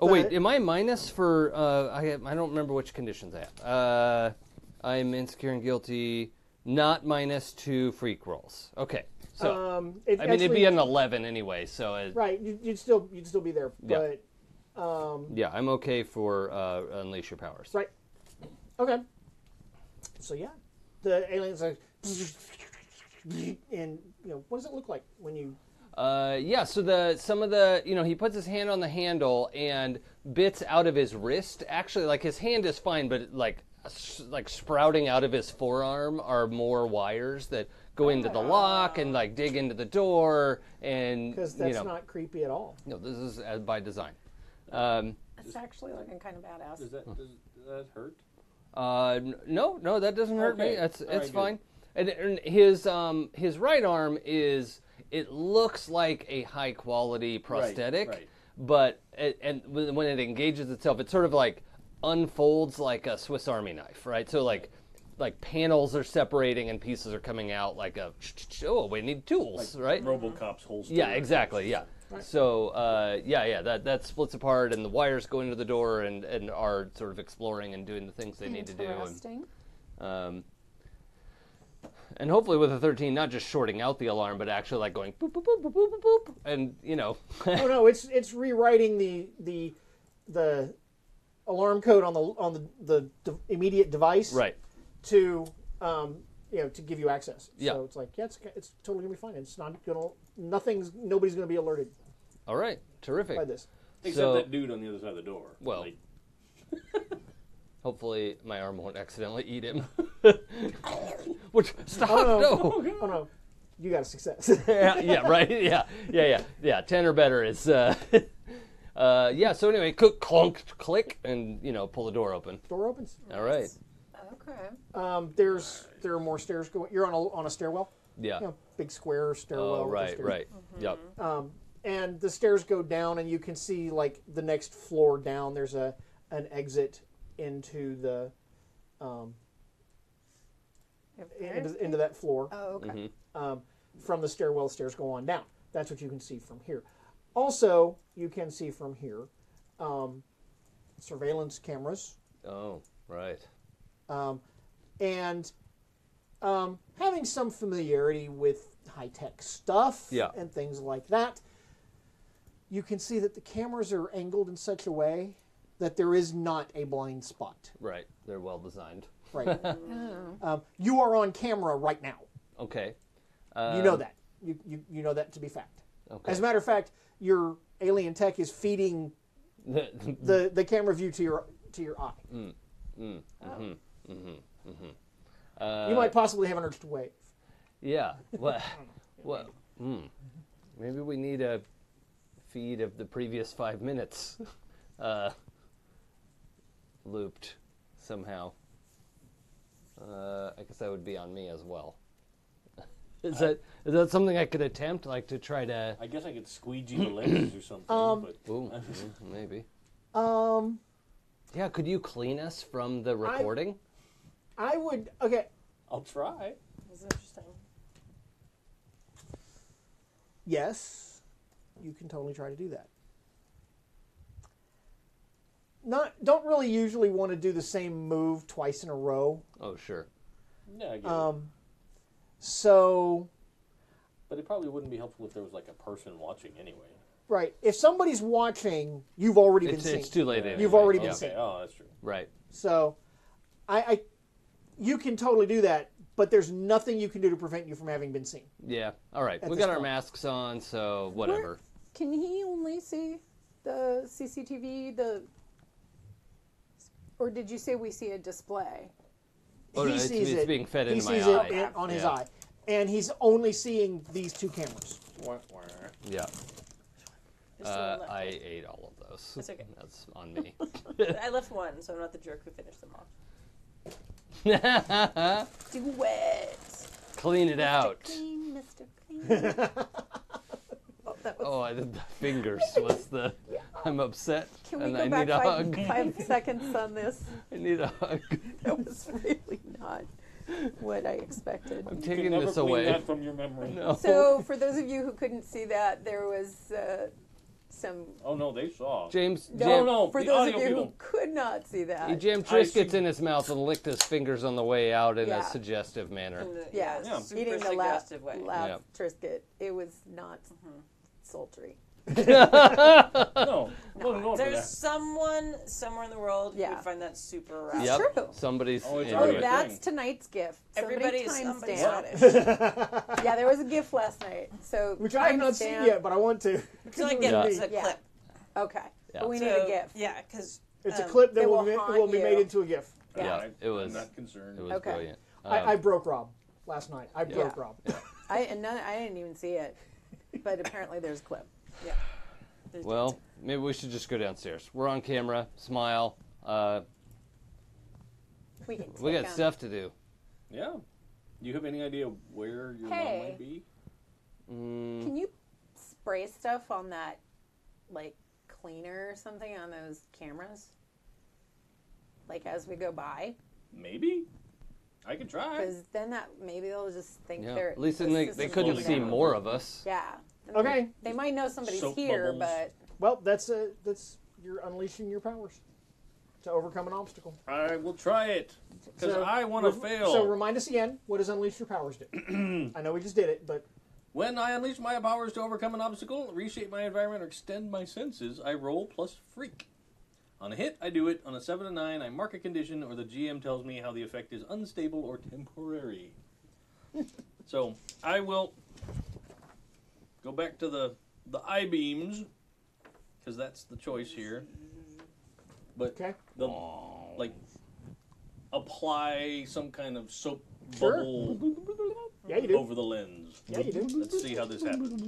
Speaker 2: Oh wait,
Speaker 3: But-
Speaker 2: am I minus for? I don't remember which conditions I have. I'm insecure and guilty. Not minus 2 freak rolls. Okay, so
Speaker 3: it
Speaker 2: I mean it'd
Speaker 3: actually-
Speaker 2: be an 11 anyway. So
Speaker 3: right. You'd still be there,
Speaker 2: Yeah.
Speaker 3: but
Speaker 2: yeah, I'm okay for unleash your powers.
Speaker 3: right. Okay. So yeah, the aliens are, and what does it look like when you?
Speaker 2: Yeah, so some of the he puts his hand on the handle and bits out of his wrist. Actually, like his hand is fine, but like sprouting out of his forearm are more wires that go into the lock and like dig into the door and
Speaker 3: Because that's not creepy at all.
Speaker 2: No, this is by design.
Speaker 4: It's actually looking kind of badass.
Speaker 5: Does that hurt?
Speaker 2: No, that doesn't hurt me.
Speaker 5: Okay.
Speaker 2: It's
Speaker 5: All right,
Speaker 2: fine. And his right arm is it looks like a high quality prosthetic,
Speaker 5: right.
Speaker 2: but and when it engages itself, it sort of like unfolds like a Swiss Army knife, right? So like panels are separating and pieces are coming out like a we need tools, right?
Speaker 5: RoboCop's holster.
Speaker 2: Yeah, exactly. Yeah. Right. So that splits apart and the wires go into the door and are sort of exploring and doing the things they need to do.
Speaker 4: Interesting.
Speaker 2: And hopefully with a 13, not just shorting out the alarm, but actually like going boop boop boop boop boop boop, boop and
Speaker 3: Oh no, it's rewriting the alarm code on the immediate device.
Speaker 2: Right.
Speaker 3: To to give you access.
Speaker 2: Yeah.
Speaker 3: So it's like it's totally gonna be fine. It's not nobody's gonna be alerted
Speaker 2: All right. Terrific.
Speaker 3: by this.
Speaker 5: Except that dude on the other side of the door.
Speaker 2: Well, hopefully my arm won't accidentally eat him. Which stop!
Speaker 3: Oh no, you got a success.
Speaker 2: yeah, right. Yeah. 10 or better is. So anyway, clunk, click, and pull the door open.
Speaker 3: Door opens.
Speaker 2: All right.
Speaker 4: Okay.
Speaker 3: There are more stairs going. You're on a stairwell.
Speaker 2: Yeah.
Speaker 3: Big square stairwell.
Speaker 2: Oh,
Speaker 3: with
Speaker 2: right.
Speaker 3: stairs.
Speaker 2: Yep.
Speaker 3: And the stairs go down, and you can see like the next floor down. There's an exit into the into that floor.
Speaker 4: Oh, okay.
Speaker 3: From the stairwell, stairs go on down. That's what you can see from here. Also, you can see from here surveillance cameras.
Speaker 2: Oh, right.
Speaker 3: And having some familiarity with high-tech stuff and things like that, you can see that the cameras are angled in such a way that there is not a blind spot.
Speaker 2: Right. They're well designed.
Speaker 3: Right. You are on camera right now.
Speaker 2: Okay.
Speaker 3: You know that. You know that to be fact.
Speaker 2: Okay.
Speaker 3: As a matter of fact, your alien tech is feeding the camera view to your eye. You might possibly have an urge to wave.
Speaker 2: Yeah. What? Maybe we need a feed of the previous 5 minutes looped somehow. I guess that would be on me as well. Is that something I could attempt, like to try to?
Speaker 5: I guess I could squeegee the lenses or something.
Speaker 2: Ooh, maybe. Yeah, could you clean us from the recording?
Speaker 3: I would. Okay.
Speaker 5: I'll try.
Speaker 1: That's interesting.
Speaker 3: Yes, you can totally try to do that. Don't really usually want to do the same move twice in a row.
Speaker 2: Oh, sure.
Speaker 5: Yeah, I get it.
Speaker 3: So.
Speaker 5: But it probably wouldn't be helpful if there was like a person watching anyway.
Speaker 3: Right. If somebody's watching, you've already been seen.
Speaker 2: It's too late anyway.
Speaker 3: You've already been seen.
Speaker 5: Oh, that's true.
Speaker 2: Right.
Speaker 3: So, you can totally do that, but there's nothing you can do to prevent you from having been seen.
Speaker 2: Yeah. All right. We
Speaker 3: this
Speaker 2: got our
Speaker 3: point.
Speaker 2: masks on, so whatever.
Speaker 4: Can he only see the CCTV? Or did you say we see a display?
Speaker 2: Oh, no,
Speaker 3: He sees
Speaker 2: it's
Speaker 3: it.
Speaker 2: being fed
Speaker 3: He
Speaker 2: into my
Speaker 3: sees
Speaker 2: eye.
Speaker 3: it on his
Speaker 2: Yeah.
Speaker 3: eye, and he's only seeing these two cameras.
Speaker 2: Yeah.
Speaker 1: There's still one left.
Speaker 2: I ate all of those.
Speaker 1: That's okay.
Speaker 2: That's on me.
Speaker 1: I left one, so I'm not the jerk who finished them off.
Speaker 4: Do it.
Speaker 2: Clean it out.
Speaker 4: Clean, Mr. Clean.
Speaker 2: Oh, the fingers was the. I'm upset.
Speaker 4: Can we
Speaker 2: and
Speaker 4: go
Speaker 2: I
Speaker 4: back
Speaker 2: need a hug.
Speaker 4: 5 seconds on this?
Speaker 2: I need a hug.
Speaker 4: That was really not what I expected.
Speaker 2: I'm
Speaker 5: You
Speaker 2: taking
Speaker 5: can never
Speaker 2: this
Speaker 5: clean
Speaker 2: away.
Speaker 5: that from your memory.
Speaker 2: No.
Speaker 4: So, for those of you who couldn't see that, there was some.
Speaker 5: Oh no, they saw.
Speaker 2: James,
Speaker 5: No,
Speaker 4: For
Speaker 5: the
Speaker 4: those of
Speaker 5: audio
Speaker 4: you
Speaker 5: people.
Speaker 4: who could not see
Speaker 2: he
Speaker 4: that.
Speaker 2: jammed
Speaker 5: I
Speaker 2: Triscuits
Speaker 5: see.
Speaker 2: in his mouth and licked his fingers on the way out in
Speaker 4: Yeah.
Speaker 2: a suggestive manner.
Speaker 1: In the,
Speaker 4: Yeah,
Speaker 5: Yeah.
Speaker 1: super
Speaker 4: eating the
Speaker 1: suggestive way.
Speaker 4: last Triscuit. It was not sultry.
Speaker 5: No, wasn't going for
Speaker 1: There's
Speaker 5: that.
Speaker 1: someone somewhere in the world who
Speaker 4: Yeah.
Speaker 1: would find that super
Speaker 4: It's
Speaker 1: arousing.
Speaker 2: Yep.
Speaker 4: true.
Speaker 2: Somebody's
Speaker 5: Oh, it's
Speaker 2: into
Speaker 5: already
Speaker 4: Oh,
Speaker 2: it.
Speaker 4: that's
Speaker 5: thing.
Speaker 4: tonight's gift.
Speaker 1: Everybody is
Speaker 4: Somebody
Speaker 1: somebody's
Speaker 4: timestamp. Yeah, there was a gift last night. So
Speaker 3: Which I have not seen
Speaker 4: timestamp-
Speaker 3: yet, but I want to.
Speaker 1: So I get
Speaker 2: Yeah.
Speaker 1: it's a
Speaker 4: Yeah.
Speaker 1: clip.
Speaker 4: Okay,
Speaker 2: Yeah.
Speaker 4: but we
Speaker 1: So,
Speaker 4: need a gift.
Speaker 1: Yeah, because
Speaker 3: It's a clip that
Speaker 4: It
Speaker 3: will
Speaker 4: will haunt
Speaker 3: be made
Speaker 4: you.
Speaker 3: into a GIF.
Speaker 2: Yeah,
Speaker 5: Alright,
Speaker 2: it was.
Speaker 5: I'm not concerned.
Speaker 2: It was
Speaker 4: Okay.
Speaker 2: brilliant.
Speaker 3: I broke Rob last night. I broke
Speaker 4: Yeah.
Speaker 3: Rob.
Speaker 4: I didn't even see it, but apparently there's a clip.
Speaker 1: yeah. There's
Speaker 2: Well, maybe we should just go downstairs. We're on camera. Smile.
Speaker 4: We can.
Speaker 2: We
Speaker 4: take
Speaker 2: got
Speaker 4: 'em.
Speaker 2: stuff to do.
Speaker 5: Yeah. Do you have any idea where your mom
Speaker 4: Hey.
Speaker 5: might be?
Speaker 4: Can you spray stuff on that, like, cleaner or something on those cameras? Like, as we go by?
Speaker 5: Maybe. I could try.
Speaker 4: Because then maybe they'll just think
Speaker 2: Yeah.
Speaker 4: they're...
Speaker 2: At least then
Speaker 4: the
Speaker 2: they
Speaker 4: system's
Speaker 2: couldn't
Speaker 4: going
Speaker 2: see
Speaker 4: down.
Speaker 2: more of us.
Speaker 4: Yeah. And
Speaker 3: Okay.
Speaker 4: They might know somebody's
Speaker 5: Soap
Speaker 4: here,
Speaker 5: bubbles.
Speaker 4: but...
Speaker 3: Well, that's you're unleashing your powers to overcome an obstacle.
Speaker 5: I will try it. Because I want to fail.
Speaker 3: So remind us again, what does unleash your powers do? I know we just did it, but
Speaker 5: When I unleash my powers to overcome an obstacle, reshape my environment, or extend my senses, I roll plus freak. On a hit, I do it. On a 7 to 9, I mark a condition, or the GM tells me how the effect is unstable or temporary. So, I will go back to the I-beams, because that's the choice here. But
Speaker 3: okay.
Speaker 5: like, apply some kind of soap
Speaker 3: Sure.
Speaker 5: bubble
Speaker 3: Yeah, you do.
Speaker 5: over the lens.
Speaker 3: Yeah, you do.
Speaker 5: Let's see how this happens.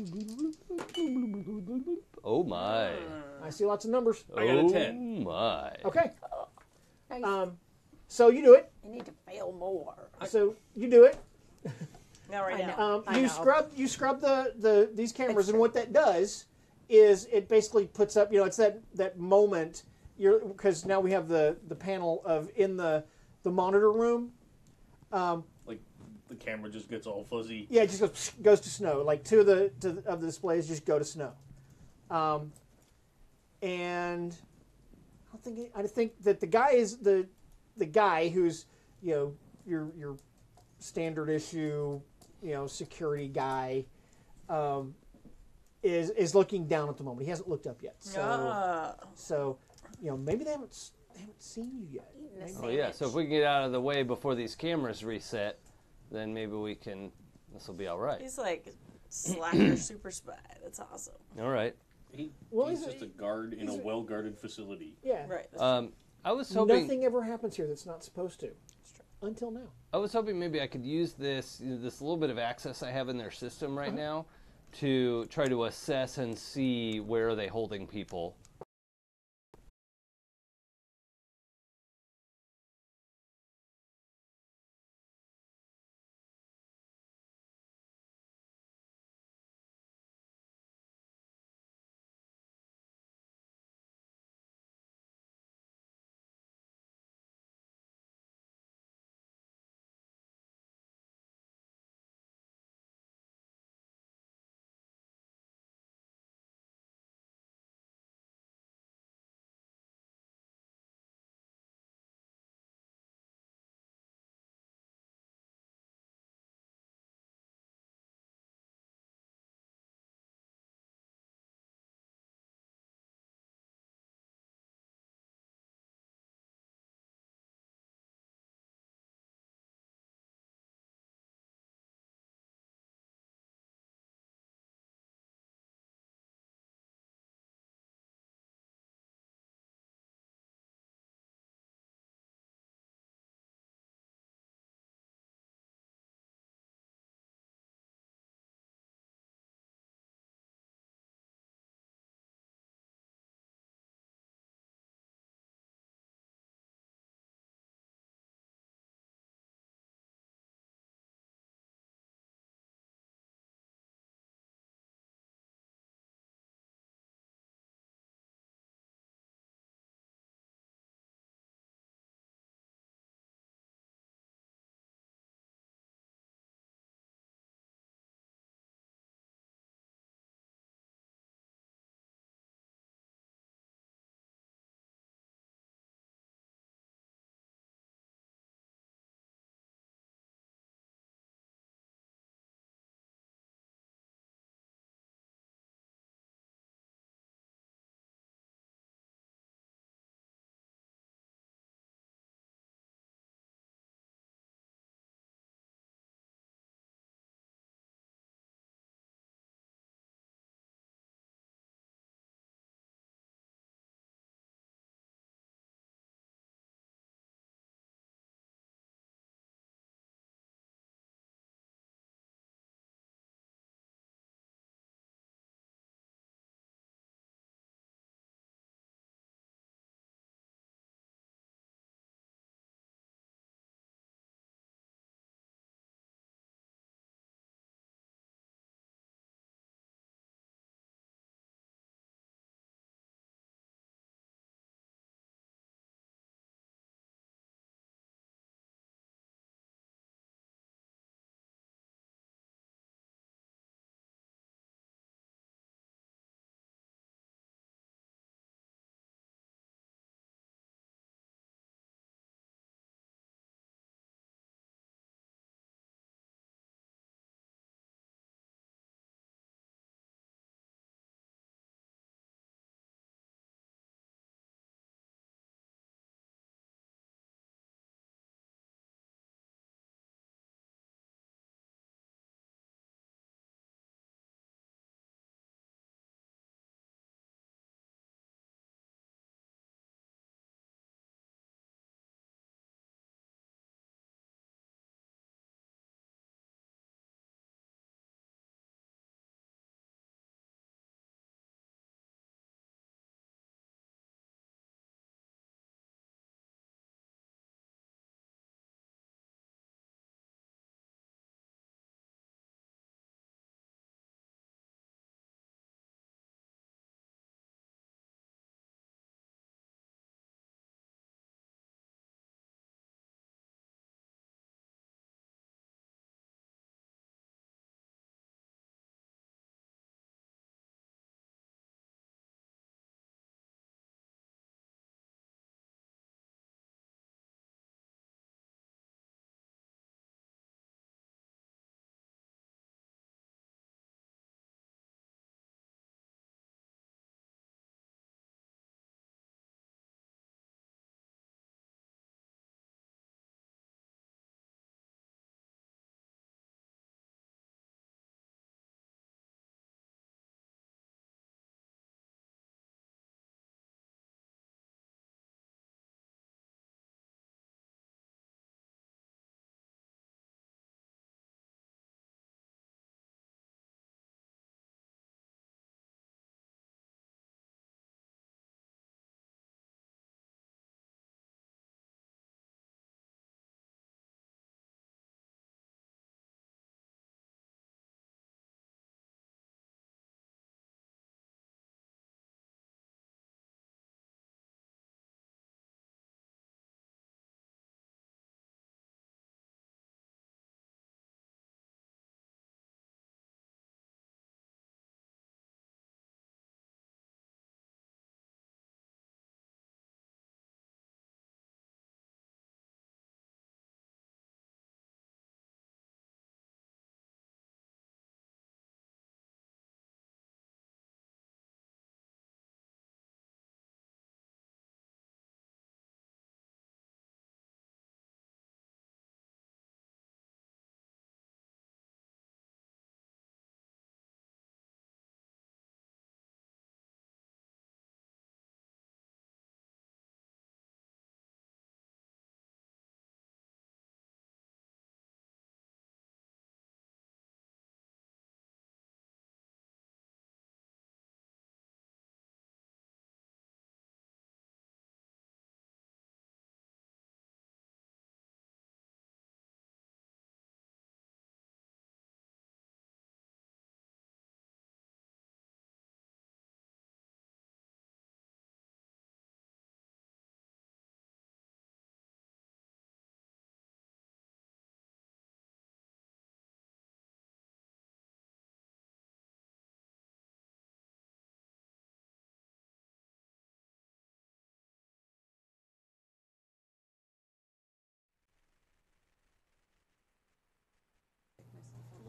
Speaker 2: Oh my.
Speaker 3: I see lots of numbers.
Speaker 5: I got a
Speaker 2: Oh
Speaker 5: 10.
Speaker 2: my.
Speaker 3: Okay.
Speaker 4: Nice.
Speaker 3: So you do it.
Speaker 4: You need to fail more.
Speaker 3: So you do it.
Speaker 1: Now, right
Speaker 4: I
Speaker 1: now.
Speaker 4: know. I
Speaker 3: You
Speaker 4: know.
Speaker 3: scrub these cameras, and what that does is it basically puts up. It's that moment. Because now we have the panel of in the monitor room.
Speaker 5: Like, the camera just gets all fuzzy.
Speaker 3: Yeah, it just goes to snow. Like two of the displays just go to snow. And I think that the guy is the guy who's your standard issue security guy is looking down at the moment. He hasn't looked up yet. So maybe they haven't seen you yet.
Speaker 2: Oh yeah, so if we can get out of the way before these cameras reset, then maybe this will be all right.
Speaker 1: He's like slacker super spy. That's awesome.
Speaker 2: All right.
Speaker 5: He's just a guard in a well-guarded facility.
Speaker 3: Yeah.
Speaker 1: Right.
Speaker 2: I was hoping
Speaker 3: Nothing ever happens here that's not supposed to. Until now.
Speaker 2: I was hoping maybe I could use this little bit of access I have in their system right now to try to assess and see where are they holding people.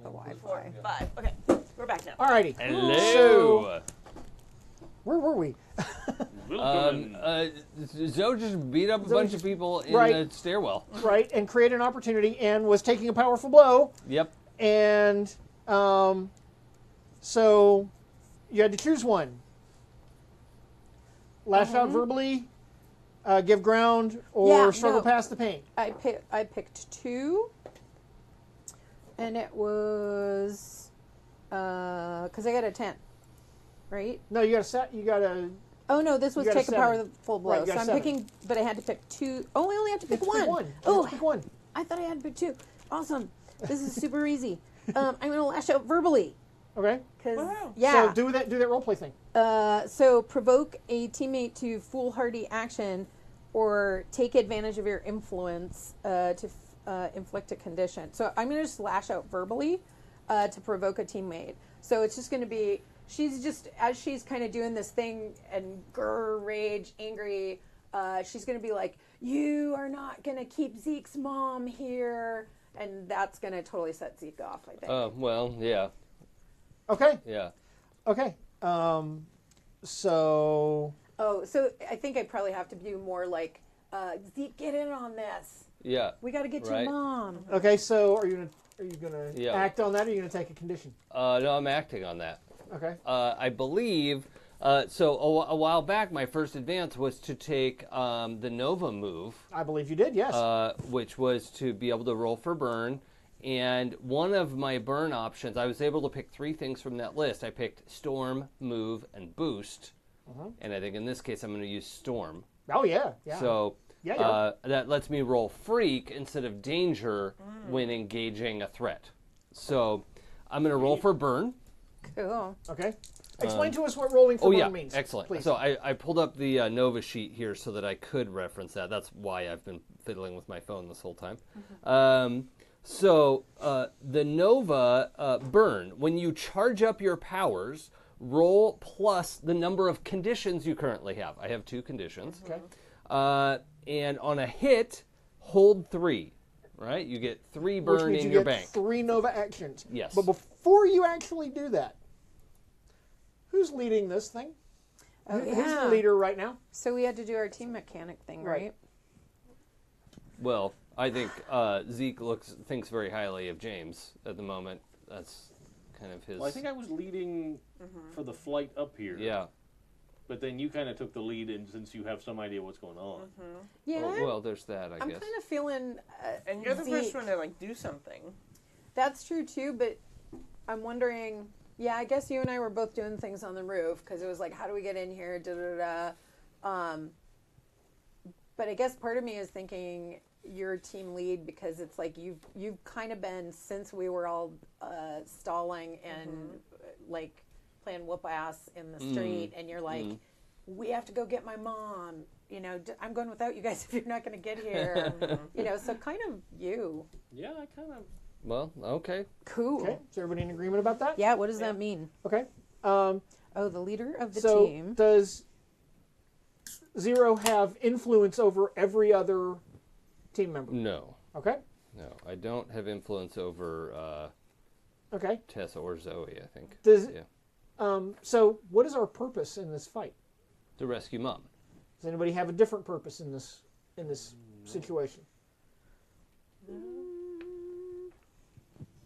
Speaker 4: the Wi-Fi.
Speaker 1: 4, 5. Okay, we're back now.
Speaker 3: Alrighty.
Speaker 2: Hello.
Speaker 3: Where were we?
Speaker 2: Zoe just beat up a bunch of people in
Speaker 3: Right.
Speaker 2: the stairwell.
Speaker 3: Right, and created an opportunity and was taking a powerful blow.
Speaker 2: Yep.
Speaker 3: And so you had to choose one. Lash out verbally, give ground, or struggle past the pain.
Speaker 4: I picked 2, and it was because I got a 10, right?
Speaker 3: No, you got a.
Speaker 4: Oh no, this was
Speaker 3: You got a
Speaker 4: take a power
Speaker 3: 7.
Speaker 4: full blow.
Speaker 3: Right, you
Speaker 4: So
Speaker 3: got a
Speaker 4: I'm
Speaker 3: 7.
Speaker 4: picking, but I had to pick 2. Oh, I only have to pick one.
Speaker 3: You
Speaker 4: Oh,
Speaker 3: have to pick one.
Speaker 4: I thought I had to pick 2. Awesome. This is super easy. I'm gonna lash out verbally.
Speaker 3: Okay.
Speaker 4: Cause
Speaker 1: Wow.
Speaker 4: yeah.
Speaker 3: So do that roleplay thing.
Speaker 4: So provoke a teammate to foolhardy action, or take advantage of your influence to inflict a condition. So I'm gonna just lash out verbally to provoke a teammate. So it's just gonna be as she's kind of doing this thing and rage, angry. She's gonna be like, "You are not gonna keep Zeke's mom here," and that's gonna totally set Zeke off, I think.
Speaker 2: Well, yeah.
Speaker 3: Okay.
Speaker 2: Yeah.
Speaker 3: Okay. So.
Speaker 4: Oh, so I think I probably have to do more like, Zeke, get in on this.
Speaker 2: Yeah.
Speaker 4: We got to get
Speaker 2: Right.
Speaker 4: your mom.
Speaker 3: Okay. So are you gonna
Speaker 2: Yeah.
Speaker 3: act on that, or are you gonna take a condition?
Speaker 2: No, I'm acting on that.
Speaker 3: Okay.
Speaker 2: I believe. So a while back, my first advance was to take the Nova move,
Speaker 3: I believe you did. Yes.
Speaker 2: which was to be able to roll for burn. And one of my burn options, I was able to pick 3 things from that list. I picked Storm, Move, and Boost. And I think in this case, I'm going to use Storm.
Speaker 3: Oh yeah. Yeah.
Speaker 2: So
Speaker 3: Yeah,
Speaker 2: that lets me roll Freak instead of Danger when engaging a threat. So I'm going to roll for burn.
Speaker 4: Cool.
Speaker 3: Okay. Explain to us what rolling for burn means.
Speaker 2: Excellent.
Speaker 3: Please.
Speaker 2: So I pulled up the Nova sheet here so that I could reference that. That's why I've been fiddling with my phone this whole time. So the Nova burn, when you charge up your powers, roll plus the number of conditions you currently have. I have 2 conditions.
Speaker 3: Okay.
Speaker 2: And on a hit, hold 3. Right? You get 3
Speaker 3: Which
Speaker 2: burn
Speaker 3: means
Speaker 2: in
Speaker 3: you
Speaker 2: your
Speaker 3: get
Speaker 2: bank.
Speaker 3: 3 Nova actions.
Speaker 2: Yes.
Speaker 3: But before you actually do that, who's leading this thing?
Speaker 4: Oh,
Speaker 3: Who's
Speaker 4: yeah.
Speaker 3: the leader right now?
Speaker 4: So we had to do our team mechanic thing,
Speaker 3: Right.
Speaker 4: right?
Speaker 2: Well, I think Zeke thinks very highly of James at the moment. That's kind of his.
Speaker 5: Well, I think I was leading for the flight up here.
Speaker 2: Yeah.
Speaker 5: But then you kind of took the lead in since you have some idea what's going on.
Speaker 4: Yeah.
Speaker 2: Well, there's that, I
Speaker 4: I'm
Speaker 2: guess.
Speaker 4: kind of feeling.
Speaker 1: And you're the
Speaker 4: Zeke.
Speaker 1: first one to do something.
Speaker 4: That's true too, but I'm wondering. Yeah, I guess you and I were both doing things on the roof because it was like, how do we get in here? Da da da. But I guess part of me is thinking you're team lead because it's like you've kind of been since we were all stalling and like playing whoop ass in the street, and you're like, we have to go get my mom. You know, I'm going without you guys if you're not going to get here. You know, so kind of you.
Speaker 5: Yeah, I kind of.
Speaker 2: Well, okay.
Speaker 4: Cool.
Speaker 3: Okay. Is everybody in agreement about that?
Speaker 4: Yeah. What does that mean?
Speaker 3: Okay.
Speaker 4: Oh, the leader of the
Speaker 3: So
Speaker 4: team.
Speaker 3: does Zero have influence over every other team member?
Speaker 2: No.
Speaker 3: Okay.
Speaker 2: No. I don't have influence over
Speaker 3: Okay.
Speaker 2: Tessa or Zoe, I think.
Speaker 3: Does
Speaker 2: Yeah.
Speaker 3: So what is our purpose in this fight?
Speaker 2: To rescue Mom.
Speaker 3: Does anybody have a different purpose in this situation?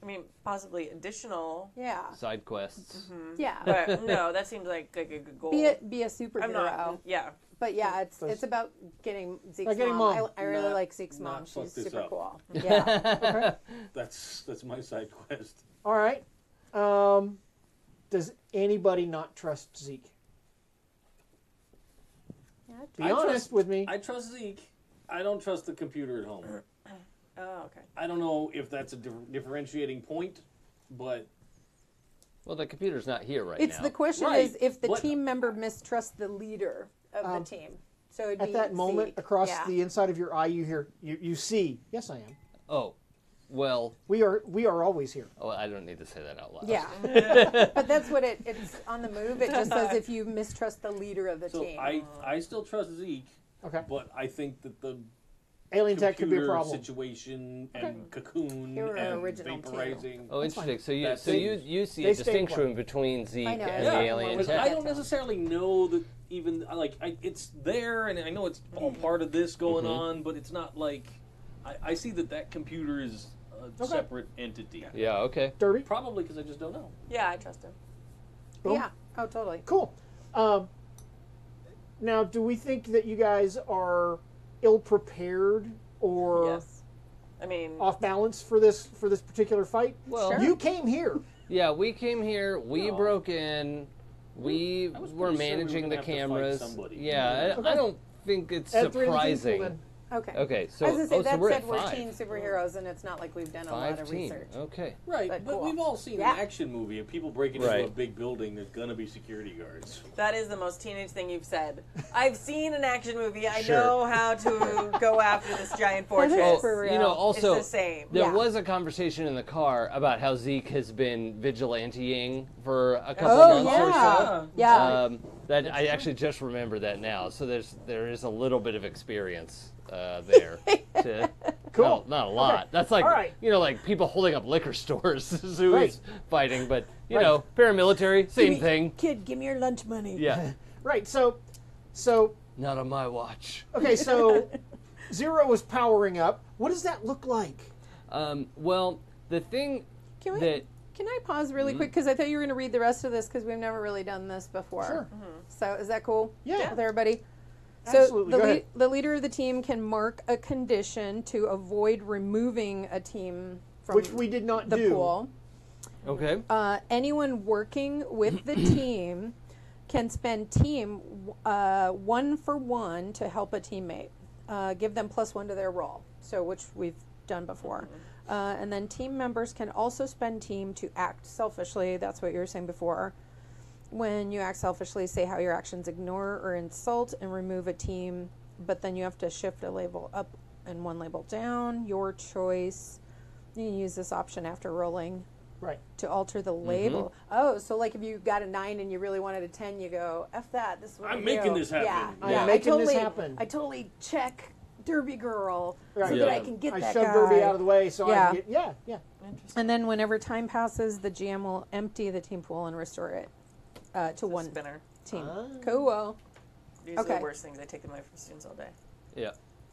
Speaker 1: I mean, possibly additional,
Speaker 4: Yeah.
Speaker 2: Side quests.
Speaker 4: Yeah.
Speaker 1: but no, that seems like a good goal.
Speaker 4: Be a superhero.
Speaker 1: I'm not. Yeah.
Speaker 4: But yeah, it's about getting Zeke's
Speaker 3: Like getting
Speaker 4: mom.
Speaker 3: mom.
Speaker 4: I really
Speaker 5: Not-
Speaker 4: like Zeke's
Speaker 5: not
Speaker 4: mom.
Speaker 5: fuck
Speaker 4: She's
Speaker 5: this
Speaker 4: super
Speaker 5: up.
Speaker 4: cool. Yeah.
Speaker 3: Okay.
Speaker 5: That's my side quest.
Speaker 3: All right. Does anybody not trust Zeke? Be
Speaker 5: I
Speaker 3: honest
Speaker 5: trust-
Speaker 3: with me.
Speaker 5: I trust Zeke. I don't trust the computer at home.
Speaker 1: Oh, okay.
Speaker 5: I don't know if that's a differentiating point, but
Speaker 2: Well, the computer's not here right
Speaker 4: It's
Speaker 2: now.
Speaker 4: the question
Speaker 5: Right.
Speaker 4: is if the
Speaker 5: What-
Speaker 4: team member mistrusts the leader of the team. So it'd
Speaker 3: At
Speaker 4: be
Speaker 3: that moment,
Speaker 4: Zeke.
Speaker 3: across
Speaker 4: Yeah.
Speaker 3: the inside of your eye, you see. Yes, I am.
Speaker 2: Oh. Well,
Speaker 3: We are always here.
Speaker 2: I don't need to say that out loud.
Speaker 4: Yeah. But that's what it's on the move. It just says if you mistrust the leader of the
Speaker 5: so
Speaker 4: team.
Speaker 5: I still trust Zeke,
Speaker 3: Okay.
Speaker 5: but I think that the
Speaker 3: Alien tech could be a
Speaker 5: computer
Speaker 3: problem.
Speaker 5: situation and cocoon
Speaker 4: Here are
Speaker 5: and
Speaker 4: original too.
Speaker 5: vaporizing.
Speaker 2: Oh, interesting. So you
Speaker 5: That's
Speaker 2: so
Speaker 5: it.
Speaker 2: you see
Speaker 3: They
Speaker 2: a
Speaker 3: stay
Speaker 2: distinction
Speaker 3: quiet.
Speaker 2: between Zeke
Speaker 4: I
Speaker 2: and
Speaker 4: know,
Speaker 2: the
Speaker 4: yeah.
Speaker 2: alien
Speaker 5: But
Speaker 2: tech.
Speaker 5: I don't necessarily know that even it's there, and I know it's all part of this going on, but it's not like I see that computer is a separate entity.
Speaker 2: Yeah. Okay.
Speaker 3: Derby?
Speaker 5: Probably because I just don't know.
Speaker 1: Yeah, I trust him.
Speaker 3: Boom.
Speaker 4: Yeah. Oh, totally.
Speaker 3: Cool. Now, do we think that you guys are ill-prepared or
Speaker 1: Yes. I mean,
Speaker 3: off balance for this particular fight?
Speaker 2: Well,
Speaker 4: Sure.
Speaker 3: You came here.
Speaker 2: yeah, we came here. We
Speaker 5: No.
Speaker 2: broke in. We
Speaker 5: I was
Speaker 2: were
Speaker 5: pretty sure we were
Speaker 2: managing
Speaker 5: gonna
Speaker 2: the
Speaker 5: have to fight
Speaker 2: cameras.
Speaker 5: somebody.
Speaker 2: Yeah, I don't think it's
Speaker 3: Add 3 to the team pool,
Speaker 2: surprising.
Speaker 3: then.
Speaker 4: Okay.
Speaker 2: Okay, so
Speaker 4: I was gonna say,
Speaker 2: so
Speaker 4: that
Speaker 2: we're
Speaker 4: said,
Speaker 2: at
Speaker 4: we're
Speaker 2: 5.
Speaker 4: teen superheroes, and it's not like we've done a lot
Speaker 2: 5
Speaker 4: of
Speaker 2: team.
Speaker 4: research.
Speaker 2: Okay.
Speaker 5: Right,
Speaker 4: But
Speaker 5: but
Speaker 4: cool.
Speaker 5: we've all seen
Speaker 4: Yeah.
Speaker 5: an action movie of people breaking into
Speaker 2: Right.
Speaker 5: a big building. There's gonna be security guards.
Speaker 1: that is the most teenage thing you've said. I've seen an action movie. I
Speaker 2: Sure.
Speaker 1: know how to go after this giant fortress.
Speaker 4: is for real.
Speaker 2: You know,
Speaker 1: It's
Speaker 2: also
Speaker 1: the same.
Speaker 2: there
Speaker 4: Yeah.
Speaker 2: was a conversation in the car about how Zeke has been vigilanteing for a couple
Speaker 4: Oh,
Speaker 2: months or so.
Speaker 4: yeah. Yeah.
Speaker 2: That I actually just remember that now. So there is a little bit of experience there.
Speaker 3: Cool.
Speaker 2: Well, not a lot.
Speaker 3: Okay.
Speaker 2: That's like
Speaker 3: All right.
Speaker 2: like people holding up liquor stores is who
Speaker 3: Right.
Speaker 2: he's fighting. But you
Speaker 3: Right.
Speaker 2: know, paramilitary, same thing.
Speaker 4: Kid, give me your lunch money.
Speaker 2: Yeah,
Speaker 3: Right. So,
Speaker 2: not on my watch.
Speaker 3: okay. So, Zero is powering up. What does that look like?
Speaker 2: Well, the thing
Speaker 4: Can we?
Speaker 2: that
Speaker 4: Can I pause really quick because I thought you were going to read the rest of this because we've never really done this before.
Speaker 3: Sure.
Speaker 4: So is that cool?
Speaker 3: Yeah.
Speaker 4: With everybody. So
Speaker 3: Absolutely. Go ahead.
Speaker 4: the leader of the team can mark a condition to avoid removing a team from
Speaker 3: Which we did not
Speaker 4: the
Speaker 3: do.
Speaker 4: pool.
Speaker 2: okay.
Speaker 4: Anyone working with the team can spend team 1 for 1 to help a teammate. Give them +1 to their roll. So which we've done before. And then team members can also spend team to act selfishly. That's what you were saying before. When you act selfishly, say how your actions ignore or insult and remove a team, but then you have to shift a label up and 1 label down. Your choice. You can use this option after rolling
Speaker 3: Right.
Speaker 4: to alter the label. Oh, so like if you got a 9 and you really wanted a 10, you go, F that. This is what
Speaker 5: I'm
Speaker 4: I
Speaker 5: making
Speaker 4: do.
Speaker 5: this happen.
Speaker 4: Yeah,
Speaker 3: I'm
Speaker 4: yeah.
Speaker 3: making
Speaker 4: I
Speaker 3: this
Speaker 4: totally,
Speaker 3: happen.
Speaker 4: I totally check Derby Girl
Speaker 3: Right.
Speaker 4: so
Speaker 2: Yeah.
Speaker 4: that I can get
Speaker 3: I
Speaker 4: that
Speaker 3: shoved
Speaker 4: guy.
Speaker 3: Derby out of the way so I
Speaker 4: Yeah.
Speaker 3: can get. Yeah. Yeah.
Speaker 4: And then whenever time passes, the GM will empty the team pool and restore it to 1
Speaker 1: Spinner.
Speaker 4: team.
Speaker 3: Ah.
Speaker 4: Cool.
Speaker 1: These are
Speaker 4: Okay.
Speaker 1: the worst things. I take them away from students all day.
Speaker 2: Yeah.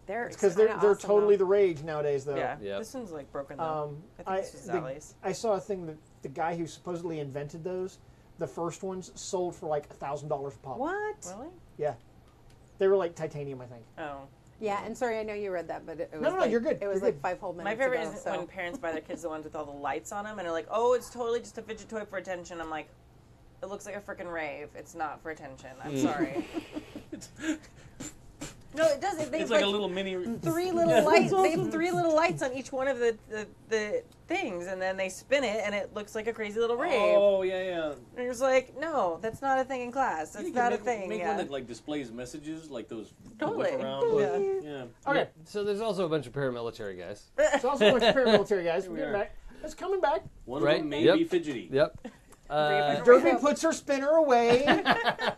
Speaker 3: Because they're totally the rage nowadays, though.
Speaker 1: Yeah.
Speaker 2: Yep.
Speaker 1: This one's like broken though. I think this was Sally's.
Speaker 3: I saw a thing that the guy who supposedly invented those, the first ones, sold for like $1,000 a pop.
Speaker 4: What?
Speaker 1: Really?
Speaker 3: Yeah. They were like titanium, I think.
Speaker 1: Oh.
Speaker 4: Yeah, and sorry, I know you read that, but it was
Speaker 3: No,
Speaker 4: like,
Speaker 3: you're good.
Speaker 4: It was
Speaker 3: You're
Speaker 4: like
Speaker 3: good.
Speaker 4: 5 whole minutes
Speaker 1: My favorite
Speaker 4: ago,
Speaker 1: is
Speaker 4: so.
Speaker 1: when parents buy their kids the ones with all the lights on them and are like, oh, it's totally just a fidget toy for attention. I'm like, it looks like a freaking rave. It's not for attention. I'm sorry. No, it does. They
Speaker 5: It's
Speaker 1: have
Speaker 5: like a little mini.
Speaker 1: 3 little lights. They have 3 little lights on each one of the things, and then they spin it, and it looks like a crazy little rave.
Speaker 5: Oh yeah.
Speaker 1: And you're just like, no, that's not a thing in class. That's
Speaker 5: You can
Speaker 1: not a
Speaker 5: make,
Speaker 1: thing.
Speaker 5: Make
Speaker 1: yeah.
Speaker 5: one that like displays messages, like those
Speaker 1: Totally.
Speaker 5: whip around.
Speaker 1: Yeah.
Speaker 5: Yeah.
Speaker 3: Okay.
Speaker 2: Yeah, so there's also a bunch of paramilitary guys.
Speaker 3: It's also a bunch of paramilitary guys.
Speaker 5: we
Speaker 3: We're getting
Speaker 5: are.
Speaker 3: back. It's coming back.
Speaker 5: One
Speaker 2: Right,
Speaker 5: of them may
Speaker 2: yep.
Speaker 5: be fidgety.
Speaker 2: Yep.
Speaker 3: Derby puts her spinner away.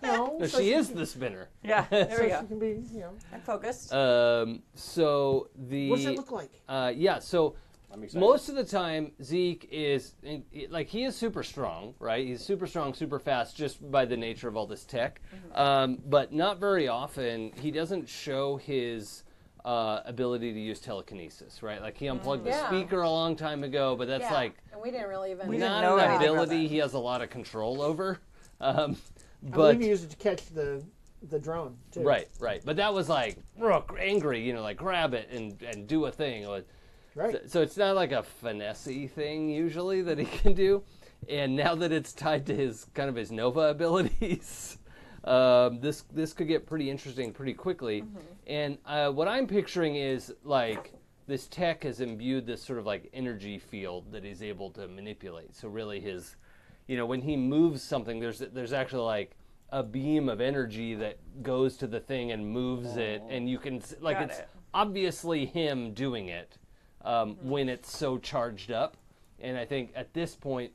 Speaker 2: No,
Speaker 3: so
Speaker 2: she is the spinner.
Speaker 1: Yeah, there
Speaker 3: So
Speaker 1: we
Speaker 3: she
Speaker 1: go.
Speaker 3: can be,
Speaker 1: I'm focused.
Speaker 2: So the
Speaker 3: What does it look like?
Speaker 2: Yeah, so
Speaker 5: I'm excited.
Speaker 2: most of the time Zeke is like he is super strong, right? He's super strong, super fast, just by the nature of all this tech. But not very often he doesn't show his ability to use telekinesis, right? Like he unplugged the
Speaker 4: Yeah.
Speaker 2: speaker a long time ago, but that's
Speaker 4: Yeah,
Speaker 2: like
Speaker 4: and we didn't really even.
Speaker 1: We didn't
Speaker 2: not
Speaker 1: know
Speaker 2: an
Speaker 1: anything about
Speaker 2: ability
Speaker 1: that.
Speaker 2: he has a lot of control over.
Speaker 3: I
Speaker 2: But
Speaker 3: believe you used it to catch the drone, too.
Speaker 2: right. But that was like angry, like grab it and do a thing.
Speaker 3: Right.
Speaker 2: So it's not like a finesse-y thing usually that he can do. And now that it's tied to his kind of his Nova abilities, this could get pretty interesting pretty quickly. And what I'm picturing is like this tech has imbued this sort of like energy field that he's able to manipulate. So really his, when he moves something, there's actually like a beam of energy that goes to the thing and moves it, and you can like
Speaker 1: Got
Speaker 2: it's
Speaker 1: it.
Speaker 2: obviously him doing it when it's so charged up. And I think at this point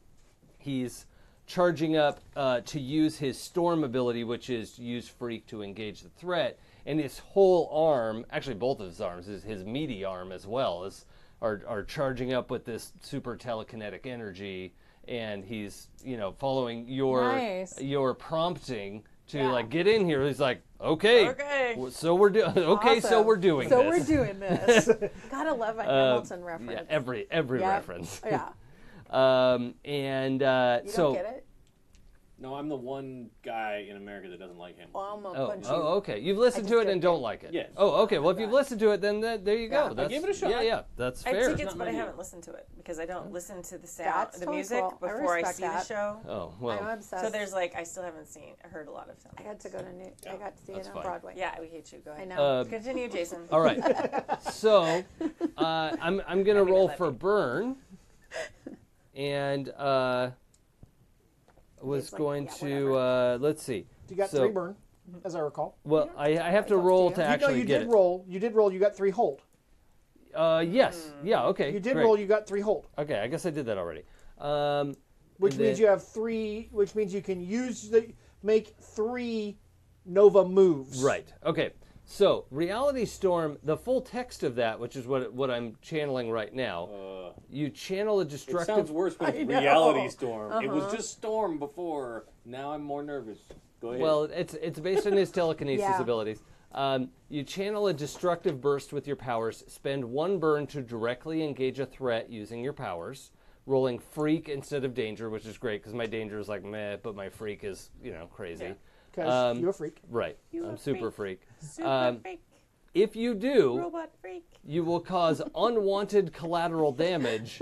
Speaker 2: he's charging up to use his storm ability, which is use freak to engage the threat. and his whole arm, actually both of his arms, his meaty arm as well, are charging up with this super telekinetic energy, and he's following your prompting to like get in here. He's like, okay, so we're doing so we're doing
Speaker 4: so
Speaker 2: this.
Speaker 4: we're doing this. Gotta love a Hamilton reference.
Speaker 2: Yeah, every reference.
Speaker 4: Yeah.
Speaker 2: And
Speaker 4: You
Speaker 2: so
Speaker 4: don't get it?
Speaker 5: No, I'm the one guy in America that doesn't like him.
Speaker 4: Well, I'm gonna punch you.
Speaker 2: oh, okay. You've listened to it and don't like it.
Speaker 5: Yes.
Speaker 2: Oh, okay. Well, if you've listened to it, then there you go.
Speaker 4: Yeah.
Speaker 5: I gave it a shot.
Speaker 2: Yeah, that's
Speaker 1: I have
Speaker 2: fair.
Speaker 1: tickets, but I
Speaker 5: my
Speaker 1: haven't listened to it because I don't listen to the sound,
Speaker 4: That's
Speaker 1: the
Speaker 4: totally
Speaker 1: music
Speaker 4: cool. I
Speaker 1: before I
Speaker 4: respect
Speaker 1: see the
Speaker 4: that.
Speaker 1: show.
Speaker 2: Oh,
Speaker 4: I'm
Speaker 2: well.
Speaker 4: obsessed.
Speaker 1: So there's I still haven't heard a lot of sound.
Speaker 4: I got to go to I got to see
Speaker 2: That's
Speaker 4: it on
Speaker 2: fine.
Speaker 4: Broadway.
Speaker 1: Yeah, we hate you. Go
Speaker 4: I
Speaker 1: ahead.
Speaker 4: know.
Speaker 1: Continue, Jason.
Speaker 2: All right. So I'm gonna roll
Speaker 1: let
Speaker 2: for
Speaker 1: me.
Speaker 2: burn, and was
Speaker 4: It's like,
Speaker 2: going
Speaker 4: yeah,
Speaker 2: to let's see.
Speaker 3: You got 3 burn, as I recall.
Speaker 2: Well, I have to
Speaker 4: don't
Speaker 2: roll
Speaker 4: do
Speaker 2: to
Speaker 4: it.
Speaker 2: actually
Speaker 3: you
Speaker 2: get
Speaker 3: did
Speaker 2: it.
Speaker 3: roll. You did roll. You got 3 hold.
Speaker 2: Yes. Yeah. Okay.
Speaker 3: You did
Speaker 2: great.
Speaker 3: roll. You got 3 hold.
Speaker 2: Okay. I guess I did that already.
Speaker 3: Which
Speaker 2: And
Speaker 3: means
Speaker 2: then-
Speaker 3: you have 3. Which means you can make 3 Nova moves.
Speaker 2: Right. Okay. So, Reality Storm, the full text of that, which is what I'm channeling right now, you channel a
Speaker 5: It
Speaker 2: destructive...
Speaker 5: sounds worse when it's
Speaker 4: know.
Speaker 5: Reality Storm. It was just Storm before. Now I'm more nervous. Go ahead.
Speaker 2: Well, it's based on his telekinesis
Speaker 4: Yeah.
Speaker 2: abilities. You channel a destructive burst with your powers, spend 1 burn to directly engage a threat using your powers, rolling Freak instead of Danger, which is great because my Danger is like meh, but my Freak is, crazy.
Speaker 1: Yeah.
Speaker 3: Because you're a freak.
Speaker 2: Right.
Speaker 1: You
Speaker 2: I'm
Speaker 1: a
Speaker 2: super freak.
Speaker 1: Super freak.
Speaker 2: If you do,
Speaker 1: Robot freak.
Speaker 2: you will cause unwanted collateral damage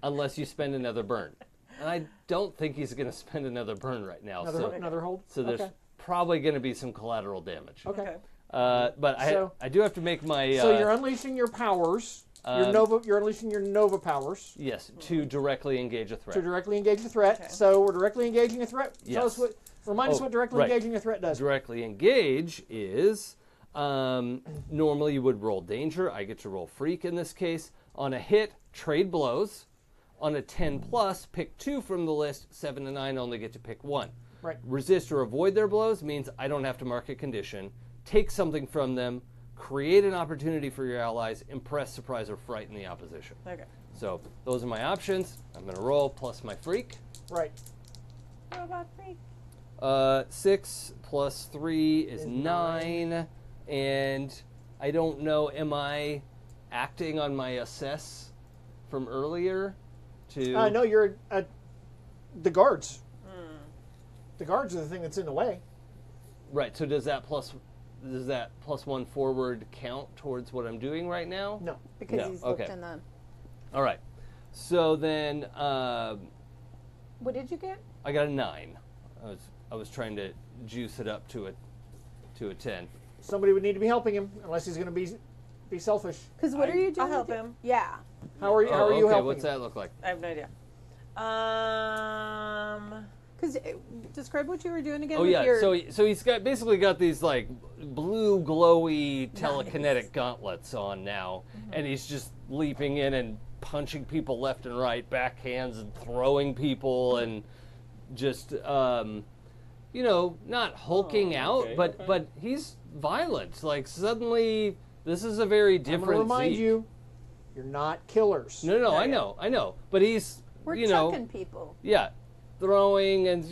Speaker 2: unless you spend another burn. And I don't think he's going to spend another burn right now.
Speaker 3: Another hold.
Speaker 2: So there's
Speaker 3: Okay.
Speaker 2: probably going to be some collateral damage.
Speaker 3: Okay.
Speaker 2: But
Speaker 3: So-
Speaker 2: I do have to make my...
Speaker 3: So you're unleashing your powers. You're unleashing your Nova powers
Speaker 2: Yes, to directly engage a threat.
Speaker 3: to directly engage a threat.
Speaker 1: Okay.
Speaker 3: So we're directly engaging a threat. Tell us
Speaker 2: Yes.
Speaker 3: remind us
Speaker 2: Oh,
Speaker 3: what directly
Speaker 2: right.
Speaker 3: engaging a threat does.
Speaker 2: Directly engage is normally you would roll Danger. I get to roll Freak in this case. On a hit, trade blows. On a 10 plus, pick 2 from the list. 7 and 9 only get to pick 1.
Speaker 3: Right.
Speaker 2: Resist or avoid their blows means I don't have to mark a condition. Take something from them. Create an opportunity for your allies. Impress, surprise, or frighten the opposition.
Speaker 1: Okay.
Speaker 2: So those are my options. I'm going to roll plus my Freak.
Speaker 3: Right.
Speaker 1: Robot freak.
Speaker 2: 6 plus 3 is 9. And I don't know, am I acting on my assess from earlier to...
Speaker 3: No, you're the guards. The guards are the thing that's in the way.
Speaker 2: Right, so does that plus +1 forward count towards what I'm doing right now?
Speaker 3: No.
Speaker 4: Because
Speaker 2: No,
Speaker 4: he's
Speaker 2: okay.
Speaker 4: looked in the.
Speaker 2: All right. So then
Speaker 4: What did you get?
Speaker 2: I got a 9. I was trying to juice it up to a 10.
Speaker 3: Somebody would need to be helping him, unless he's going to be selfish.
Speaker 4: Because what are you doing?
Speaker 1: I'll help
Speaker 4: with it?
Speaker 1: him.
Speaker 4: Yeah.
Speaker 3: How are you
Speaker 2: okay,
Speaker 3: helping
Speaker 2: what's
Speaker 3: him?
Speaker 2: that look like?
Speaker 1: I have no idea.
Speaker 4: Because describe what you were doing again.
Speaker 2: Oh
Speaker 4: with
Speaker 2: yeah,
Speaker 4: your,
Speaker 2: so he's basically got these like blue glowy telekinetic gauntlets on now, and he's just leaping in and punching people left and right, backhands and throwing people, and just not hulking out,
Speaker 5: okay,
Speaker 2: but
Speaker 5: okay.
Speaker 2: but he's violent. Like suddenly, this is a very
Speaker 3: I'm
Speaker 2: different.
Speaker 3: going to remind
Speaker 2: Zeke.
Speaker 3: you, you're not killers.
Speaker 2: No, I
Speaker 1: yeah.
Speaker 2: know, but he's
Speaker 4: we're
Speaker 2: you know,
Speaker 4: chucking people.
Speaker 2: yeah, throwing and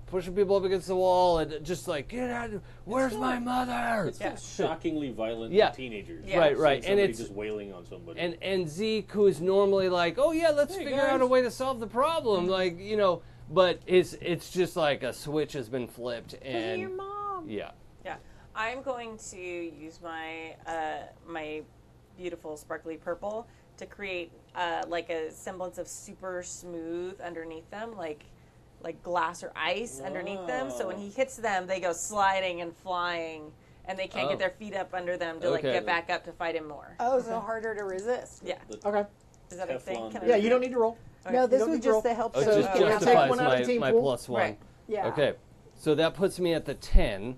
Speaker 2: pushing people up against the wall and just like get out. Where's my mother?
Speaker 5: It's
Speaker 1: Yeah.
Speaker 5: shockingly violent
Speaker 2: Yeah.
Speaker 5: teenagers.
Speaker 1: Yeah.
Speaker 2: Right,
Speaker 5: Seeing
Speaker 2: and
Speaker 5: somebody
Speaker 2: it's
Speaker 5: just wailing on somebody.
Speaker 2: and Zeke, who is normally like, oh yeah, let's
Speaker 5: Hey,
Speaker 2: figure out a
Speaker 5: guys.
Speaker 2: way to solve the problem, like but it's just like a switch has been flipped and
Speaker 4: Your mom.
Speaker 2: yeah.
Speaker 1: Yeah, I'm going to use my my beautiful sparkly purple to create like a semblance of super smooth underneath them, like glass or ice underneath them. So when he hits them, they go sliding and flying, and they can't
Speaker 2: Oh.
Speaker 1: get their feet up under them to like
Speaker 2: Okay.
Speaker 1: get back up to fight him more.
Speaker 4: Oh, so harder to resist.
Speaker 1: Yeah,
Speaker 3: Okay.
Speaker 1: is that a thing?
Speaker 5: Teflon
Speaker 1: Can I
Speaker 3: Yeah,
Speaker 1: do
Speaker 3: you
Speaker 1: it?
Speaker 3: don't need to roll.
Speaker 4: No,
Speaker 3: You
Speaker 4: this
Speaker 3: don't
Speaker 4: was
Speaker 3: need to roll.
Speaker 4: just to help.
Speaker 2: Oh,
Speaker 4: so
Speaker 2: it
Speaker 4: you
Speaker 2: just
Speaker 4: can have
Speaker 3: take
Speaker 2: justifies
Speaker 3: one out of the
Speaker 2: my,
Speaker 3: team
Speaker 2: my
Speaker 3: pool.
Speaker 2: +1.
Speaker 1: Right.
Speaker 4: Yeah.
Speaker 2: Okay, so that puts me at the 10.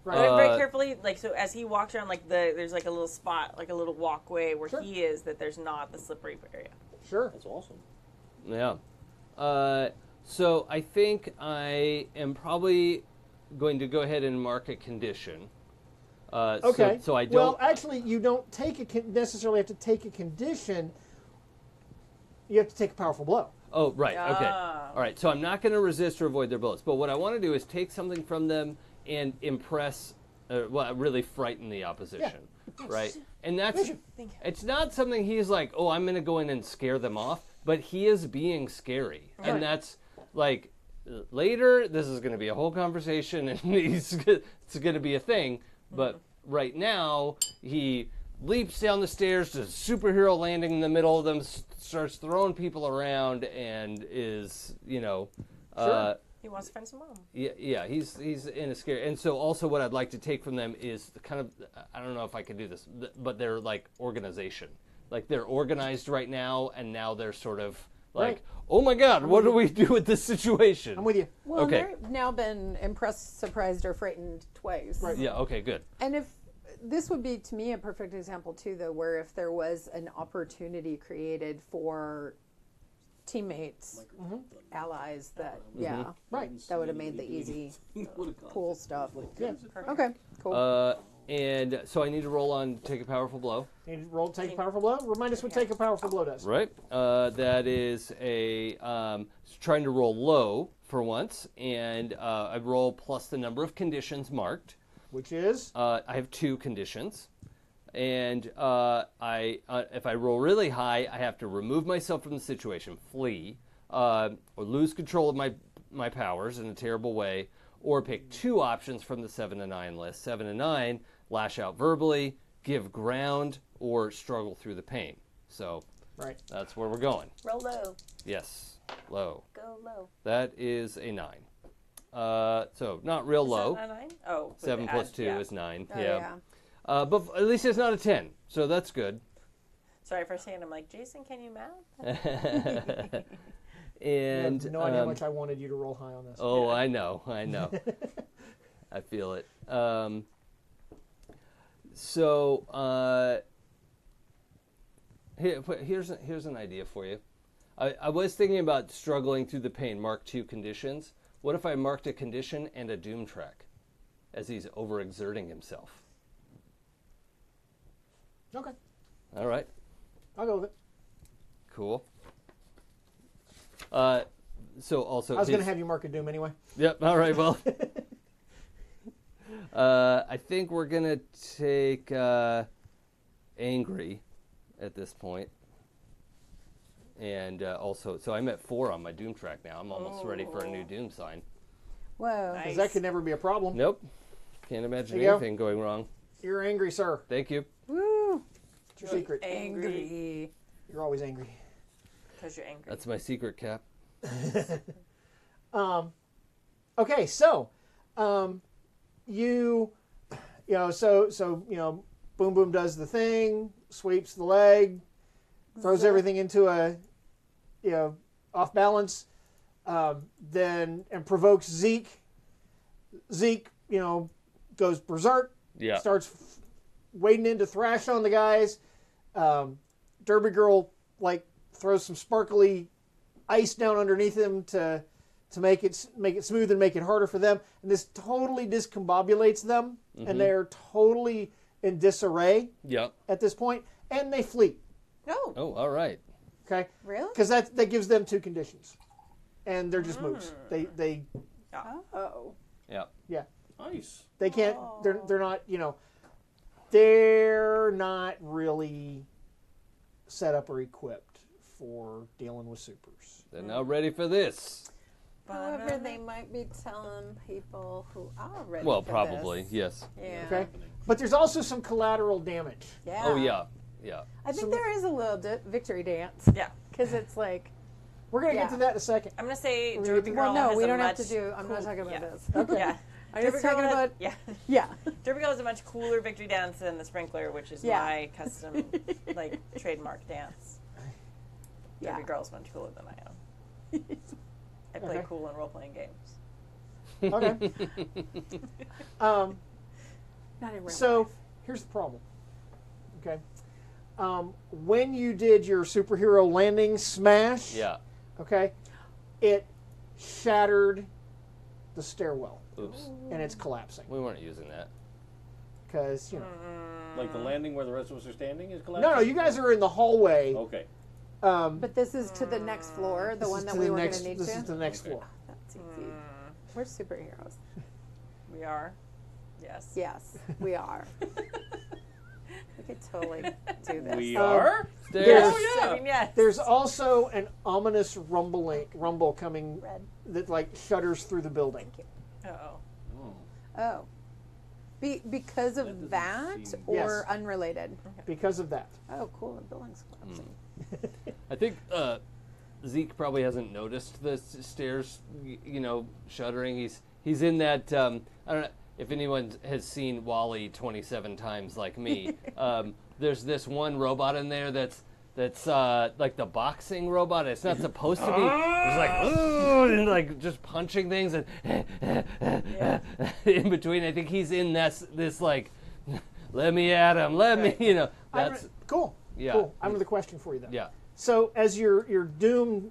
Speaker 3: Right.
Speaker 1: But very
Speaker 2: Uh,
Speaker 1: carefully, like so, as he walks around, like there's like a little spot, like a little walkway where
Speaker 3: Sure.
Speaker 1: he is, that there's not the slippery area.
Speaker 3: Sure.
Speaker 5: That's awesome.
Speaker 2: Yeah. So I think I am probably going to go ahead and mark a condition.
Speaker 3: Okay.
Speaker 2: So I don't.
Speaker 3: Well, actually, you don't necessarily have to take a condition. You have to take a powerful blow.
Speaker 2: Oh, right. Okay.
Speaker 1: Ah.
Speaker 2: All right. So I'm not going to resist or avoid their bullets. But what I want to do is take something from them and impress, really frighten the opposition. Right? And that's, it's not something he's like, oh, I'm going to go in and scare them off. But he is being scary.
Speaker 3: Right.
Speaker 2: And that's like, later, this is going to be a whole conversation and it's going to be a thing. But right now, he leaps down the stairs to a superhero landing in the middle of them, starts throwing people around, and is,
Speaker 3: Sure.
Speaker 1: He wants to find some mom.
Speaker 2: yeah, he's in a scare. And so also what I'd like to take from them is the kind of, I don't know if I could do this, but they're like organization. Like they're organized right now, and now they're sort of like,
Speaker 3: Right.
Speaker 2: oh my God, what do we do with this situation?
Speaker 3: I'm with you.
Speaker 4: Well,
Speaker 2: Okay.
Speaker 4: they've now been impressed, surprised, or frightened twice.
Speaker 3: Right.
Speaker 2: Yeah, okay, good.
Speaker 4: And if this would be to me a perfect example too, though, where if there was an opportunity created for teammates, allies, that
Speaker 3: Right.
Speaker 4: that would have made the easy pool stuff.
Speaker 3: Yeah.
Speaker 4: Okay, cool.
Speaker 2: And so I need to roll on take a powerful blow.
Speaker 3: You need to roll take a powerful blow. Remind us what take a powerful blow does.
Speaker 2: Right. That is a trying to roll low for once, and I roll plus the number of conditions marked.
Speaker 3: Which is?
Speaker 2: I have 2 conditions, and if I roll really high, I have to remove myself from the situation, flee, or lose control of my powers in a terrible way, or pick 2 options from the 7 to 9 list. 7 to 9, lash out verbally, give ground, or struggle through the pain. So
Speaker 3: Right.
Speaker 2: that's where we're going.
Speaker 1: Roll low.
Speaker 2: Yes, low.
Speaker 1: Go low.
Speaker 2: That is a 9. So not real low.
Speaker 1: Is that a 9? Oh. with
Speaker 2: 7
Speaker 1: the
Speaker 2: plus
Speaker 1: add-
Speaker 2: 2
Speaker 1: yeah.
Speaker 2: is 9.
Speaker 4: Oh, yeah.
Speaker 2: But at least it's not a 10, so that's good.
Speaker 1: Sorry, for a second, I'm like, Jason, can you math?
Speaker 2: And
Speaker 3: I have no idea how much I wanted you to roll high on this.
Speaker 2: oh, I know. I feel it. Here's an idea for you. I was thinking about struggling through the pain. Mark 2 conditions. What if I marked a condition and a doom track, as he's overexerting himself?
Speaker 3: Okay.
Speaker 2: All right.
Speaker 3: I'll go with it.
Speaker 2: Cool. So also,
Speaker 3: I was going to have you mark a doom anyway.
Speaker 2: Yep. All right. Well, I think we're gonna take angry at this point, and also, so I'm at 4 on my doom track now. I'm almost ready for a new doom sign.
Speaker 4: Whoa.
Speaker 1: Nice.
Speaker 3: Because that could never be a problem.
Speaker 2: Nope. Can't imagine
Speaker 3: There you go.
Speaker 2: anything going wrong.
Speaker 3: You're angry, sir.
Speaker 2: Thank you.
Speaker 4: Woo.
Speaker 3: It's your secret.
Speaker 4: Angry.
Speaker 3: You're always angry.
Speaker 1: Because you're angry.
Speaker 2: That's my secret, Cap.
Speaker 3: Okay, so you know, Boom Boom does the thing, sweeps the leg, throws everything into a, off balance, then and provokes Zeke. Zeke, goes berserk,
Speaker 2: Yeah.
Speaker 3: starts wading in to thrash on the guys. Derby Girl throws some sparkly ice down underneath him to make it smooth and make it harder for them. And this totally discombobulates them, and they're totally in disarray
Speaker 2: Yep.
Speaker 3: at this point, and they flee.
Speaker 4: Oh,
Speaker 2: Oh, all right.
Speaker 3: Okay,
Speaker 4: really?
Speaker 3: because that gives them 2 conditions, and they're just moves. They
Speaker 4: Oh.
Speaker 2: Yeah.
Speaker 5: Nice.
Speaker 3: they can't. They're not. They're not really set up or equipped for dealing with supers.
Speaker 2: They're now ready for this.
Speaker 4: However, they might be telling people who are ready
Speaker 2: Well,
Speaker 4: for
Speaker 2: probably,
Speaker 4: this.
Speaker 2: yes.
Speaker 4: Yeah.
Speaker 3: Okay, but there's also some collateral damage.
Speaker 4: Yeah.
Speaker 2: Oh, yeah. Yeah.
Speaker 4: I think there is a little victory dance.
Speaker 1: Yeah.
Speaker 4: Because it's like,
Speaker 3: We're gonna
Speaker 4: Yeah.
Speaker 3: get to that in a second.
Speaker 1: I'm going to say
Speaker 3: We're
Speaker 1: Derby
Speaker 3: gonna-
Speaker 1: Girl
Speaker 4: well, no,
Speaker 1: has
Speaker 4: we
Speaker 1: a
Speaker 4: don't have
Speaker 1: much
Speaker 4: to do, I'm not
Speaker 1: cool-
Speaker 4: talking about
Speaker 1: yeah.
Speaker 4: this.
Speaker 3: Okay.
Speaker 1: Yeah.
Speaker 4: I'm just talking
Speaker 1: Girl has-
Speaker 4: about,
Speaker 1: yeah.
Speaker 4: yeah.
Speaker 1: Derby Girl has a much cooler victory dance than the Sprinkler, which is
Speaker 4: Yeah.
Speaker 1: my custom, trademark dance.
Speaker 4: Yeah.
Speaker 1: Derby Girl's much cooler than I am. I play
Speaker 3: Okay.
Speaker 1: cool in role-playing games.
Speaker 3: Okay.
Speaker 4: Not in real
Speaker 3: So
Speaker 4: life.
Speaker 3: here's the problem. Okay. When you did your superhero landing smash,
Speaker 2: Yeah.
Speaker 3: okay, it shattered the stairwell
Speaker 2: Oops.
Speaker 3: and it's collapsing.
Speaker 2: We weren't using that.
Speaker 3: because
Speaker 5: Like the landing where the rest of us are standing is collapsing?
Speaker 3: No, you guys are in the hallway.
Speaker 5: Okay.
Speaker 4: But this is to the next floor, the one that we were going to need
Speaker 3: This is
Speaker 4: to.
Speaker 3: the next floor.
Speaker 4: That's easy. We're superheroes.
Speaker 1: We are. Yes.
Speaker 4: Yes, we are. We could totally do this.
Speaker 5: We are?
Speaker 2: Stairs.
Speaker 1: Oh, yeah. I mean, yes.
Speaker 3: There's also an ominous rumble coming
Speaker 4: Red.
Speaker 3: that like shudders through the building.
Speaker 1: Uh-oh.
Speaker 4: Oh. Because
Speaker 5: That
Speaker 4: of
Speaker 5: doesn't
Speaker 4: that
Speaker 5: seem-
Speaker 4: or
Speaker 3: Yes.
Speaker 4: unrelated?
Speaker 3: Because of that.
Speaker 4: Oh, cool. The building's collapsing.
Speaker 2: I think Zeke probably hasn't noticed the stairs, shuddering. He's in that. I don't know if anyone has seen Wall-E 27 times like me. There's this one robot in there that's like the boxing robot. It's not supposed to be. It's like ooh, and like just punching things and in between. I think he's in this like, let me at him. Let me. That's
Speaker 3: Cool.
Speaker 2: Yeah.
Speaker 3: Cool. I have another question for you, though.
Speaker 2: yeah.
Speaker 3: So as your doom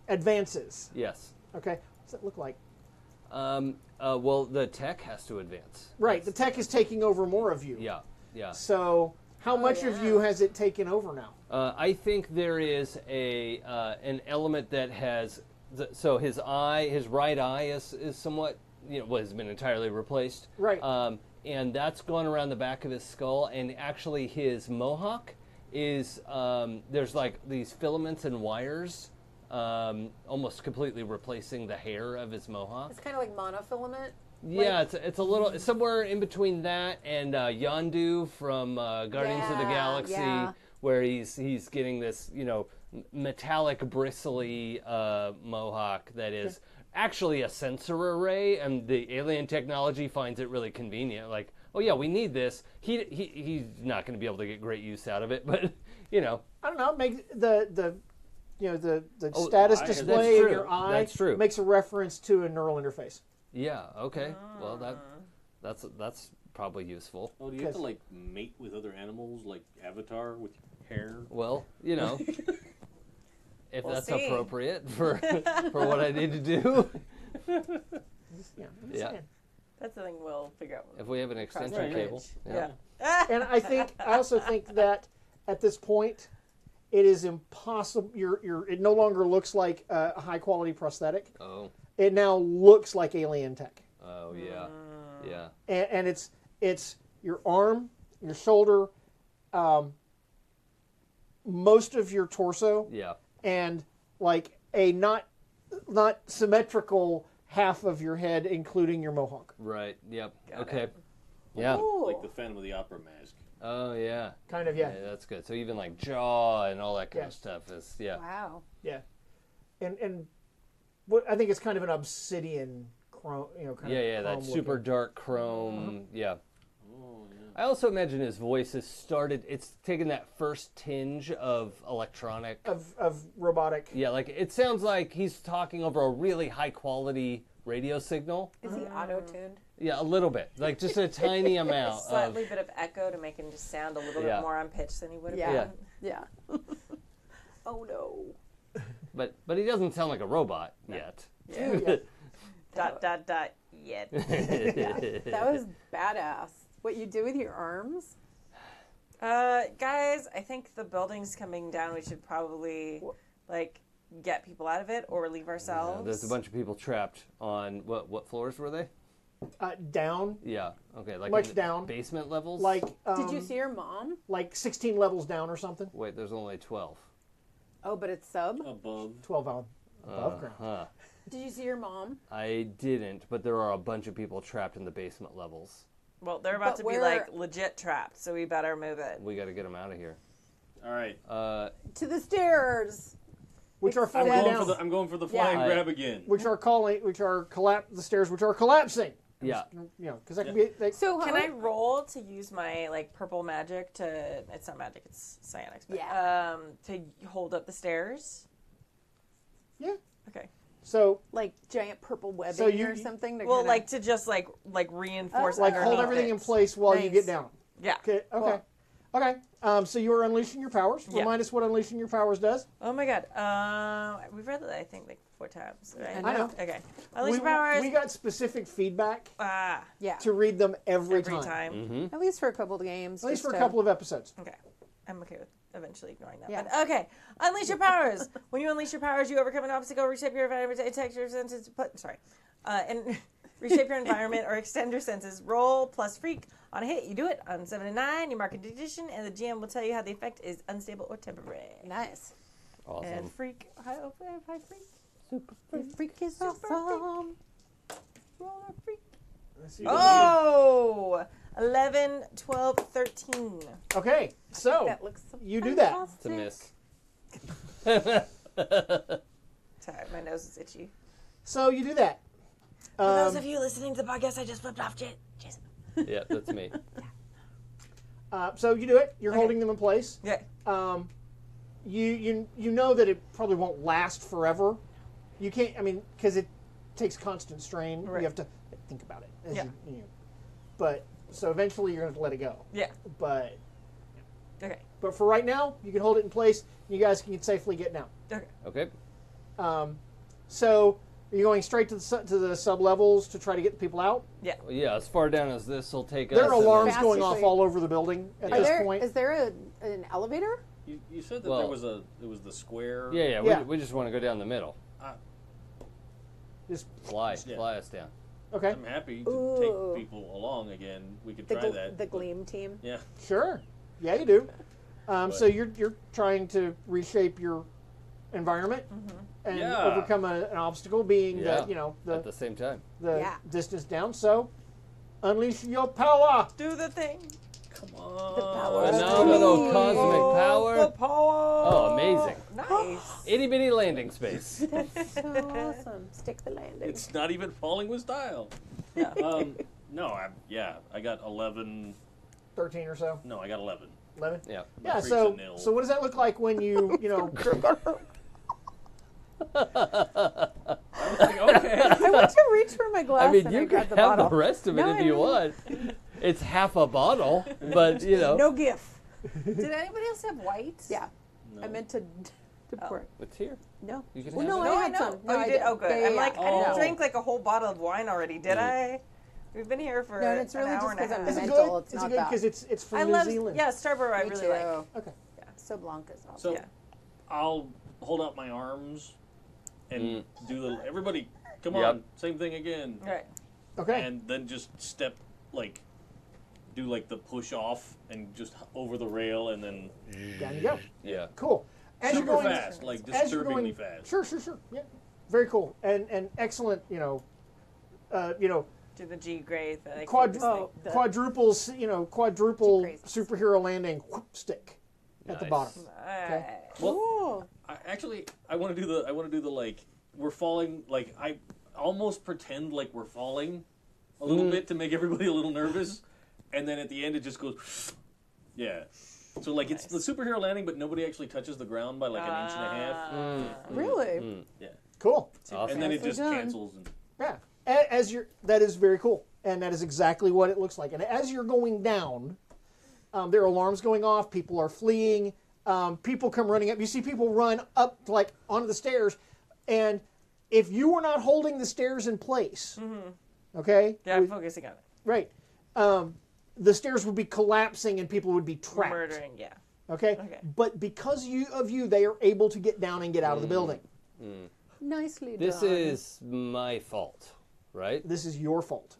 Speaker 3: advances,
Speaker 2: Yes.
Speaker 3: okay, what's it look like?
Speaker 2: Well, the tech has to advance.
Speaker 3: Right, the tech is taking over more of you.
Speaker 2: Yeah. Yeah.
Speaker 3: So how much of you has it taken over now?
Speaker 2: I think there is an element that has so his right eye is somewhat has been entirely replaced.
Speaker 3: Right.
Speaker 2: And that's gone around the back of his skull, and actually his mohawk is there's like these filaments and wires almost completely replacing the hair of his mohawk.
Speaker 4: It's kind of like monofilament.
Speaker 2: Yeah, it's a little somewhere in between that and Yondu from Guardians of the
Speaker 4: Yeah,
Speaker 2: Galaxy,
Speaker 4: yeah.
Speaker 2: where he's getting this metallic bristly mohawk that is actually a sensor array, and the alien technology finds it really convenient. Like, oh yeah, we need this. He's not going to be able to get great use out of it, but
Speaker 3: I don't know. Make the
Speaker 2: Oh,
Speaker 3: status
Speaker 5: eye-
Speaker 3: display
Speaker 2: that's
Speaker 3: in
Speaker 2: true.
Speaker 3: your eye
Speaker 2: That's true.
Speaker 3: makes a reference to a neural interface.
Speaker 2: yeah, okay. Well, that's probably useful.
Speaker 5: Oh, do you have to
Speaker 3: Because-
Speaker 5: like mate with other animals like Avatar with your hair?
Speaker 2: Well, if
Speaker 1: We'll
Speaker 2: that's
Speaker 1: see.
Speaker 2: appropriate for what I need to do.
Speaker 3: Yeah, I'm just
Speaker 2: Yeah.
Speaker 3: saying.
Speaker 1: That's the thing we'll figure out.
Speaker 2: If we have an extension
Speaker 5: Right,
Speaker 2: cable.
Speaker 1: Yeah.
Speaker 3: And I also think that at this point, it is impossible. It no longer looks like a high quality prosthetic.
Speaker 2: Oh.
Speaker 3: It now looks like alien tech,
Speaker 2: Oh yeah. Yeah.
Speaker 3: and it's your arm, your shoulder, most of your torso,
Speaker 2: Yeah.
Speaker 3: and like a not symmetrical half of your head, including your mohawk.
Speaker 2: Right. Yep.
Speaker 1: Got
Speaker 2: okay.
Speaker 1: it.
Speaker 2: Yeah.
Speaker 5: Like the Phantom of the Opera mask.
Speaker 2: Oh yeah.
Speaker 3: Kind of, yeah.
Speaker 2: That's good. So even like jaw and all that kind
Speaker 3: Yeah.
Speaker 2: of stuff is
Speaker 4: Wow.
Speaker 3: Yeah, and what I think it's kind of an obsidian chrome, kind
Speaker 2: Yeah,
Speaker 3: of
Speaker 2: that
Speaker 3: chrome
Speaker 2: super
Speaker 3: looking.
Speaker 2: dark chrome. Yeah.
Speaker 5: Oh, yeah.
Speaker 2: I also imagine his voice has started. It's taken that first tinge of electronic.
Speaker 3: of robotic.
Speaker 2: Yeah, like it sounds like he's talking over a really high quality radio signal.
Speaker 4: Is he auto-tuned?
Speaker 2: Yeah, a little bit, like just a tiny amount.
Speaker 1: Slightly bit of echo to make him just sound a little
Speaker 2: Yeah.
Speaker 1: bit more on pitch than he would have
Speaker 4: Yeah.
Speaker 1: been.
Speaker 4: Yeah. Oh no.
Speaker 2: But he doesn't sound like a robot yet.
Speaker 3: Yeah.
Speaker 1: Yet.
Speaker 4: That was badass. What you do with your arms?
Speaker 1: Guys, I think the building's coming down. We should probably get people out of it or leave ourselves.
Speaker 2: There's a bunch of people trapped on what floors were they?
Speaker 3: Down,
Speaker 2: Yeah. Okay. Like
Speaker 3: Much
Speaker 2: in the
Speaker 3: down.
Speaker 2: basement levels.
Speaker 3: like
Speaker 4: Did you see your mom?
Speaker 3: like 16 levels down or something?
Speaker 2: Wait, there's only 12.
Speaker 4: Oh, but it's sub.
Speaker 5: Above.
Speaker 3: 12 on above ground.
Speaker 2: Huh.
Speaker 4: Did you see your mom?
Speaker 2: I didn't, but there are a bunch of people trapped in the basement levels.
Speaker 1: Well, they're about
Speaker 4: But
Speaker 1: to be
Speaker 4: where-
Speaker 1: legit trapped, so we better move it.
Speaker 2: We got to get them out of here.
Speaker 5: All right.
Speaker 4: To the stairs.
Speaker 3: Which are
Speaker 4: I'm
Speaker 3: falling
Speaker 4: going
Speaker 3: down.
Speaker 5: I'm going for the
Speaker 4: Yeah.
Speaker 5: flying
Speaker 2: I-
Speaker 5: grab again.
Speaker 3: The stairs which are collapsing.
Speaker 2: Yeah.
Speaker 3: Because that can be.
Speaker 4: So
Speaker 1: Can I roll to use my purple magic to? It's not magic. It's psionics. But,
Speaker 4: Yeah.
Speaker 1: to hold up the stairs.
Speaker 3: Yeah.
Speaker 1: Okay.
Speaker 3: So
Speaker 4: like giant purple webbing
Speaker 3: So you-
Speaker 4: or something? To
Speaker 1: Well,
Speaker 4: kinda-
Speaker 1: like to just like reinforce.
Speaker 4: Oh.
Speaker 3: like hold
Speaker 1: underneath
Speaker 3: everything
Speaker 1: it.
Speaker 3: in place while you
Speaker 4: Nice.
Speaker 3: get down.
Speaker 1: Yeah.
Speaker 3: Okay. Okay. Okay. So you are unleashing your powers.
Speaker 1: Yeah.
Speaker 3: Remind us what unleashing your powers does.
Speaker 1: Oh my god. We've read it, I think, like 4 times, right?
Speaker 3: I know.
Speaker 1: Okay. Unleash your powers.
Speaker 3: We got specific feedback
Speaker 4: Yeah.
Speaker 3: to read them every
Speaker 1: every
Speaker 3: time.
Speaker 1: time.
Speaker 4: At least for a couple of games.
Speaker 3: At least for
Speaker 4: just
Speaker 3: a
Speaker 4: to-
Speaker 3: couple of episodes.
Speaker 1: Okay. I'm okay with eventually ignoring that.
Speaker 4: Yeah.
Speaker 1: But okay. Unleash your powers. When you unleash your powers, you overcome an obstacle, reshape your environment, detect your senses, and reshape your environment or extend your senses. Roll plus freak. On a hit, you do it. On 7 and 9, you mark a condition, and the GM will tell you how the effect is unstable or temporary.
Speaker 4: Nice.
Speaker 2: Awesome.
Speaker 1: And freak. High freak.
Speaker 2: Super.
Speaker 4: Freak is
Speaker 1: Super
Speaker 4: awesome.
Speaker 1: Roll a freak.
Speaker 3: Let's see.
Speaker 1: Oh! 11, 12, 13.
Speaker 3: Okay. So
Speaker 4: That looks
Speaker 3: you do that.
Speaker 2: It's a miss.
Speaker 1: Sorry, my nose is itchy.
Speaker 3: So you do that.
Speaker 1: For those of you listening to the podcast, I just flipped off Jason.
Speaker 2: Yeah, that's me.
Speaker 3: So you do it. You're
Speaker 1: Okay.
Speaker 3: holding them in place.
Speaker 1: Yeah.
Speaker 3: You know that it probably won't last forever. You can't. I mean, because it takes constant strain.
Speaker 1: Right.
Speaker 3: You have to think about it. As
Speaker 1: Yeah.
Speaker 3: But so eventually you're going to have to let it go.
Speaker 1: Yeah.
Speaker 3: But
Speaker 1: Okay.
Speaker 3: for right now, you can hold it in place. You guys can safely get down.
Speaker 1: Okay.
Speaker 2: Okay.
Speaker 3: So are you going straight to the sub levels to try to get the people out?
Speaker 1: Yeah.
Speaker 2: Well, yeah, as far down as this will take us.
Speaker 3: There are
Speaker 2: and then-
Speaker 3: alarms
Speaker 4: Fast
Speaker 3: going off
Speaker 4: usually-
Speaker 3: all over the building at
Speaker 4: Are
Speaker 3: this
Speaker 4: there,
Speaker 3: point.
Speaker 4: is there an elevator?
Speaker 5: You said that
Speaker 2: Well-
Speaker 5: there was it was the square.
Speaker 2: Yeah.
Speaker 3: Yeah.
Speaker 2: We just want to go down the middle.
Speaker 3: Just
Speaker 2: Fly
Speaker 5: Yeah.
Speaker 2: us down.
Speaker 3: okay.
Speaker 5: I'm happy to
Speaker 4: Ooh.
Speaker 5: take people along again. We could try that.
Speaker 4: The
Speaker 5: but-
Speaker 4: Gleam team.
Speaker 5: Yeah.
Speaker 3: Sure. Yeah, you do. So you're trying to reshape your environment and
Speaker 5: Yeah.
Speaker 3: overcome an obstacle, being
Speaker 2: Yeah.
Speaker 3: the
Speaker 2: At the same time.
Speaker 4: Yeah.
Speaker 3: distance down. So unleash your power.
Speaker 1: Do the thing.
Speaker 5: Come on.
Speaker 4: The power.
Speaker 2: Phenomenal
Speaker 4: Three.
Speaker 2: cosmic
Speaker 1: The
Speaker 2: power.
Speaker 1: power.
Speaker 2: Oh, amazing.
Speaker 1: Nice.
Speaker 2: Itty bitty landing space.
Speaker 4: That's so awesome. Stick the landing.
Speaker 5: It's not even falling with style.
Speaker 1: Yeah.
Speaker 5: No, I got 11.
Speaker 3: 13 or so.
Speaker 5: No, I got 11.
Speaker 3: 11.
Speaker 2: Yeah.
Speaker 3: Yeah.
Speaker 5: freak's
Speaker 3: So
Speaker 5: a nil.
Speaker 3: so what does that look like when you
Speaker 5: Okay.
Speaker 4: I went to reach for my glass
Speaker 2: I mean,
Speaker 4: and
Speaker 2: you
Speaker 4: I
Speaker 2: can
Speaker 4: grabbed
Speaker 2: have
Speaker 4: the bottle.
Speaker 2: the rest of it
Speaker 4: No,
Speaker 2: if
Speaker 4: I
Speaker 2: you
Speaker 4: don't.
Speaker 2: want. It's half a bottle, but you know.
Speaker 4: No gif.
Speaker 1: Did anybody else have white?
Speaker 4: Yeah.
Speaker 5: No.
Speaker 4: I meant to pour it.
Speaker 2: It's here.
Speaker 4: No.
Speaker 2: You can
Speaker 4: Well,
Speaker 2: have
Speaker 4: no,
Speaker 2: it.
Speaker 4: I
Speaker 1: No,
Speaker 4: had
Speaker 1: know.
Speaker 4: some. No,
Speaker 1: Oh, you
Speaker 4: I
Speaker 1: did? Oh, good.
Speaker 4: Yeah,
Speaker 1: I'm
Speaker 4: yeah,
Speaker 1: like,
Speaker 4: yeah.
Speaker 1: I didn't
Speaker 5: Oh.
Speaker 1: drink like a whole bottle of wine already, did I? We've been here for
Speaker 4: No, and it's really
Speaker 1: an hour
Speaker 4: just
Speaker 1: and a
Speaker 4: 'cause I'm
Speaker 1: half.
Speaker 3: Is it
Speaker 4: mental,
Speaker 3: good?
Speaker 4: it's
Speaker 3: Is
Speaker 4: not
Speaker 3: it good
Speaker 4: that.
Speaker 3: because it's from
Speaker 1: I
Speaker 3: New
Speaker 1: love,
Speaker 3: Zealand?
Speaker 1: yeah, Starborough I
Speaker 4: Me
Speaker 1: really
Speaker 4: too.
Speaker 1: like.
Speaker 3: Okay.
Speaker 4: So Blanca's awesome.
Speaker 5: So
Speaker 1: Yeah.
Speaker 5: I'll hold out my arms and do the. Everybody, come
Speaker 2: Yep.
Speaker 5: on. Same thing again.
Speaker 1: Right.
Speaker 3: Okay.
Speaker 5: And then just step, do like the push off and just over the rail and then
Speaker 3: Down you go.
Speaker 2: Yeah.
Speaker 3: Cool. As
Speaker 5: super
Speaker 3: you're going,
Speaker 5: fast, like
Speaker 3: as you're
Speaker 5: disturbingly
Speaker 3: going,
Speaker 5: fast.
Speaker 3: Sure. Yeah. Very cool and excellent.
Speaker 1: Do the G Gray thing.
Speaker 3: Quadruples. Quadruple
Speaker 4: Crazy.
Speaker 3: superhero landing whoop, stick at the
Speaker 2: Nice.
Speaker 3: bottom.
Speaker 5: Well, I want to do the we're falling. I almost pretend like we're falling a little bit to make everybody a little nervous, and then at the end it just goes, yeah. So it's the superhero landing, but nobody actually touches the ground by an inch and a half.
Speaker 4: Really?
Speaker 5: Yeah,
Speaker 3: Cool.
Speaker 2: Awesome.
Speaker 5: and then it
Speaker 4: Nicely
Speaker 5: just
Speaker 4: done.
Speaker 5: cancels. And,
Speaker 3: Yeah. That is very cool, and that is exactly what it looks like. And as you're going down, there are alarms going off. People are fleeing. People come running up. You see people run up onto the stairs, and if you were not holding the stairs in place, okay,
Speaker 1: Yeah, I'm focusing on it.
Speaker 3: right, the stairs would be collapsing and people would be trapped.
Speaker 1: Murdering, yeah.
Speaker 3: Okay?
Speaker 1: Okay.
Speaker 3: But because of you, they are able to get down and get out of the building.
Speaker 4: Nicely done.
Speaker 2: This is my fault, right?
Speaker 3: This is your fault.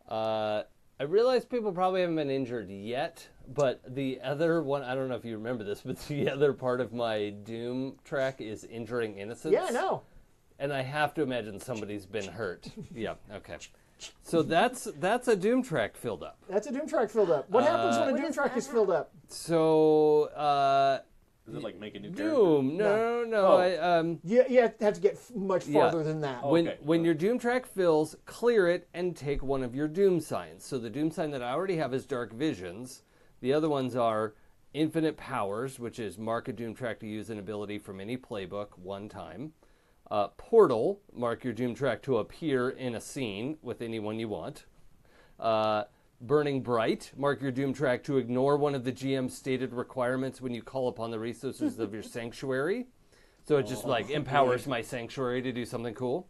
Speaker 2: I realize people probably haven't been injured yet, but the other one, I don't know if you remember this, but the other part of my Doom track is injuring innocents.
Speaker 3: Yeah, I know.
Speaker 2: And I have to imagine somebody's been hurt. Yeah, okay. So that's a Doom track filled up.
Speaker 3: That's a Doom track filled up. What happens when a Doom track is filled up?
Speaker 2: So,
Speaker 5: is it like make a new character?
Speaker 2: Doom, no.
Speaker 5: Oh.
Speaker 3: You have to get much
Speaker 2: Yeah.
Speaker 3: farther than that.
Speaker 5: Okay.
Speaker 2: When your Doom track fills, clear it and take one of your Doom signs. So the Doom sign that I already have is Dark Visions. The other ones are Infinite Powers, which is mark a Doom track to use an ability from any playbook one time. Portal, mark your Doom track to appear in a scene with anyone you want. Burning Bright. Mark your doom track to ignore one of the GM's stated requirements when you call upon the resources of your sanctuary. So it just like empowers my sanctuary to do something cool.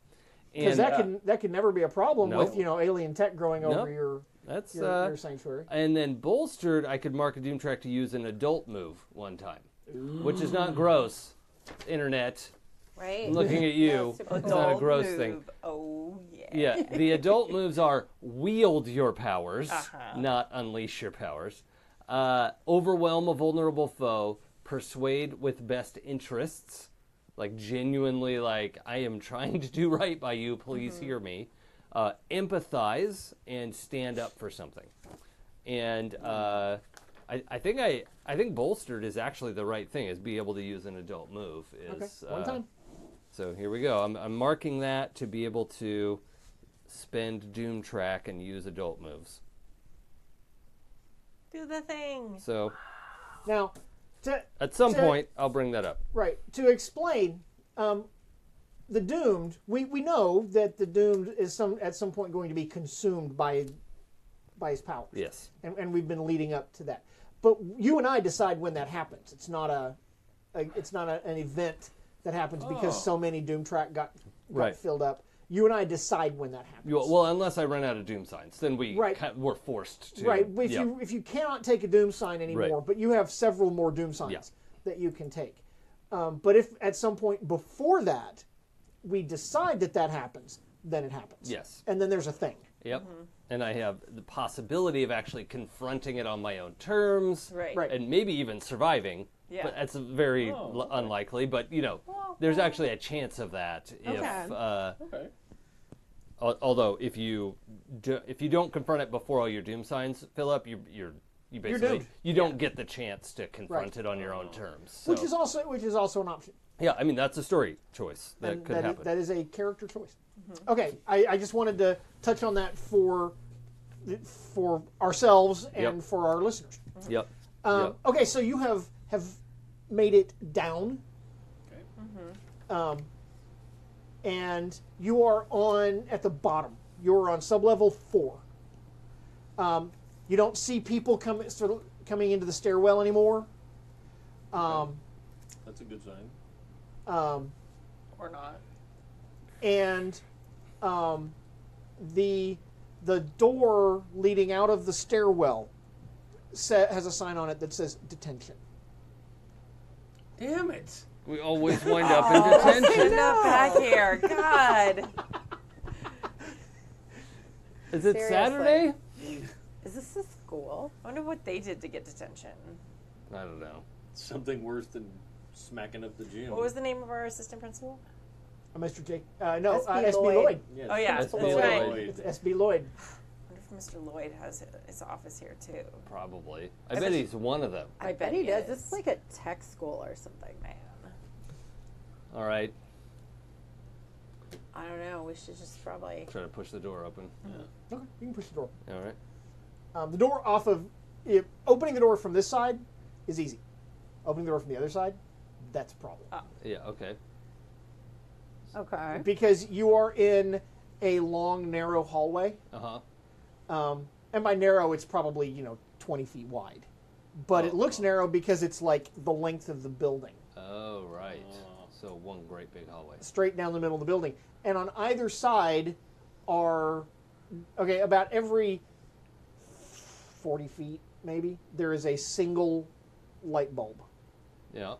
Speaker 3: Because that can never be a problem
Speaker 2: Nope.
Speaker 3: with alien tech growing over
Speaker 2: Nope. That's
Speaker 3: your sanctuary.
Speaker 2: And then Bolstered, I could mark a doom track to use an adult move one time, which is not gross. Internet,
Speaker 4: Right.
Speaker 2: I'm looking at you.
Speaker 4: super
Speaker 2: It's not a
Speaker 1: Adult
Speaker 2: gross
Speaker 1: move.
Speaker 2: thing.
Speaker 1: Oh, yeah.
Speaker 2: Yeah, the adult moves are wield your powers,
Speaker 1: Uh-huh.
Speaker 2: not unleash your powers. Overwhelm a vulnerable foe, persuade with best interests, like genuinely like, I am trying to do right by you, please hear me. Empathize and stand up for something. And I think Bolstered is actually the right thing, is be able to use an adult move. Is,
Speaker 3: Okay, one time.
Speaker 2: So here we go. I'm marking that to be able to spend Doom Track and use adult moves.
Speaker 1: Do the thing.
Speaker 2: So
Speaker 3: Now,
Speaker 2: at some
Speaker 3: to-
Speaker 2: point, I'll bring that up.
Speaker 3: right, to explain, the Doomed, we know that the Doomed is at some point going to be consumed by his powers.
Speaker 2: Yes.
Speaker 3: And we've been leading up to that. But you and I decide when that happens. It's not an event that happens because so many Doom Track got
Speaker 2: Right.
Speaker 3: filled up. You and I decide when that happens.
Speaker 2: Well, unless I run out of Doom signs, then
Speaker 3: Right.
Speaker 2: we're forced to.
Speaker 3: Right. If
Speaker 2: yeah.
Speaker 3: you cannot take a Doom sign anymore,
Speaker 2: Right.
Speaker 3: but you have several more Doom signs
Speaker 2: Yeah.
Speaker 3: that you can take. But if at some point before that we decide that happens, then it happens.
Speaker 2: Yes.
Speaker 3: And then there's a thing.
Speaker 2: Yep. And I have the possibility of actually confronting it on my own terms.
Speaker 1: Right.
Speaker 3: Right.
Speaker 2: And maybe even surviving.
Speaker 1: Yeah.
Speaker 2: But that's very unlikely. But, there's actually a chance of that.
Speaker 5: Okay.
Speaker 2: Although if you don't confront it before all your doom signs fill up, you basically
Speaker 3: doomed.
Speaker 2: you don't get the chance to confront
Speaker 3: Right.
Speaker 2: it on your own terms. So,
Speaker 3: Which is also an option.
Speaker 2: yeah, I mean that's a story choice that
Speaker 3: And
Speaker 2: could happen.
Speaker 3: that is a character choice. Okay, I just wanted to touch on that for ourselves and
Speaker 2: Yep.
Speaker 3: for our listeners.
Speaker 2: Yep. Yep.
Speaker 3: Okay, so you have made it down,
Speaker 5: Okay.
Speaker 3: and you are at the bottom. You're on sublevel 4. You don't see people coming into the stairwell anymore.
Speaker 5: That's a good sign.
Speaker 1: Or not.
Speaker 3: And the door leading out of the stairwell has a sign on it that says detention.
Speaker 5: Damn it!
Speaker 2: We always wind up in detention.
Speaker 1: End up back here. God.
Speaker 2: Is it
Speaker 4: Seriously.
Speaker 2: Saturday?
Speaker 4: Is this a school?
Speaker 1: I wonder what they did to get detention.
Speaker 2: I don't know.
Speaker 5: Something worse than smacking up the gym.
Speaker 1: What was the name of our assistant principal?
Speaker 3: Mr. J.
Speaker 4: SB
Speaker 3: SB
Speaker 4: Lloyd.
Speaker 3: Lloyd.
Speaker 5: Yes,
Speaker 1: Oh, yeah,
Speaker 5: that's
Speaker 1: that's
Speaker 5: Lloyd.
Speaker 1: right.
Speaker 3: It's SB Lloyd.
Speaker 1: I wonder if Mr. Lloyd has his office here too.
Speaker 2: Probably. I bet he's one of them.
Speaker 4: I bet he does. It's like a tech school or something.
Speaker 1: Man.
Speaker 2: All right.
Speaker 4: I don't know. We should just probably.
Speaker 2: Try to push the door open.
Speaker 3: Okay, you can push the door.
Speaker 2: All right.
Speaker 3: The door opening the door from this side is easy. Opening the door from the other side, that's a problem.
Speaker 2: Yeah. Okay.
Speaker 4: Okay.
Speaker 3: Because you are in a long, narrow hallway. And by narrow, it's probably 20 feet wide. But it looks narrow because it's like the length of the building,
Speaker 2: Oh right. So one great big hallway.
Speaker 3: straight down the middle of the building. And on either side are about every 40 feet maybe there is a single light bulb,
Speaker 2: Yeah.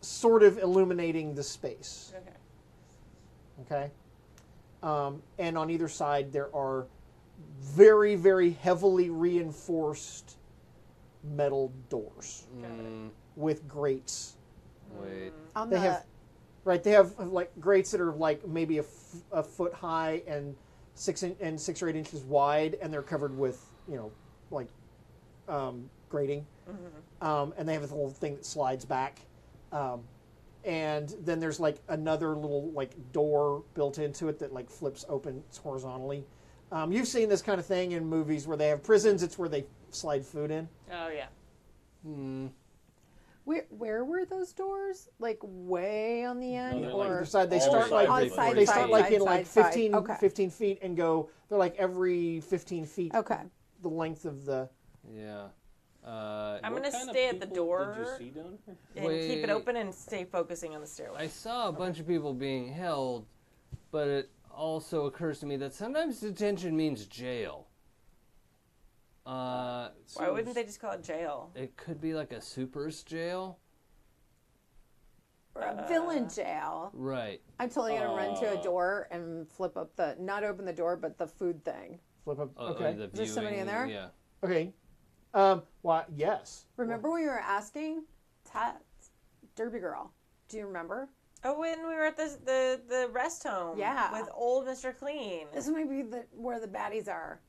Speaker 3: sort of illuminating the space.
Speaker 1: Okay.
Speaker 3: Okay. And on either side there are very, very heavily reinforced metal doors with grates.
Speaker 2: Wait.
Speaker 4: On
Speaker 3: They
Speaker 4: the
Speaker 3: have, right? They have like grates that are like maybe a foot high and 6 or 8 inches wide, and they're covered with like grating. And they have this little thing that slides back. And then there's like another little like door built into it that like flips open horizontally. You've seen this kind of thing in movies where they have prisons. It's where they slide food in.
Speaker 1: Oh yeah.
Speaker 4: where were those doors? Like way on the end,
Speaker 5: they're
Speaker 4: or
Speaker 3: Either side, they
Speaker 5: All
Speaker 3: start
Speaker 5: sides
Speaker 3: like
Speaker 5: of
Speaker 4: On
Speaker 5: the
Speaker 4: side,
Speaker 3: they
Speaker 5: door.
Speaker 3: start
Speaker 4: side,
Speaker 3: like
Speaker 4: side,
Speaker 3: in like
Speaker 4: side, side.
Speaker 3: 15,
Speaker 4: Okay.
Speaker 3: 15 feet and go. They're like every 15 feet.
Speaker 4: okay.
Speaker 3: the length of the.
Speaker 2: Yeah.
Speaker 1: I'm
Speaker 5: What
Speaker 1: going to
Speaker 5: kind of
Speaker 1: stay at the
Speaker 5: people
Speaker 1: door
Speaker 5: Did you see down here?
Speaker 1: and keep it
Speaker 2: Wait.
Speaker 1: open and stay focusing on the
Speaker 2: I
Speaker 1: stairway.
Speaker 2: saw a bunch of people being held, but it also occurs to me that sometimes detention means jail.
Speaker 1: Why wouldn't they just call it jail?
Speaker 2: It could be like a super's jail.
Speaker 4: Or a villain jail.
Speaker 2: Right.
Speaker 4: I'm totally going to run to a door and flip up not open the door, but the food thing.
Speaker 3: Flip up.
Speaker 2: The
Speaker 3: Okay.
Speaker 2: viewing,
Speaker 4: there somebody in there?
Speaker 2: Yeah.
Speaker 3: Okay. Why? Yes.
Speaker 4: Remember when you were asking? Derby Girl. Do you remember?
Speaker 1: Oh, when we were at the rest home.
Speaker 4: Yeah.
Speaker 1: With old Mr. Clean.
Speaker 4: This might be where the baddies are.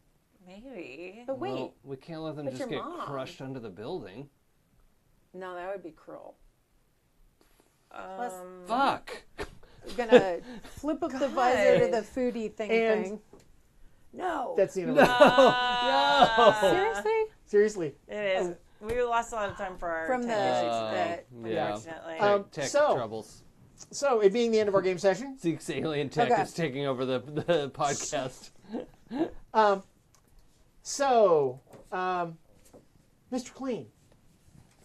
Speaker 1: Maybe.
Speaker 4: But wait.
Speaker 2: Well, we can't let them
Speaker 4: but
Speaker 2: just
Speaker 4: your
Speaker 2: get
Speaker 4: mom.
Speaker 2: crushed under the building.
Speaker 4: No, that would be cruel.
Speaker 2: Fuck.
Speaker 4: We're going to flip up the visor to the foodie
Speaker 3: And-
Speaker 4: thing. No.
Speaker 3: That's the end of it.
Speaker 2: No.
Speaker 4: Seriously?
Speaker 3: Seriously.
Speaker 1: It is. We lost a lot of time for our
Speaker 4: From
Speaker 1: tech
Speaker 4: the-
Speaker 1: issues today,
Speaker 2: yeah.
Speaker 1: unfortunately.
Speaker 2: Tech
Speaker 3: so-
Speaker 2: troubles.
Speaker 3: So, it being the end of our game session,
Speaker 2: Zeke's alien tech
Speaker 4: Okay.
Speaker 2: is taking over the podcast.
Speaker 3: Mr. Clean,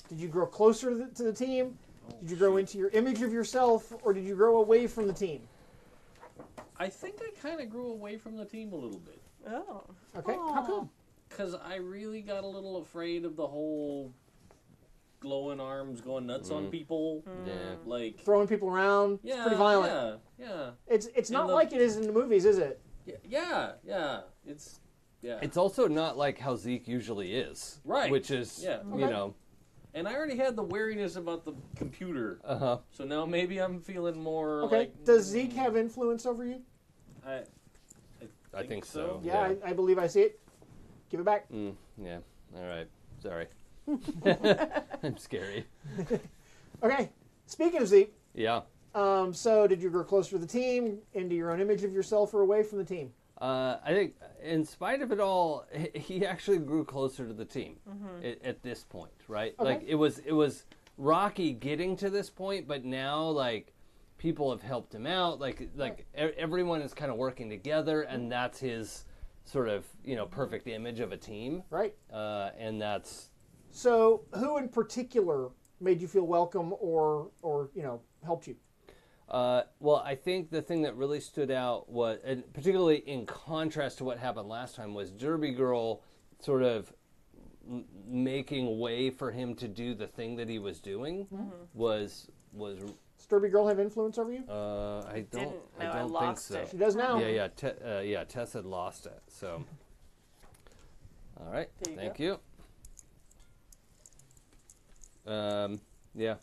Speaker 3: did you grow closer to the team? Did you grow into your image of yourself, or did you grow away from the team?
Speaker 5: I think I kind of grew away from the team a little bit.
Speaker 1: Oh.
Speaker 3: Okay, how come?
Speaker 5: Because I really got a little afraid of the whole glowing arms going nuts on people.
Speaker 2: Yeah.
Speaker 5: Like,
Speaker 3: Throwing people around,
Speaker 5: yeah,
Speaker 3: it's pretty violent.
Speaker 5: Yeah,
Speaker 3: It's not
Speaker 5: the-
Speaker 3: like it is in the movies, is it?
Speaker 5: yeah. It's, yeah.
Speaker 2: It's also not like how Zeke usually is.
Speaker 5: Right.
Speaker 2: Which is,
Speaker 5: Yeah.
Speaker 2: you
Speaker 3: Okay.
Speaker 2: know.
Speaker 5: And I already had the wariness about the computer.
Speaker 2: Uh-huh.
Speaker 5: So now maybe I'm feeling more
Speaker 3: Okay.
Speaker 5: like...
Speaker 3: Does Zeke have influence over you?
Speaker 2: I think so.
Speaker 3: Yeah, I believe I see it. Give it back.
Speaker 2: Yeah. All right. Sorry. I'm scary.
Speaker 3: Okay. Speaking of Zeke,
Speaker 2: Yeah.
Speaker 3: so did you grow closer to the team, into your own image of yourself, or away from the team?
Speaker 2: I think, in spite of it all, he actually grew closer to the team at this point, right?
Speaker 3: Okay.
Speaker 2: Like it was rocky getting to this point, but now like people have helped him out. Like everyone is kind of working together, and that's his sort of perfect image of a team,
Speaker 3: Right.
Speaker 2: and that's
Speaker 3: So, who in particular made you feel welcome, or helped you?
Speaker 2: well, I think the thing that really stood out was, and particularly in contrast to what happened last time, was Derby Girl sort of making way for him to do the thing that he was doing. Was
Speaker 3: Does Derby Girl have influence over you?
Speaker 2: I don't
Speaker 1: Didn't. No, I
Speaker 2: think
Speaker 1: lost
Speaker 2: so.
Speaker 1: it.
Speaker 3: She does now.
Speaker 2: Yeah. Tess had lost it. So, all right,
Speaker 1: There you
Speaker 2: thank you. Yeah,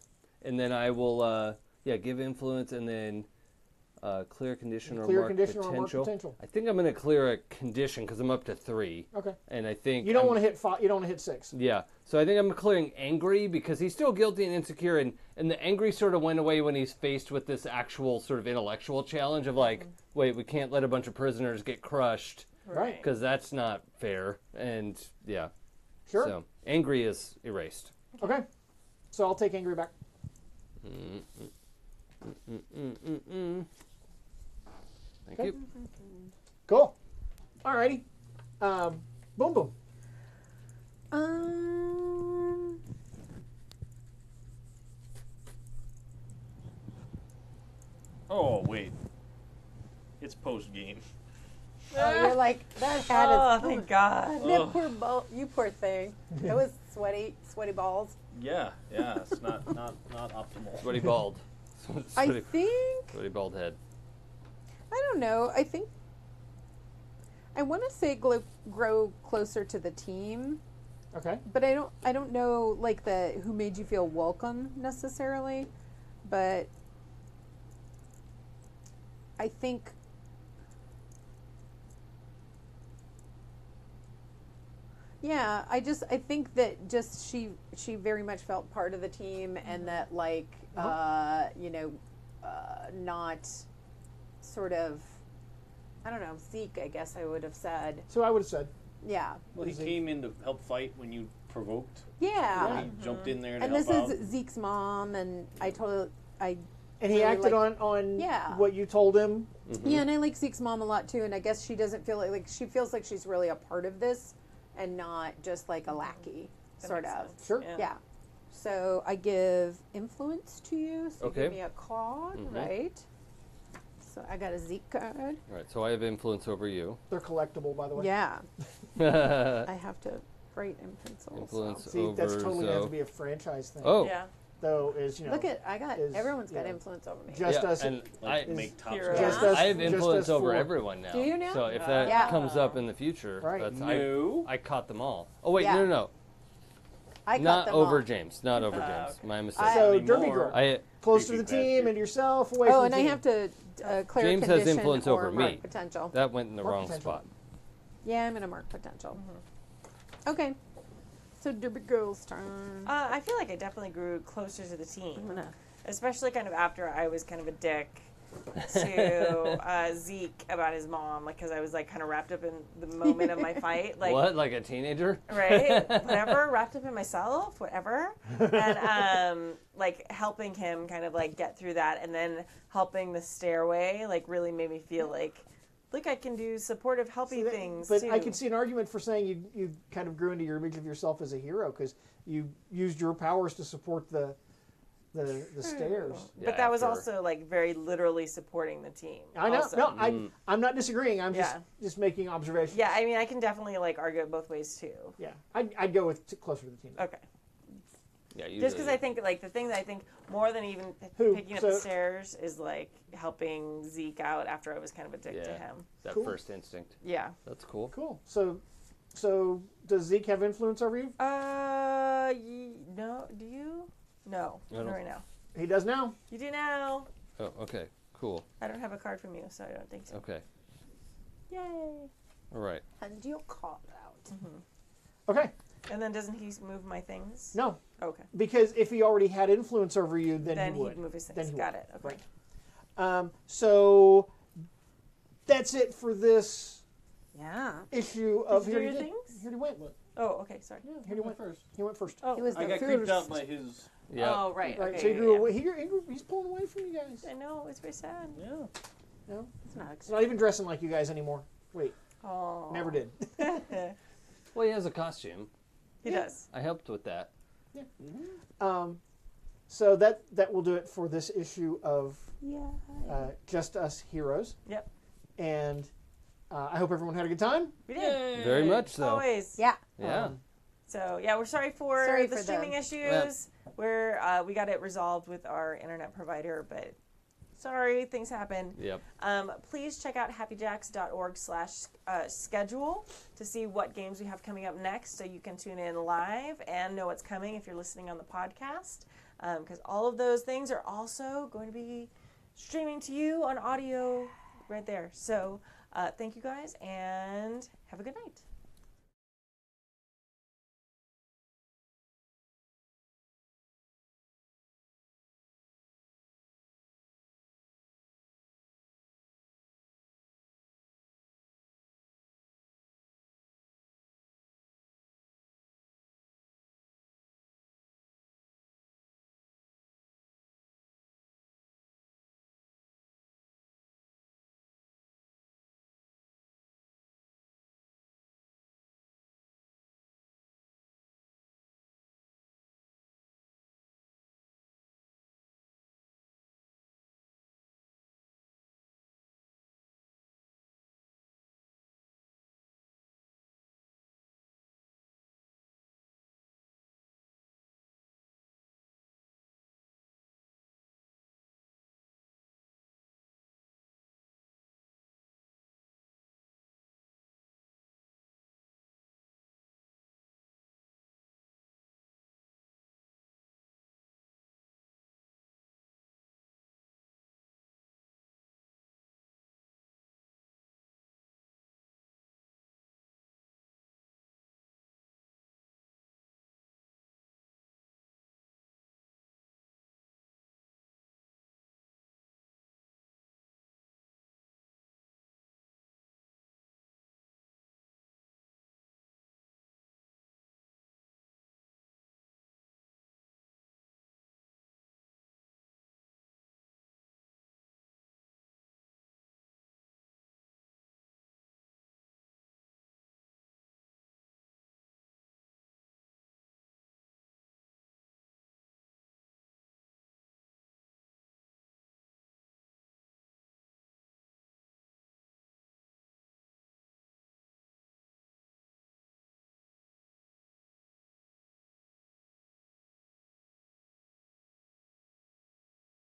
Speaker 2: and then I will give influence, and then clear condition or
Speaker 3: Clear
Speaker 2: mark
Speaker 3: condition or mark
Speaker 2: potential.
Speaker 3: potential.
Speaker 2: I think I'm going to clear a condition because I'm up to 3.
Speaker 3: Okay.
Speaker 2: And I think
Speaker 3: You don't want to hit 5. You don't want to hit 6.
Speaker 2: Yeah, so I think I'm clearing angry because he's still guilty and insecure, and the angry sort of went away when he's faced with this actual sort of intellectual challenge of like, wait, we can't let a bunch of prisoners get crushed
Speaker 3: Right.
Speaker 2: because that's not fair, and yeah.
Speaker 3: Sure.
Speaker 2: So angry is erased.
Speaker 3: Okay. So I'll take angry back.
Speaker 2: Thank
Speaker 3: Okay.
Speaker 2: you.
Speaker 3: Cool. Alrighty. Boom boom.
Speaker 5: Oh, wait. It's post-game.
Speaker 4: Oh, you're like, that had
Speaker 1: Oh,
Speaker 4: its...
Speaker 1: thank God.
Speaker 4: You poor thing. It was sweaty balls.
Speaker 5: Yeah, it's not optimal.
Speaker 2: Sweaty bald.
Speaker 4: I
Speaker 2: Sweaty,
Speaker 4: think...
Speaker 2: sweaty bald head.
Speaker 4: I don't know. I think I want to say grow closer to the team,
Speaker 3: Okay.
Speaker 4: but I don't know like the who made you feel welcome necessarily, but I think I think that just she very much felt part of the team, and that like not sort of, I don't know, Zeke, I guess I would have said.
Speaker 3: So I would have said.
Speaker 4: Yeah.
Speaker 5: Well, he came in to help fight when you provoked.
Speaker 4: Yeah.
Speaker 5: He jumped in there to
Speaker 4: And
Speaker 5: help
Speaker 4: this
Speaker 5: out.
Speaker 4: is Zeke's mom, and and
Speaker 3: And he
Speaker 4: really
Speaker 3: acted
Speaker 4: like-
Speaker 3: on
Speaker 4: Yeah.
Speaker 3: what you told him.
Speaker 4: yeah, and I like Zeke's mom a lot too, and I guess she doesn't feel like she feels like she's really a part of this and not just like a lackey,
Speaker 1: That
Speaker 4: sort
Speaker 1: makes
Speaker 4: of.
Speaker 1: sense.
Speaker 3: Sure.
Speaker 4: Yeah. So I give influence to you. So
Speaker 2: Okay.
Speaker 4: you give me a card, right? So I got a Zeke card.
Speaker 2: All right, so I have influence over you.
Speaker 3: They're collectible, by the way.
Speaker 4: Yeah. I have to write in pencil.
Speaker 2: Influence
Speaker 4: So.
Speaker 3: See, that's
Speaker 2: over
Speaker 3: totally going to have
Speaker 2: Zoe.
Speaker 3: to be a franchise thing.
Speaker 2: Oh,
Speaker 1: Yeah.
Speaker 3: Though, is, you know.
Speaker 4: Look at
Speaker 3: is,
Speaker 4: everyone's got
Speaker 3: you know,
Speaker 4: influence over me.
Speaker 3: Just
Speaker 2: yeah,
Speaker 3: us.
Speaker 2: and
Speaker 5: Like
Speaker 2: I,
Speaker 5: make top
Speaker 1: Hero.
Speaker 3: Just
Speaker 5: score.
Speaker 3: us-
Speaker 2: I have
Speaker 3: just
Speaker 2: influence
Speaker 3: us
Speaker 2: over
Speaker 3: four.
Speaker 2: everyone now.
Speaker 4: Do you now?
Speaker 2: So if that
Speaker 4: Yeah.
Speaker 2: comes up in the future,
Speaker 3: Right.
Speaker 2: that's,
Speaker 5: No.
Speaker 2: I caught them all. Oh wait,
Speaker 4: Yeah.
Speaker 2: no.
Speaker 4: I cut
Speaker 2: Not
Speaker 4: them
Speaker 2: over
Speaker 4: all.
Speaker 2: James. Not over James.
Speaker 1: okay.
Speaker 2: My mistake.
Speaker 3: So,
Speaker 5: Anymore.
Speaker 3: Derby Girl.
Speaker 2: I
Speaker 3: Close to the
Speaker 5: Creepy
Speaker 3: team
Speaker 5: bastard.
Speaker 3: and yourself, away
Speaker 4: Oh,
Speaker 3: from
Speaker 4: and
Speaker 3: the
Speaker 4: I
Speaker 3: team.
Speaker 4: have to clear
Speaker 2: James
Speaker 4: a
Speaker 2: has
Speaker 4: condition
Speaker 2: influence
Speaker 4: or
Speaker 2: over
Speaker 4: mark
Speaker 2: me.
Speaker 4: potential.
Speaker 2: That went in the
Speaker 3: Mark
Speaker 2: wrong
Speaker 3: potential.
Speaker 2: spot.
Speaker 4: Yeah, I'm gonna mark potential. Okay. So Derby Girl's turn.
Speaker 1: I feel like I definitely grew closer to the team.
Speaker 4: I'm gonna.
Speaker 1: Especially kind of after I was kind of a dick to Zeke about his mom, like because I was like kind of wrapped up in the moment of my fight, like
Speaker 2: What? Like a teenager?
Speaker 1: right, whatever, wrapped up in myself, whatever, and like helping him kind of like get through that, and then helping the stairway, like really made me feel like I can do supportive, helpy things
Speaker 3: But
Speaker 1: too.
Speaker 3: I could see an argument for saying you kind of grew into your image of yourself as a hero because you used your powers to support the stairs.
Speaker 2: Yeah,
Speaker 1: But that was
Speaker 2: after-
Speaker 1: also like very literally supporting the team.
Speaker 3: I know.
Speaker 1: also.
Speaker 3: No, I'm not disagreeing. I'm
Speaker 1: Yeah.
Speaker 3: just making observations.
Speaker 1: Yeah, I mean, I can definitely like argue it both ways too.
Speaker 3: Yeah. I'd go with closer to the team.
Speaker 1: Okay.
Speaker 2: Yeah,
Speaker 1: Just because I think like the thing that I think more than even
Speaker 3: Who?
Speaker 1: picking up
Speaker 3: So-
Speaker 1: the stairs is like helping Zeke out after I was kind of a dick to
Speaker 2: Yeah.
Speaker 1: him.
Speaker 2: that
Speaker 3: Cool.
Speaker 2: first instinct.
Speaker 1: Yeah.
Speaker 2: That's cool.
Speaker 3: Cool. So does Zeke have influence over you?
Speaker 1: No. Do you? No.
Speaker 2: I don't-
Speaker 1: Not right now.
Speaker 3: He does now.
Speaker 1: You do now.
Speaker 2: Oh, okay. Cool.
Speaker 1: I don't have a card from you, so I don't think so.
Speaker 2: Okay.
Speaker 1: Yay.
Speaker 2: All right.
Speaker 4: Hand your card out.
Speaker 3: Okay.
Speaker 1: And then doesn't he move my things?
Speaker 3: No,
Speaker 1: Okay.
Speaker 3: because if he already had influence over you, then
Speaker 1: Then
Speaker 3: he would.
Speaker 1: he'd move his
Speaker 3: Then
Speaker 1: things.
Speaker 3: he
Speaker 1: Got
Speaker 3: would.
Speaker 1: it. Okay.
Speaker 3: Right. So that's it for this
Speaker 4: Yeah.
Speaker 3: issue of
Speaker 1: Did you do
Speaker 3: Here
Speaker 1: your
Speaker 3: He Did.
Speaker 1: things?
Speaker 3: Here he went.
Speaker 1: Oh, okay. Sorry.
Speaker 3: Yeah, here he went
Speaker 5: first.
Speaker 3: He went first.
Speaker 1: Oh,
Speaker 4: He was
Speaker 5: I
Speaker 4: the
Speaker 5: got creeped out
Speaker 4: first.
Speaker 5: by his.
Speaker 2: Yeah.
Speaker 1: Oh, right.
Speaker 3: Right.
Speaker 1: Okay.
Speaker 3: So he
Speaker 1: yeah,
Speaker 3: grew
Speaker 1: yeah.
Speaker 3: away. He's pulling away from you guys.
Speaker 1: I know. It's very sad.
Speaker 5: Yeah.
Speaker 3: No,
Speaker 4: It's not
Speaker 3: he's not even dressing like you guys anymore. Wait,
Speaker 1: Oh.
Speaker 3: never did.
Speaker 2: Well, he has a costume.
Speaker 1: He does.
Speaker 2: I helped with that.
Speaker 3: So that will do it for this issue of
Speaker 4: Yeah.
Speaker 3: Just Us Heroes.
Speaker 1: Yep.
Speaker 3: And I hope everyone had a good time.
Speaker 1: We did.
Speaker 2: Very much so.
Speaker 1: Always.
Speaker 4: Yeah.
Speaker 2: Yeah.
Speaker 1: So yeah, we're sorry for
Speaker 4: Sorry
Speaker 1: the
Speaker 4: for
Speaker 1: streaming
Speaker 4: the-
Speaker 1: issues. We got it resolved with our internet provider, but sorry, things happen.
Speaker 2: Yep.
Speaker 1: Please check out happyjacks.org/schedule to see what games we have coming up next, so you can tune in live and know what's coming if you're listening on the podcast. Because all of those things are also going to be streaming to you on audio right there. So thank you guys and have a good night.